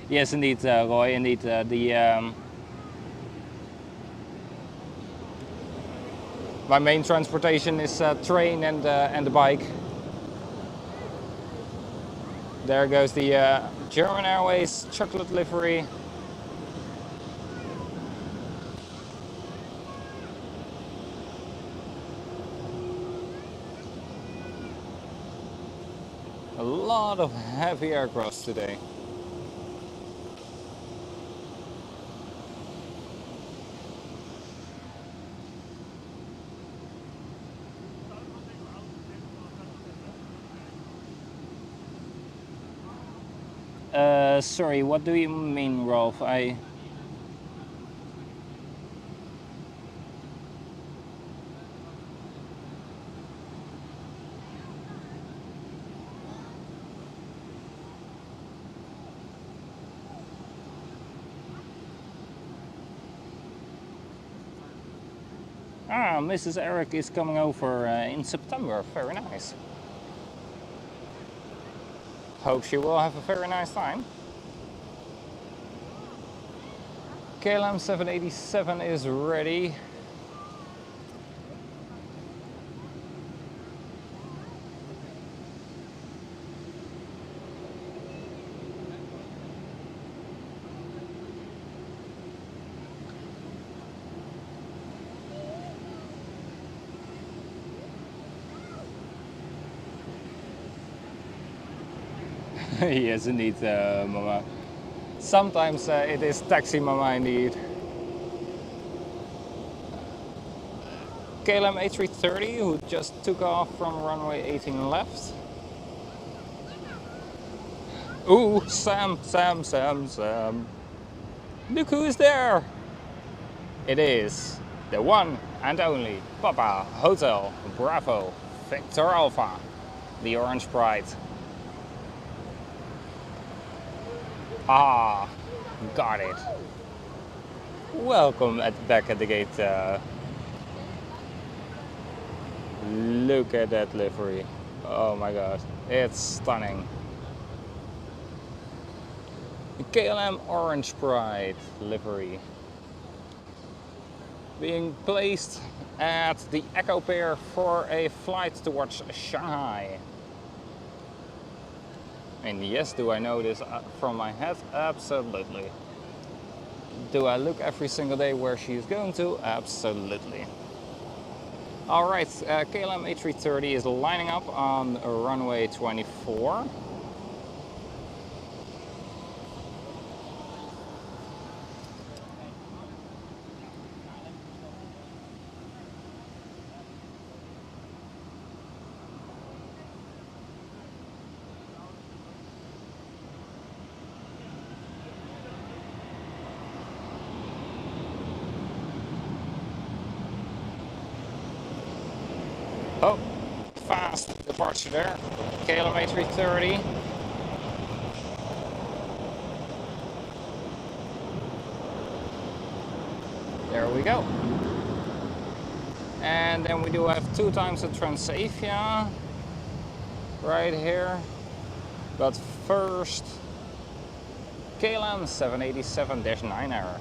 Yes, indeed, Roy, indeed. My main transportation is train and the bike. There goes the German Airways chocolate livery. A lot of heavy aircrafts today. Sorry, what do you mean, Rolf? Mrs. Eric is coming over in September. Very nice. Hope she will have a very nice time. KLM 787 is ready. Yes, indeed, Mama. Sometimes it is taxi Mama indeed. KLM A330, who just took off from runway 18 left. Ooh, Sam. Look who is there! It is the one and only Papa Hotel Bravo Victor Alpha, the Orange Pride. Ah, got it. Welcome back at the gate. Look at that livery. Oh my god, it's stunning. The KLM Orange Pride livery being placed at the Echo Pier for a flight towards Shanghai. And yes, do I know this from my head? Absolutely. Do I look every single day where she is going to? Absolutely. Alright, KLM A330 is lining up on runway 24. Oh, fast departure there. KLM A330. There we go. And then we do have 2 times the Transavia right here. But first, KLM 787-9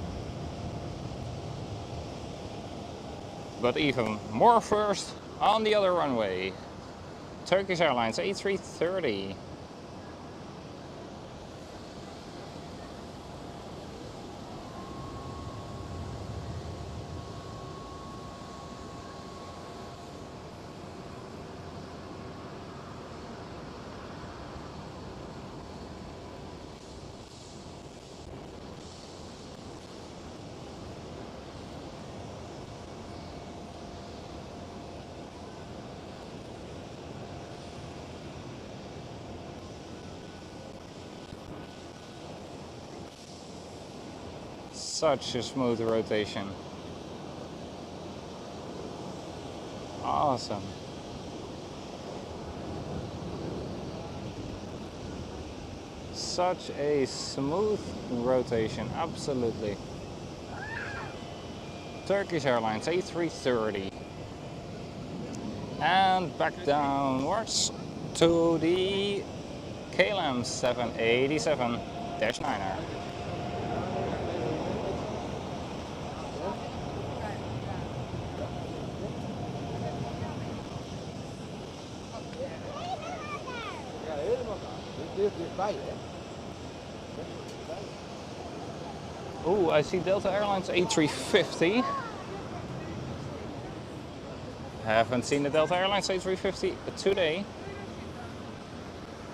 But even more first, on the other runway, Turkish Airlines A330. Such a smooth rotation. Awesome. Such a smooth rotation, absolutely. Turkish Airlines A330. And back downwards to the KLM 787-9. dichtbij, hè? Oh, I see Delta Airlines A350. Haven't seen the Delta Airlines A350 today.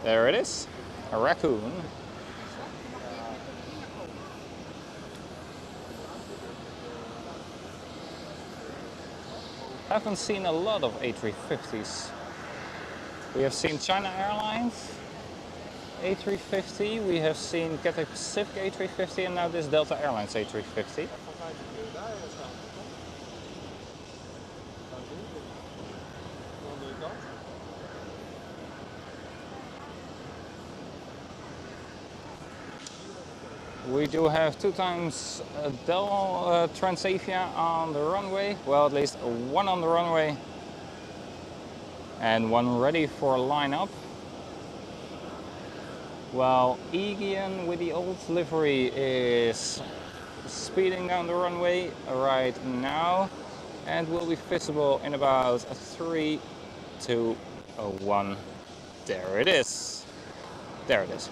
There it is, a raccoon. Haven't seen a lot of A350s. We have seen China Airlines A350, we have seen Cathay Pacific A350, and now this Delta Airlines A350. We do have 2 times Dell Transavia on the runway, well, at least 1 on the runway and 1 ready for line-up. While Aegean with the old livery is speeding down the runway right now and will be visible in about 3, 2, 1. There it is. There it is.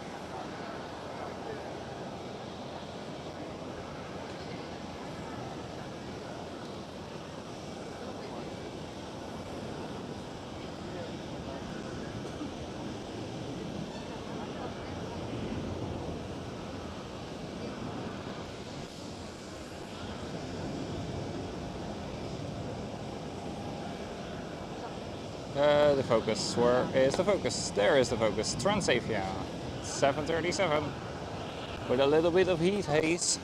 The focus, where is the focus? There is the focus, Transavia, 737, with a little bit of heat haze.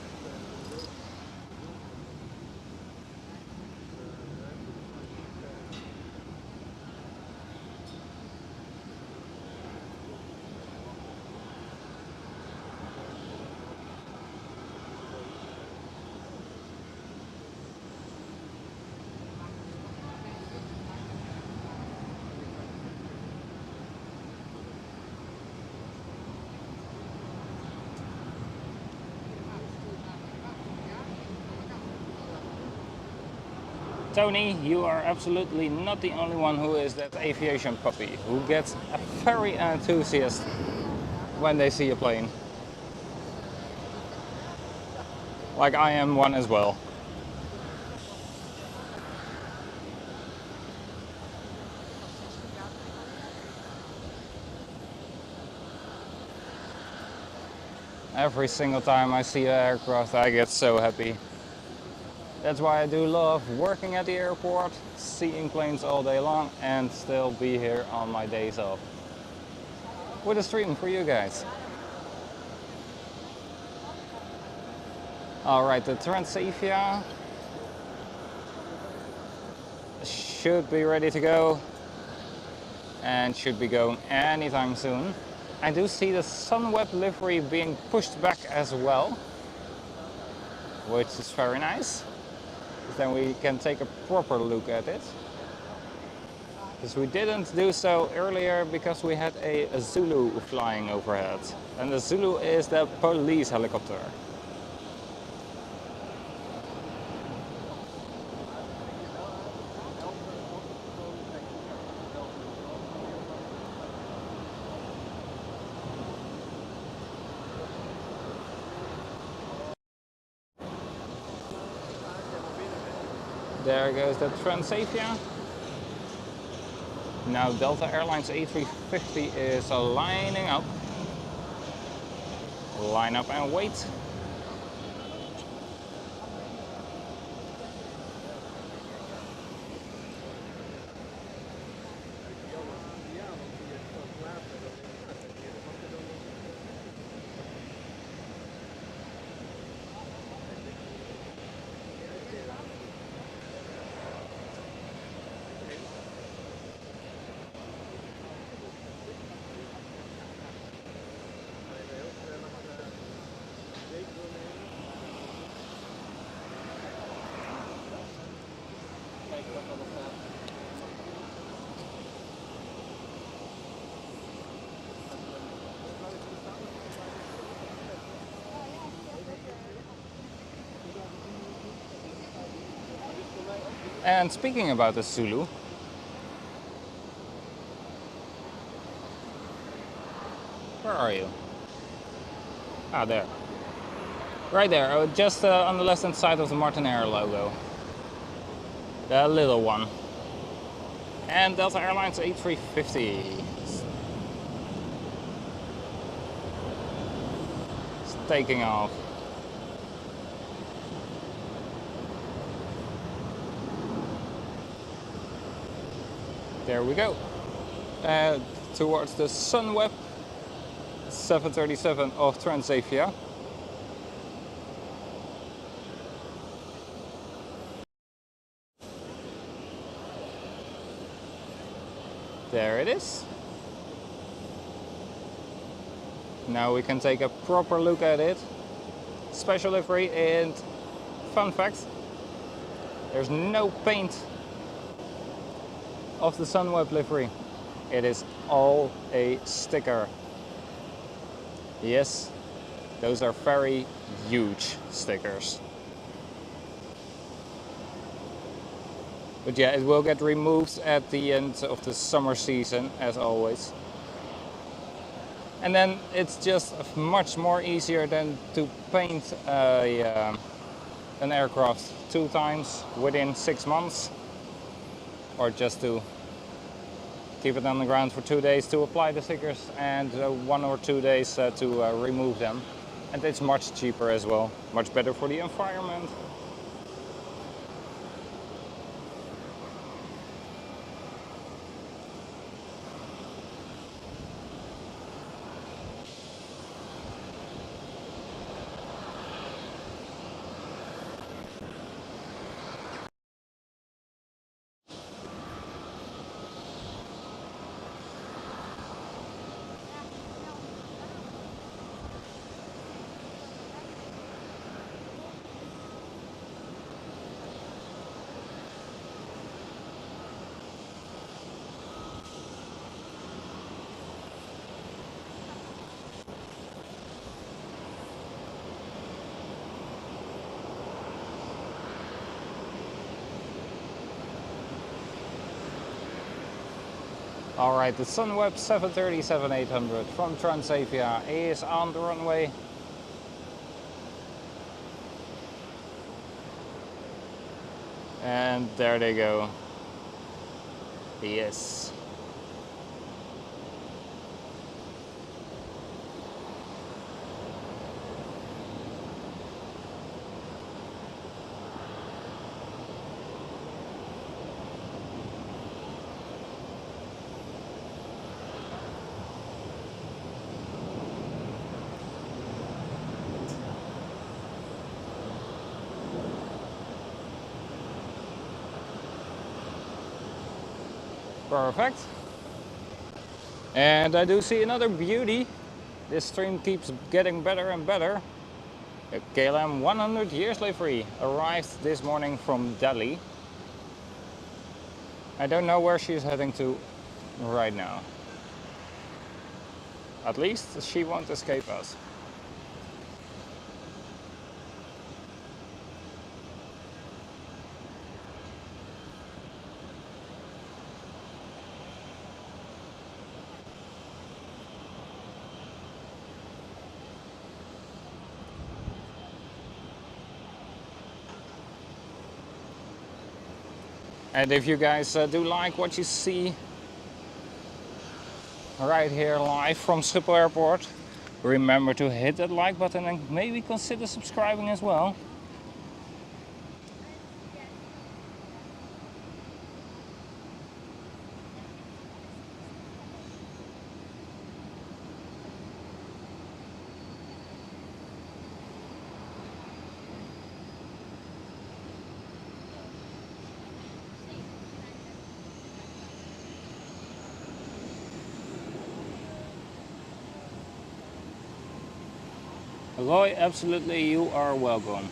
Tony, you are absolutely not the only one who is that aviation puppy, who gets very enthusiastic when they see a plane. Like I am one as well. Every single time I see an aircraft, I get so happy. That's why I do love working at the airport, seeing planes all day long, and still be here on my days off with a stream for you guys. Alright, the Transavia should be ready to go and should be going anytime soon. I do see the Sunweb livery being pushed back as well, which is very nice. Then we can take a proper look at it. Because we didn't do so earlier because we had a Zulu flying overhead. And the Zulu is the police helicopter. There goes the Transavia. Now Delta Airlines A350 is lining up. Line up and wait. And speaking about the Zulu, where are you? Ah, there. Right there, just on the left hand side of the Martinair logo. The little one. And Delta Airlines A350. It's taking off. There we go. Towards the Sunweb 737 of Transavia. There it is. Now we can take a proper look at it. Special livery, and fun fact, there's no paint of the Sunweb livery. It is all a sticker. Yes, those are very huge stickers. But yeah, it will get removed at the end of the summer season, as always. And then it's just much more easier than to paint an aircraft 2 times within 6 months. Or just to keep it on the ground for 2 days to apply the stickers, and 1 or 2 days to remove them. And it's much cheaper as well, much better for the environment. Alright, the Sunweb 737-800 from Transavia is on the runway. And there they go. Yes. Perfect. And I do see another beauty. This stream keeps getting better and better. A KLM 100 years livery arrived this morning from Delhi. I don't know where she's heading to right now. At least she won't escape us. And if you guys do like what you see right here live from Schiphol Airport, remember to hit that like button and maybe consider subscribing as well. Roy, absolutely, you are welcome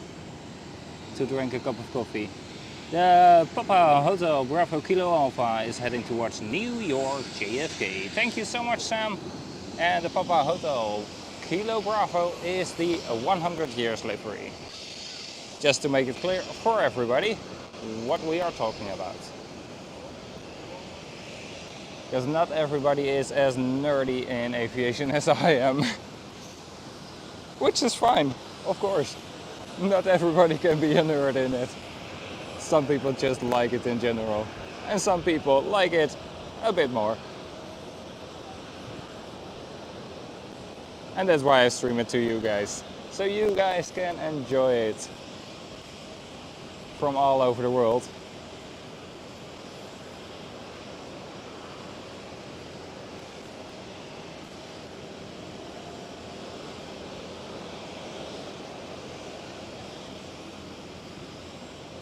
to drink a cup of coffee. The Papa Hotel Bravo Kilo Alpha is heading towards New York JFK. Thank you so much, Sam. And the Papa Hotel Kilo Bravo is the 100 years livery. Just to make it clear for everybody what we are talking about. because not everybody is as nerdy in aviation as I am. Which is fine, of course. Not everybody can be a nerd in it. Some people just like it in general, and some people like it a bit more. And that's why I stream it to you guys, so you guys can enjoy it from all over the world.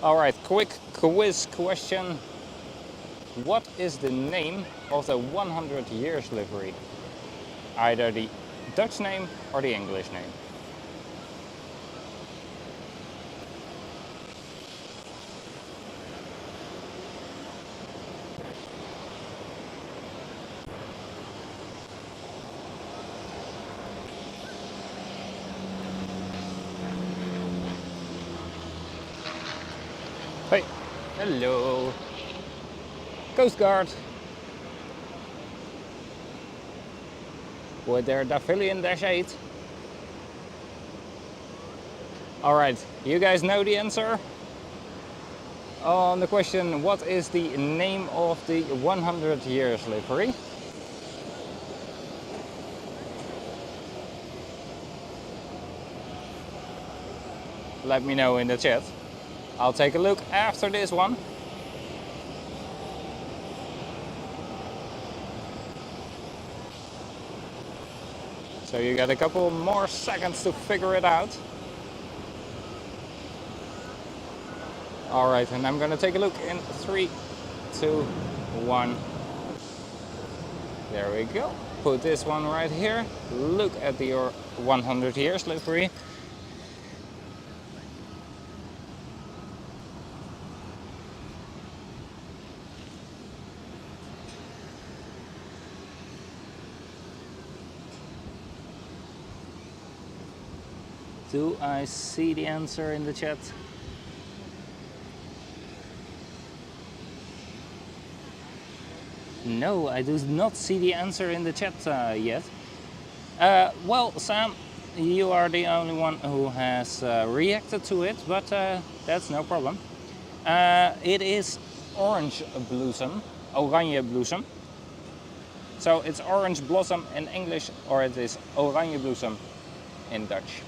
Alright, quick quiz question. What is the name of the 100 years livery? Either the Dutch name or the English name. Hey, hello. Coast Guard. With their Davilion-8. Alright, you guys know the answer? On the question, what is the name of the 100 years livery? Let me know in the chat. I'll take a look after this one. So you got a couple more seconds to figure it out. Alright, and I'm gonna take a look in 3, 2, 1. There we go. Put this one right here. Look at the 100 years livery. Do I see the answer in the chat? No, I do not see the answer in the chat yet. Well, Sam, you are the only one who has reacted to it, but that's no problem. It is orange blossom, oranje bloesem. So it's orange blossom in English, or it is oranje bloesem in Dutch.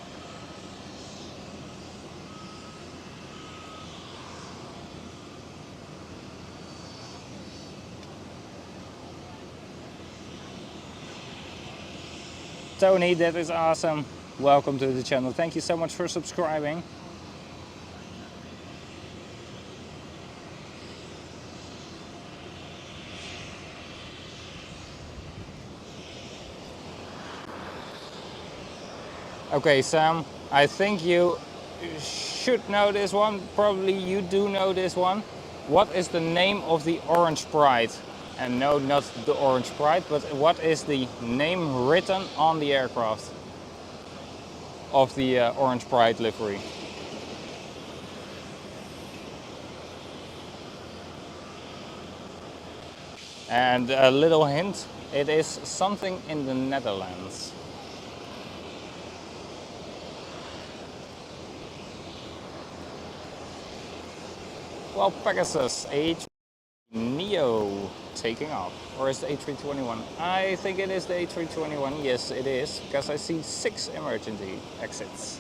Tony, that is awesome. Welcome to the channel. Thank you so much for subscribing. Okay, Sam, I think you should know this one. Probably you do know this one. What is the name of the Orange Pride? And no, not the Orange Pride, but what is the name written on the aircraft of the Orange Pride livery? And a little hint, it is something in the Netherlands. Well, Pegasus, Neo taking off. Or is the A321? I think it is the A321. Yes, it is, because I see 6 emergency exits.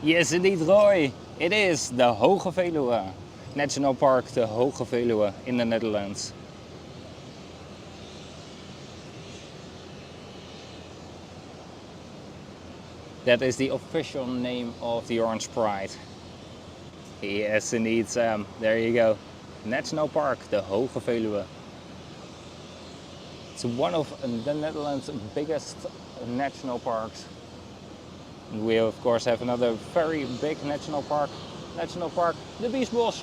Yes, indeed, Roy. It is the Hoge Veluwe National Park, the Hoge Veluwe in the Netherlands. That is the official name of the Orange Pride. Yes, indeed, Sam. There you go. National Park, the Hoge Veluwe. It's one of the Netherlands' biggest national parks. And we of course have another very big national park, the Biesbos.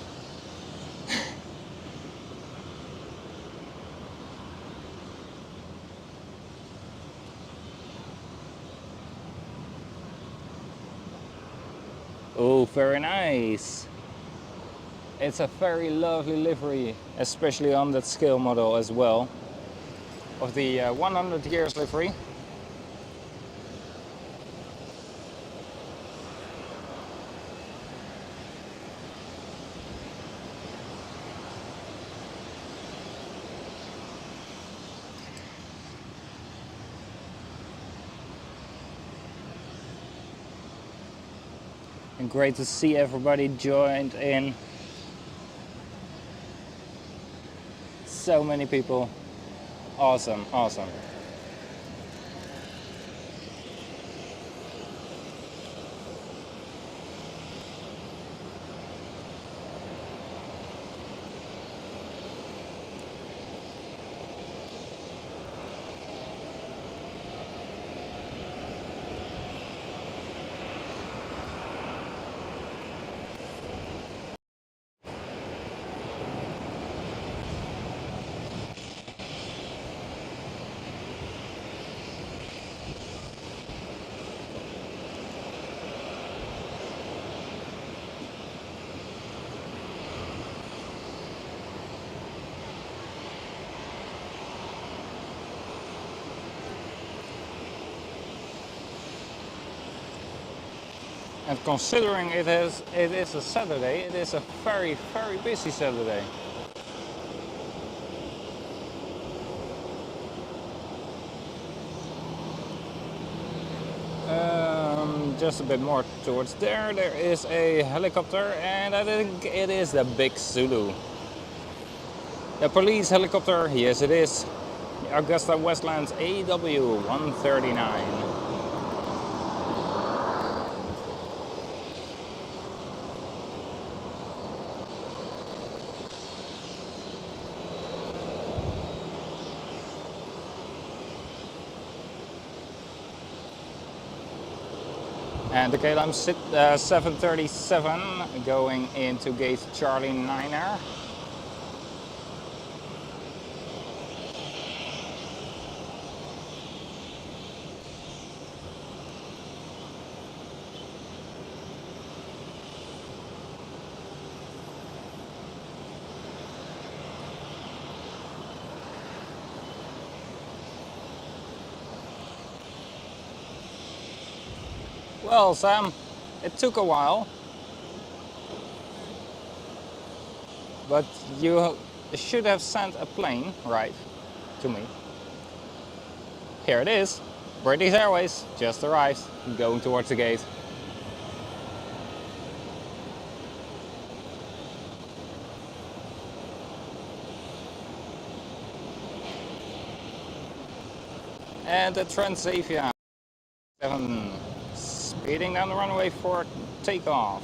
Oh, very nice. It's a very lovely livery, especially on that scale model as well, of the 100 years livery. And great to see everybody joined in. So many people. Awesome, awesome. And considering it is a Saturday, it is a very busy Saturday. Just a bit more towards there is a helicopter, and I think it is the Big Zulu. The police helicopter, yes it is. Augusta Westlands AW139. And the KLM 737 going into gate Charlie 9er. Well, Sam, it took a while, but you should have sent a plane, right, to me. Here it is. British Airways just arrived, going towards the gate. And the Transavia 7 speeding down the runway for takeoff.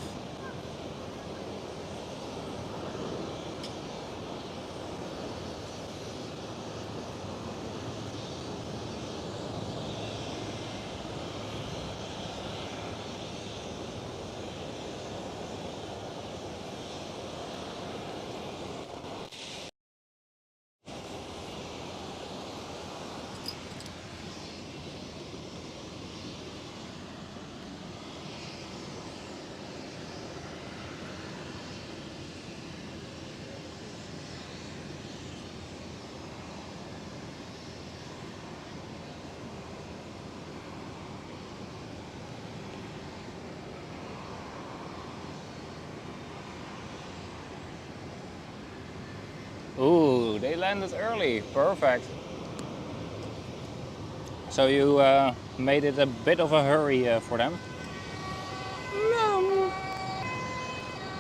Ooh, they landed early. Perfect. So you made it a bit of a hurry for them. No.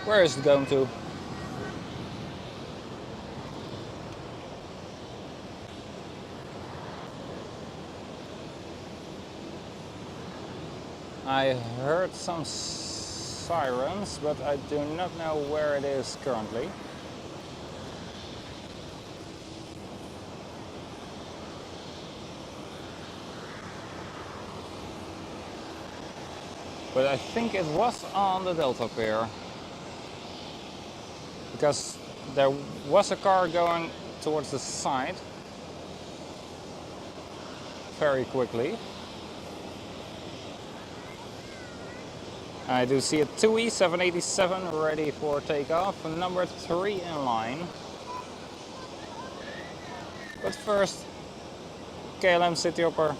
Where is it going to? I heard some sirens, but I do not know where it is currently. But I think it was on the Delta pier, because there was a car going towards the side very quickly. I do see a TUI 787 ready for takeoff, number 3 in line. But first, KLM Cityhopper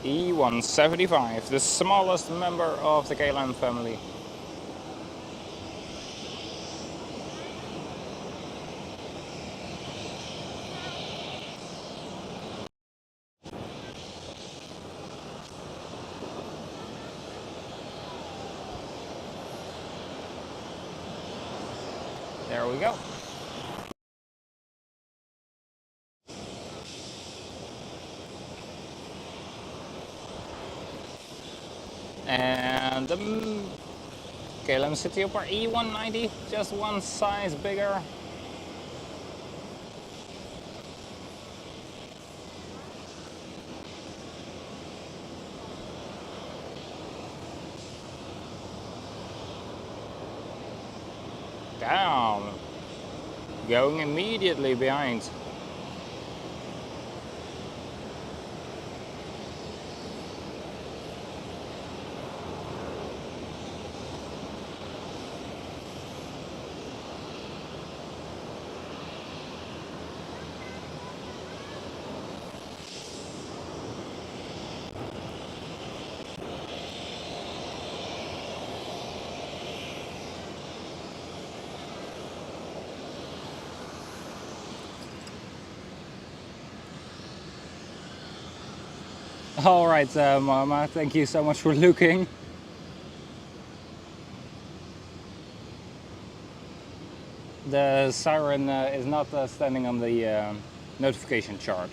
E175, the smallest member of the KLM family. There we go. And the KLM Cityhopper E190, just one size bigger. Down. Going immediately behind. All right, Mama, thank you so much for looking. The siren is not standing on the notification chart.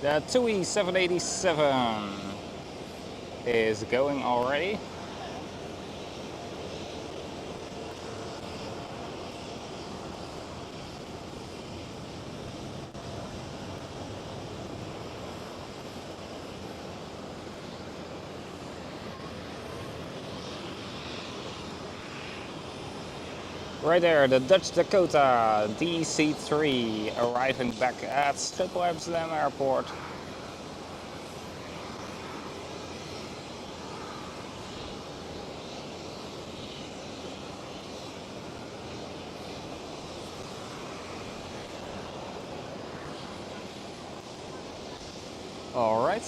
The TUI 787 is going already. Right there, the Dutch Dakota DC-3 arriving back at Schiphol Amsterdam Airport. All right.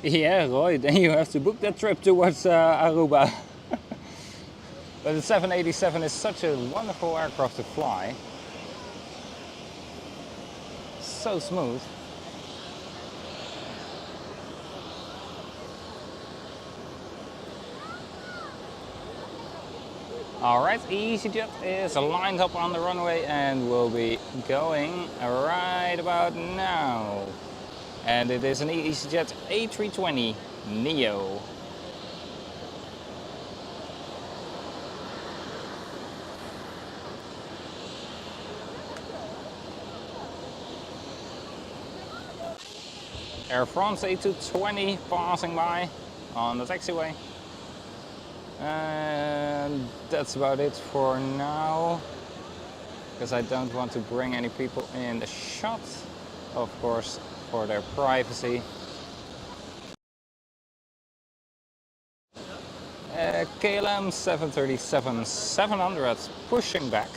Yeah, Roy, then you have to book that trip towards Aruba. But the 787 is such a wonderful aircraft to fly. So smooth. Alright, EasyJet is lined up on the runway and will be going right about now. And it is an EasyJet A320 Neo. Air France A220 passing by on the taxiway. And that's about it for now. because I don't want to bring any people in the shot, of course, for their privacy. KLM 737-700 pushing back.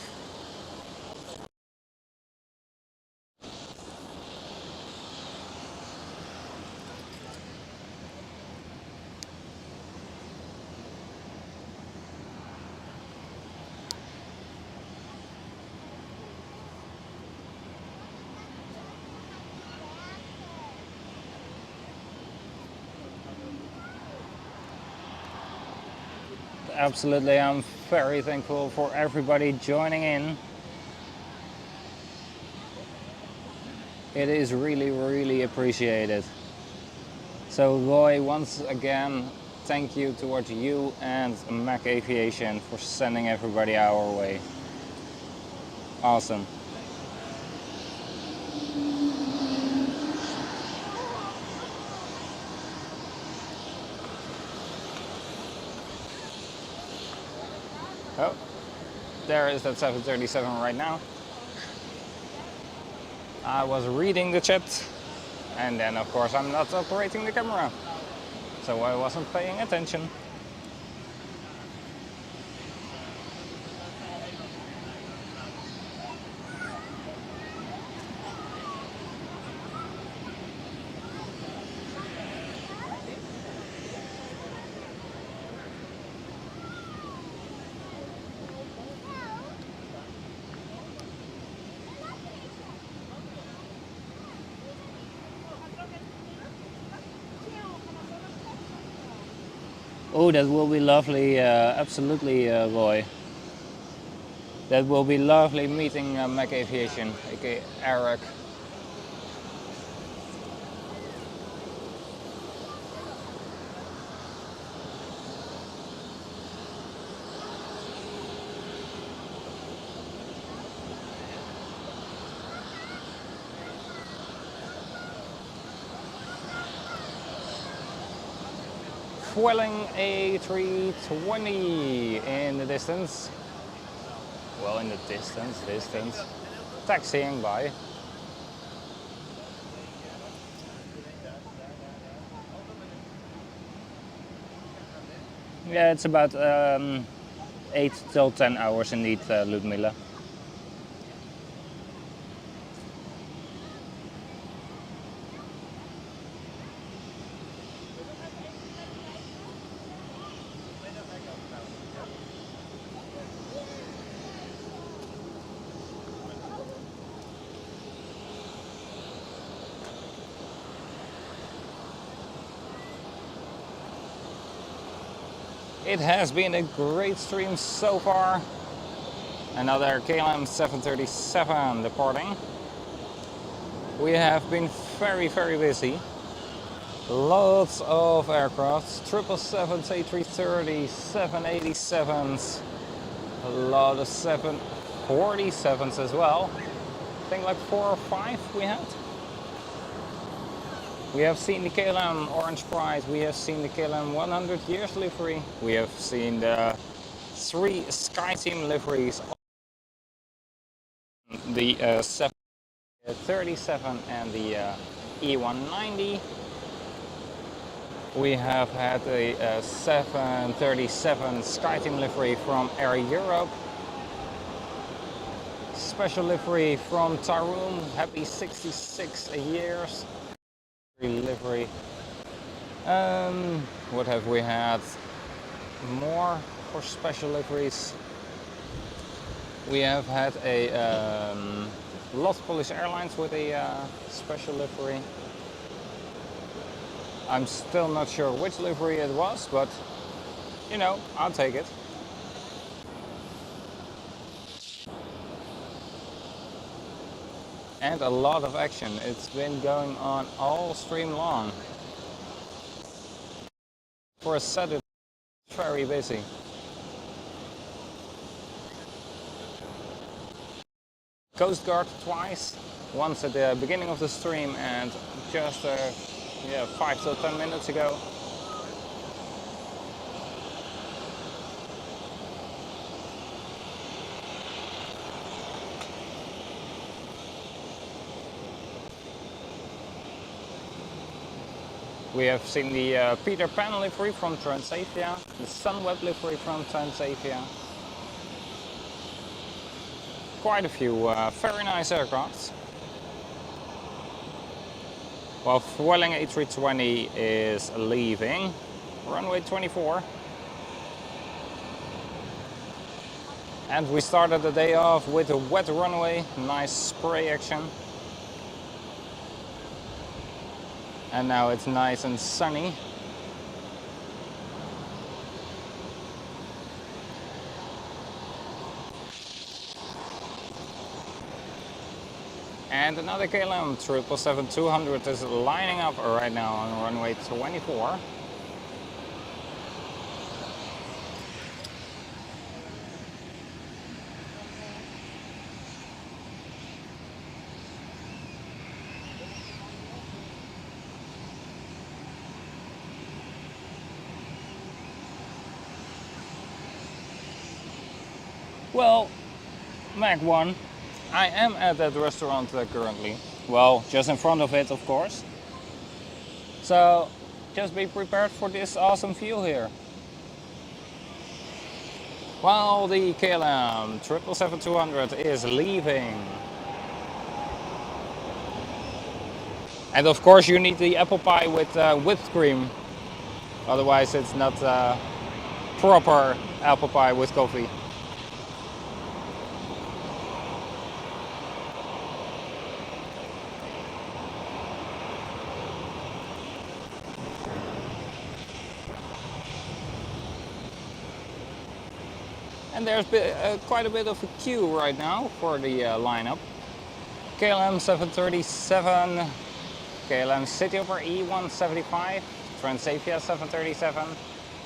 Absolutely, I'm very thankful for everybody joining in. It is really appreciated. So Roy, once again, thank you towards you and Mac Aviation for sending everybody our way. Awesome. Oh, there is that 737 right now. I was reading the chat, and then of course I'm not operating the camera, so I wasn't paying attention. Oh, that will be lovely, absolutely, Roy. That will be lovely meeting Mac Aviation, aka Eric. Vueling A320 in the distance. Well, in the distance. Taxiing by. Yeah, it's about 8 till 10 hours indeed, Ludmila. It has been a great stream so far. Another KLM 737 departing. We have been very busy. Lots of aircraft, 777s, A330s, 787s, a lot of 747s as well. I think like 4 or 5 we had. We have seen the KLM Orange Pride, we have seen the KLM 100 years livery, we have seen the 3 SkyTeam liveries, the 737 and the E190. We have had a 737 SkyTeam livery from Air Europe. Special livery from TAROM, happy 66 years. Livery. What have we had more for special liveries? We have had a lot of Polish Airlines with a special livery. I'm still not sure which livery it was, but you know, I'll take it. And a lot of action. It's been going on all stream long. For a Saturday, very busy. Coast Guard twice, once at the beginning of the stream and just 5 till 10 minutes ago. We have seen the Peter Pan livery from Transavia, the Sunweb livery from Transavia. Quite a few very nice aircrafts. Well, Vueling A320 is leaving runway 24. And we started the day off with a wet runway, nice spray action. And now it's nice and sunny. And another KLM 777-200 is lining up right now on runway 24. Well, Mac 1. I am at that restaurant currently. Well, just in front of it, of course. So, just be prepared for this awesome view here. While the KLM 777-200 is leaving. And of course you need the apple pie with whipped cream. Otherwise it's not proper apple pie with coffee. And there's quite a bit of a queue right now for the lineup. KLM 737, KLM Cityhopper E175, Transavia 737,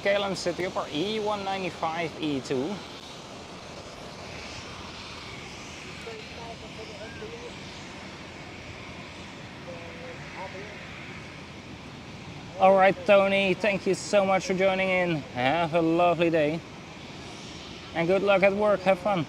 KLM Cityhopper E195 E2. Alright Tony, thank you so much for joining in. Have a lovely day. And good luck at work, have fun.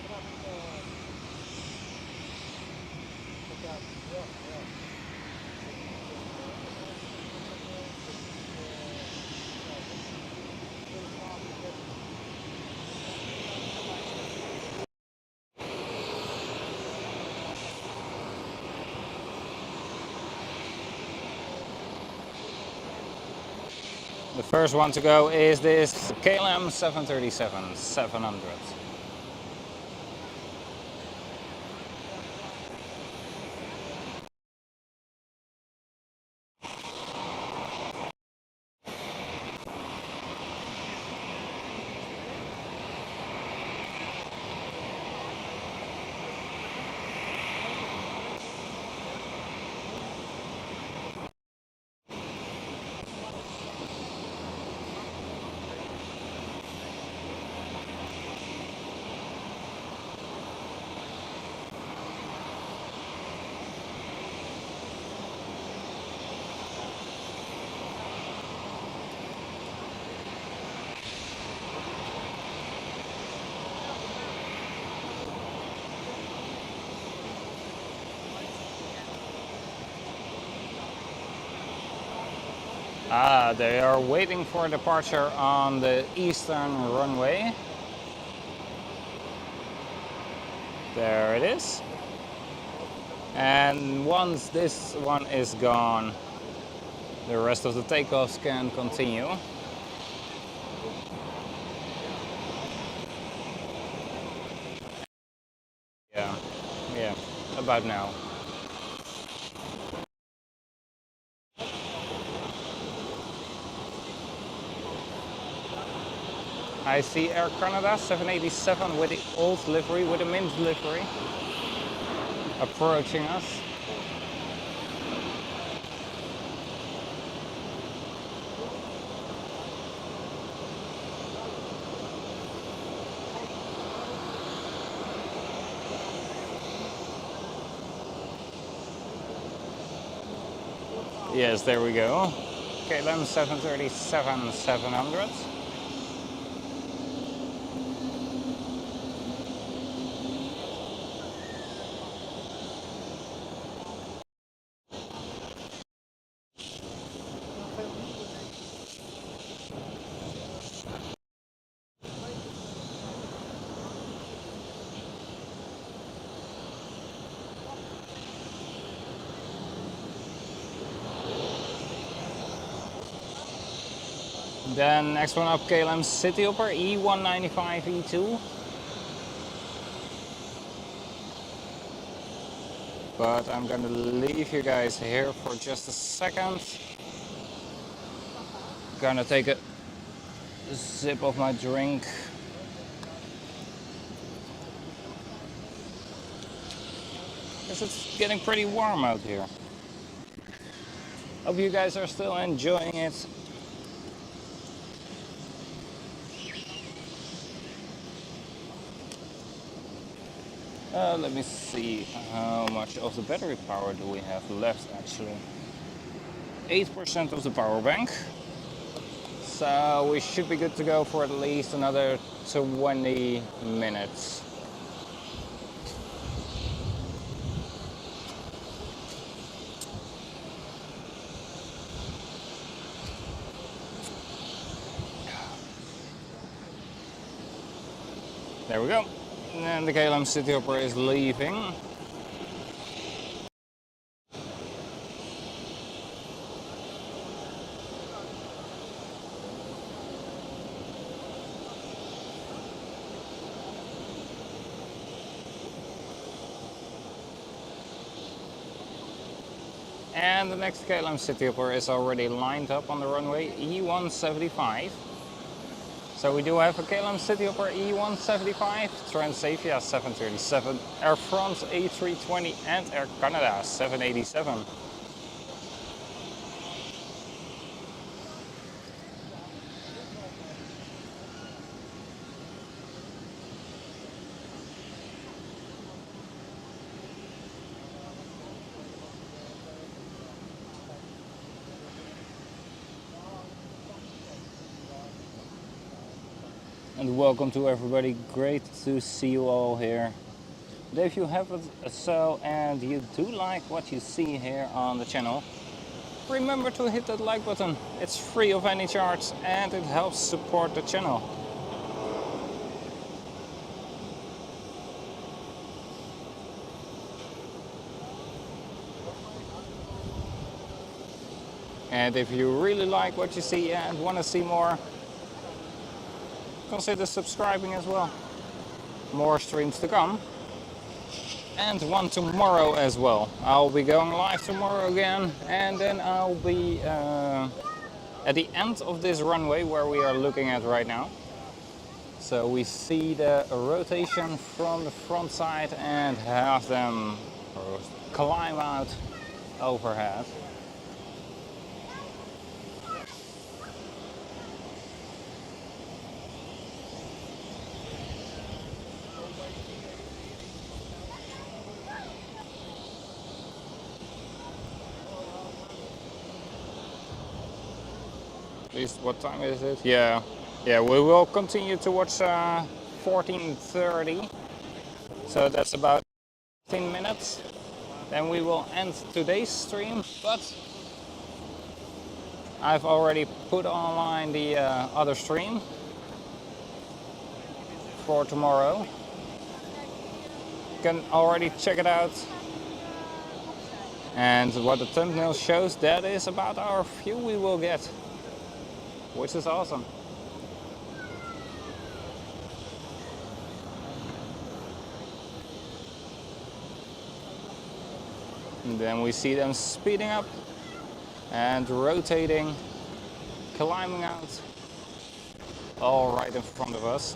The first one to go is this KLM 737-700. They are waiting for departure on the eastern runway. There it is. And once this one is gone, the rest of the takeoffs can continue. Yeah, about now. I see Air Canada 787 with the old livery, with the mint livery, approaching us. Yes, there we go. KLM 737-700. Then next one up, KLM Cityhopper E195 E2. But I'm gonna leave you guys here for just a second. Gonna take a sip of my drink. Because it's getting pretty warm out here. Hope you guys are still enjoying it. Let me see how much of the battery power do we have left actually. 8% of the power bank. So we should be good to go for at least another 20 minutes. There we go. And the KLM Cityhopper is leaving. And the next KLM Cityhopper is already lined up on the runway, E175. So we do have a KLM Cityhopper E175, Transavia 737, Air France A320 and Air Canada 787. And welcome to everybody, great to see you all here. But if you haven't so and you do like what you see here on the channel, remember to hit that like button. It's free of any charge and it helps support the channel. And if you really like what you see and want to see more, consider subscribing as well. More streams to come. And one tomorrow as well. I'll be going live tomorrow again, and then I'll be at the end of this runway where we are looking at right now. So we see the rotation from the front side and have them climb out overhead. At least what time is it? Yeah, we will continue to watch 14:30. So that's about 15 minutes. Then we will end today's stream. But I've already put online the other stream for tomorrow. You can already check it out. And what the thumbnail shows, that is about our view we will get, which is awesome. And then we see them speeding up and rotating, climbing out, all right in front of us.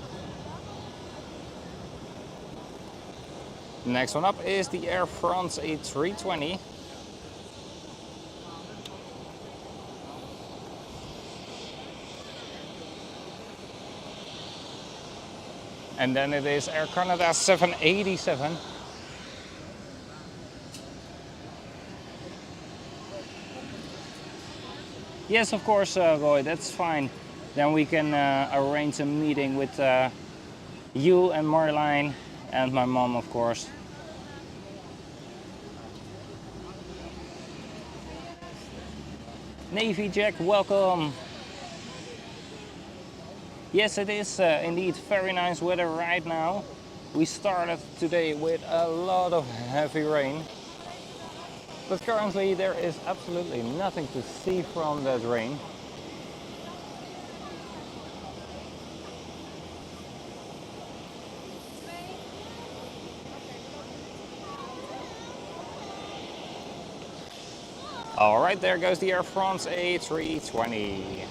The next one up is the Air France A320. And then it is Air Canada 787. Yes, of course, Roy, that's fine. Then we can arrange a meeting with you and Marlijn and my mom, of course. Navy Jack, welcome. Yes, it is indeed very nice weather right now. We started today with a lot of heavy rain. But currently there is absolutely nothing to see from that rain. All right, there goes the Air France A320.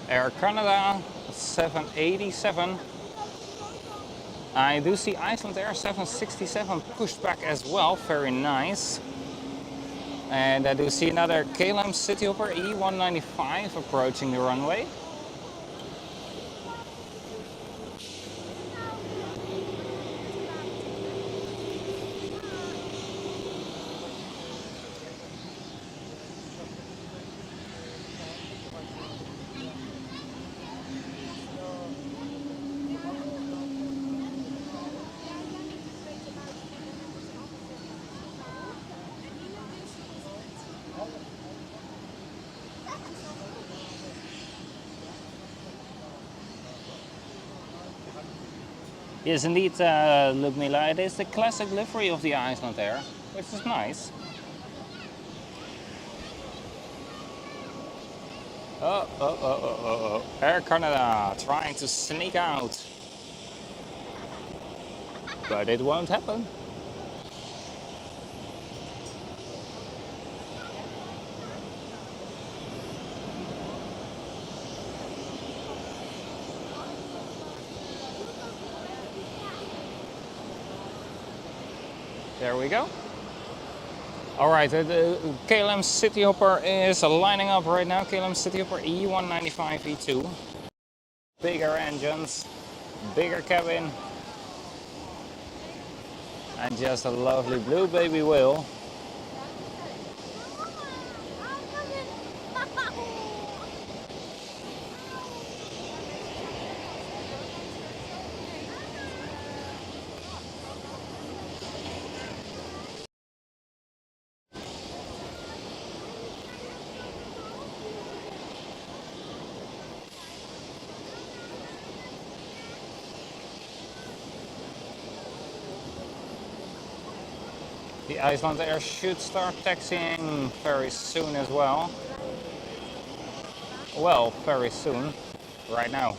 Air Canada 787. I do see Iceland Air 767 pushed back as well, very nice. And I do see another KLM Cityhopper E195 approaching the runway. Yes, indeed, Ludmila, it is the classic livery of the Iceland Air, which is nice. Oh. Air Canada trying to sneak out. But it won't happen. There we go. All right, the KLM Cityhopper is lining up right now. KLM Cityhopper E195 E2. Bigger engines, bigger cabin, and just a lovely blue baby whale. The Iceland Air should start taxiing very soon as well. Well, very soon, right now.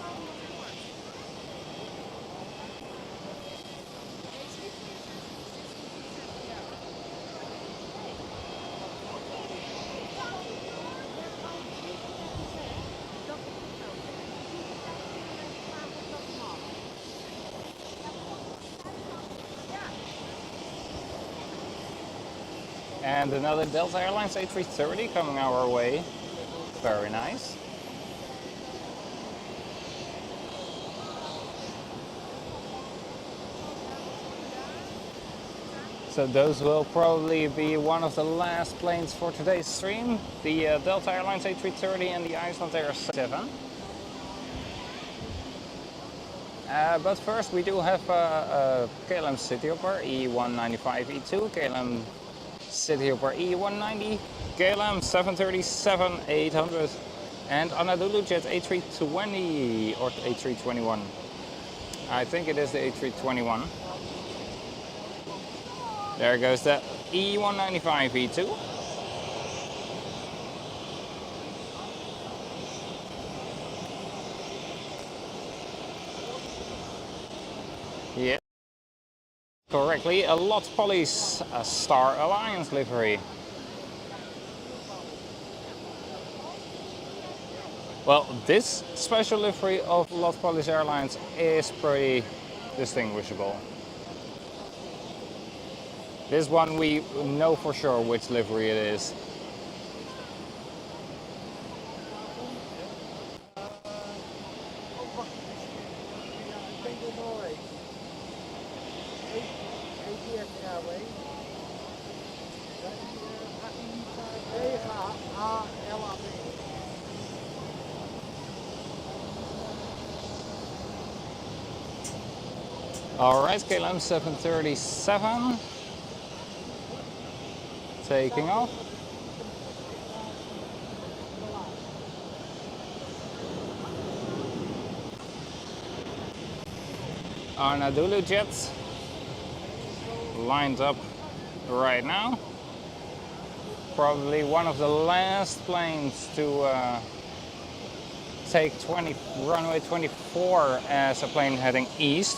And another Delta Airlines A330 coming our way. Very nice. So those will probably be one of the last planes for today's stream. The Delta Airlines A330 and the Iceland Air 7. But first we do have a KLM Cityhopper E195 E2, KLM Cityhopper E190, KLM 737-800 and Anadolu Jet A320 or A321. I think it is the A321. There goes the E195 E2. Yeah, correctly, a Lot Police Star Alliance livery. Well, this special livery of Lot Police Airlines is pretty distinguishable. This one we know for sure which livery it is. Alright, KLM 737 taking off. Anadolu jets lined up right now. Probably one of the last planes to take runway 24 as a plane heading east.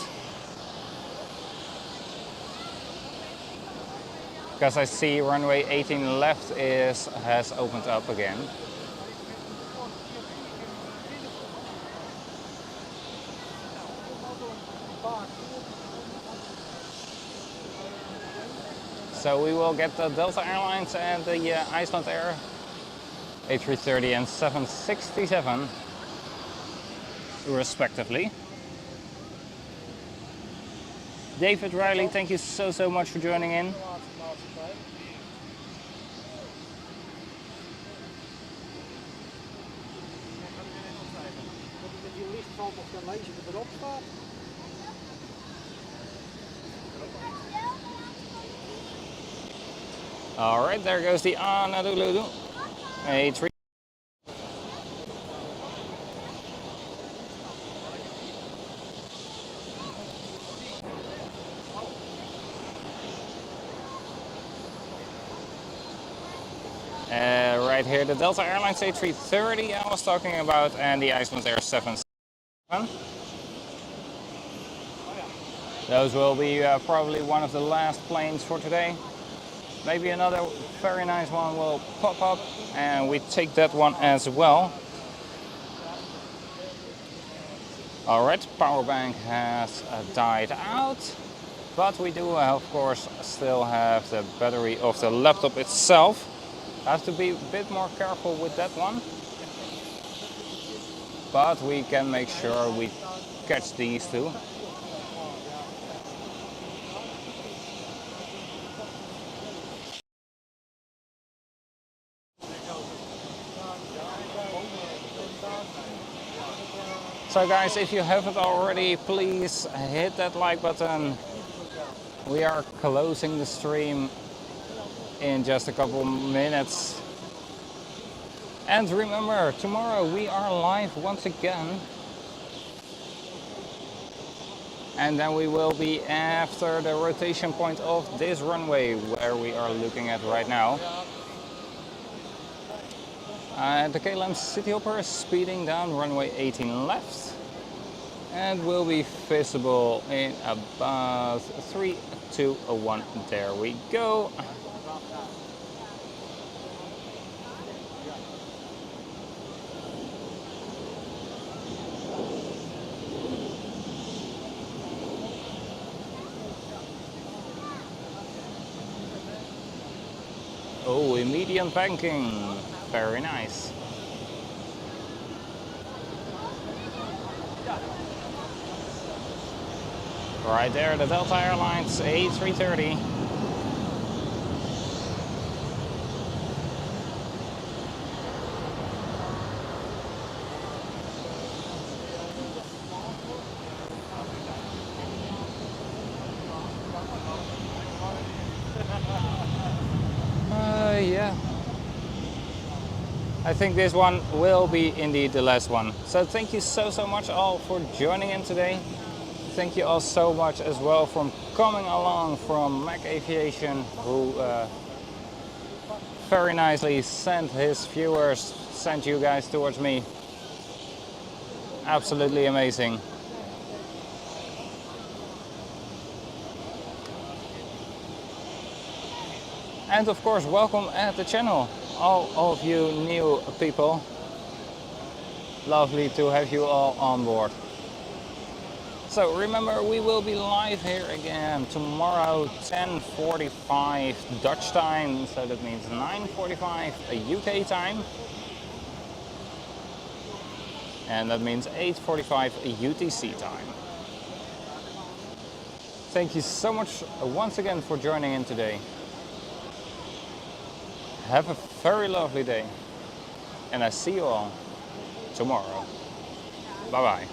Because I see runway 18 left has opened up again. So we will get the Delta Airlines and the Icelandair A330 and 767 respectively. David Riley, thank you so much for joining in. All right, there goes the Anadolu A3. Right here, the Delta Airlines A330 I was talking about, and the Icelandair 767. Those will be probably one of the last planes for today. Maybe another very nice one will pop up, and we take that one as well. Alright, power bank has died out, but we do of course still have the battery of the laptop itself. I have to be a bit more careful with that one, but we can make sure we catch these two. So guys, if you haven't already, please hit that like button. We are closing the stream in just a couple minutes. And remember, tomorrow we are live once again. And then we will be after the rotation point of this runway where we are looking at right now. The KLM Cityhopper is speeding down runway 18 left and will be visible in about 3, 2, 1. There we go. Oh, immediate banking. Very nice. Right there, the Delta Airlines A330. Yeah. I think this one will be indeed the last one. So thank you so much all for joining in today. Thank you all so much as well for coming along from Mac Aviation, who very nicely sent his viewers, sent you guys towards me. Absolutely amazing. And of course, welcome at the channel, all of you new people. Lovely to have you all on board. So remember, we will be live here again tomorrow, 10:45 Dutch time, so that means 9:45 UK time. And that means 8:45 UTC time. Thank you so much once again for joining in today. Have a very lovely day, and I see you all tomorrow. Bye bye.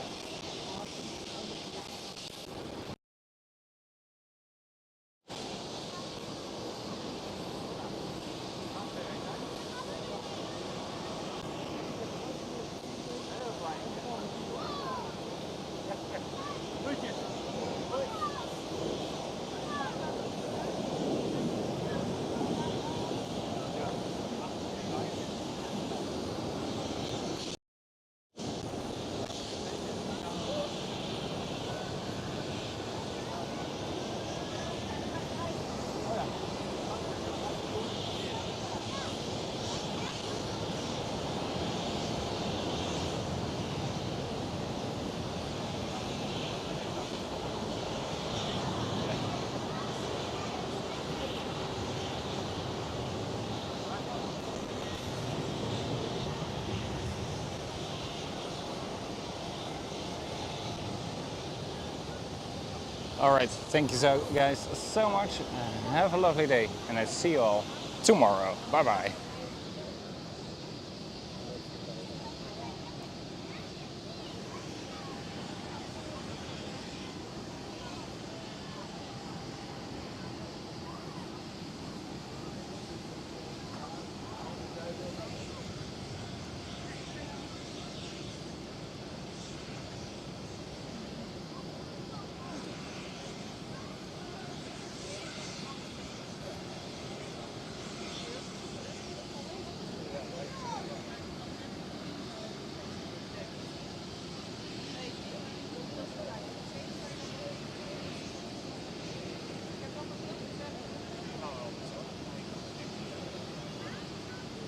Alright, thank you guys so much. Have a lovely day and I see you all tomorrow. Bye bye.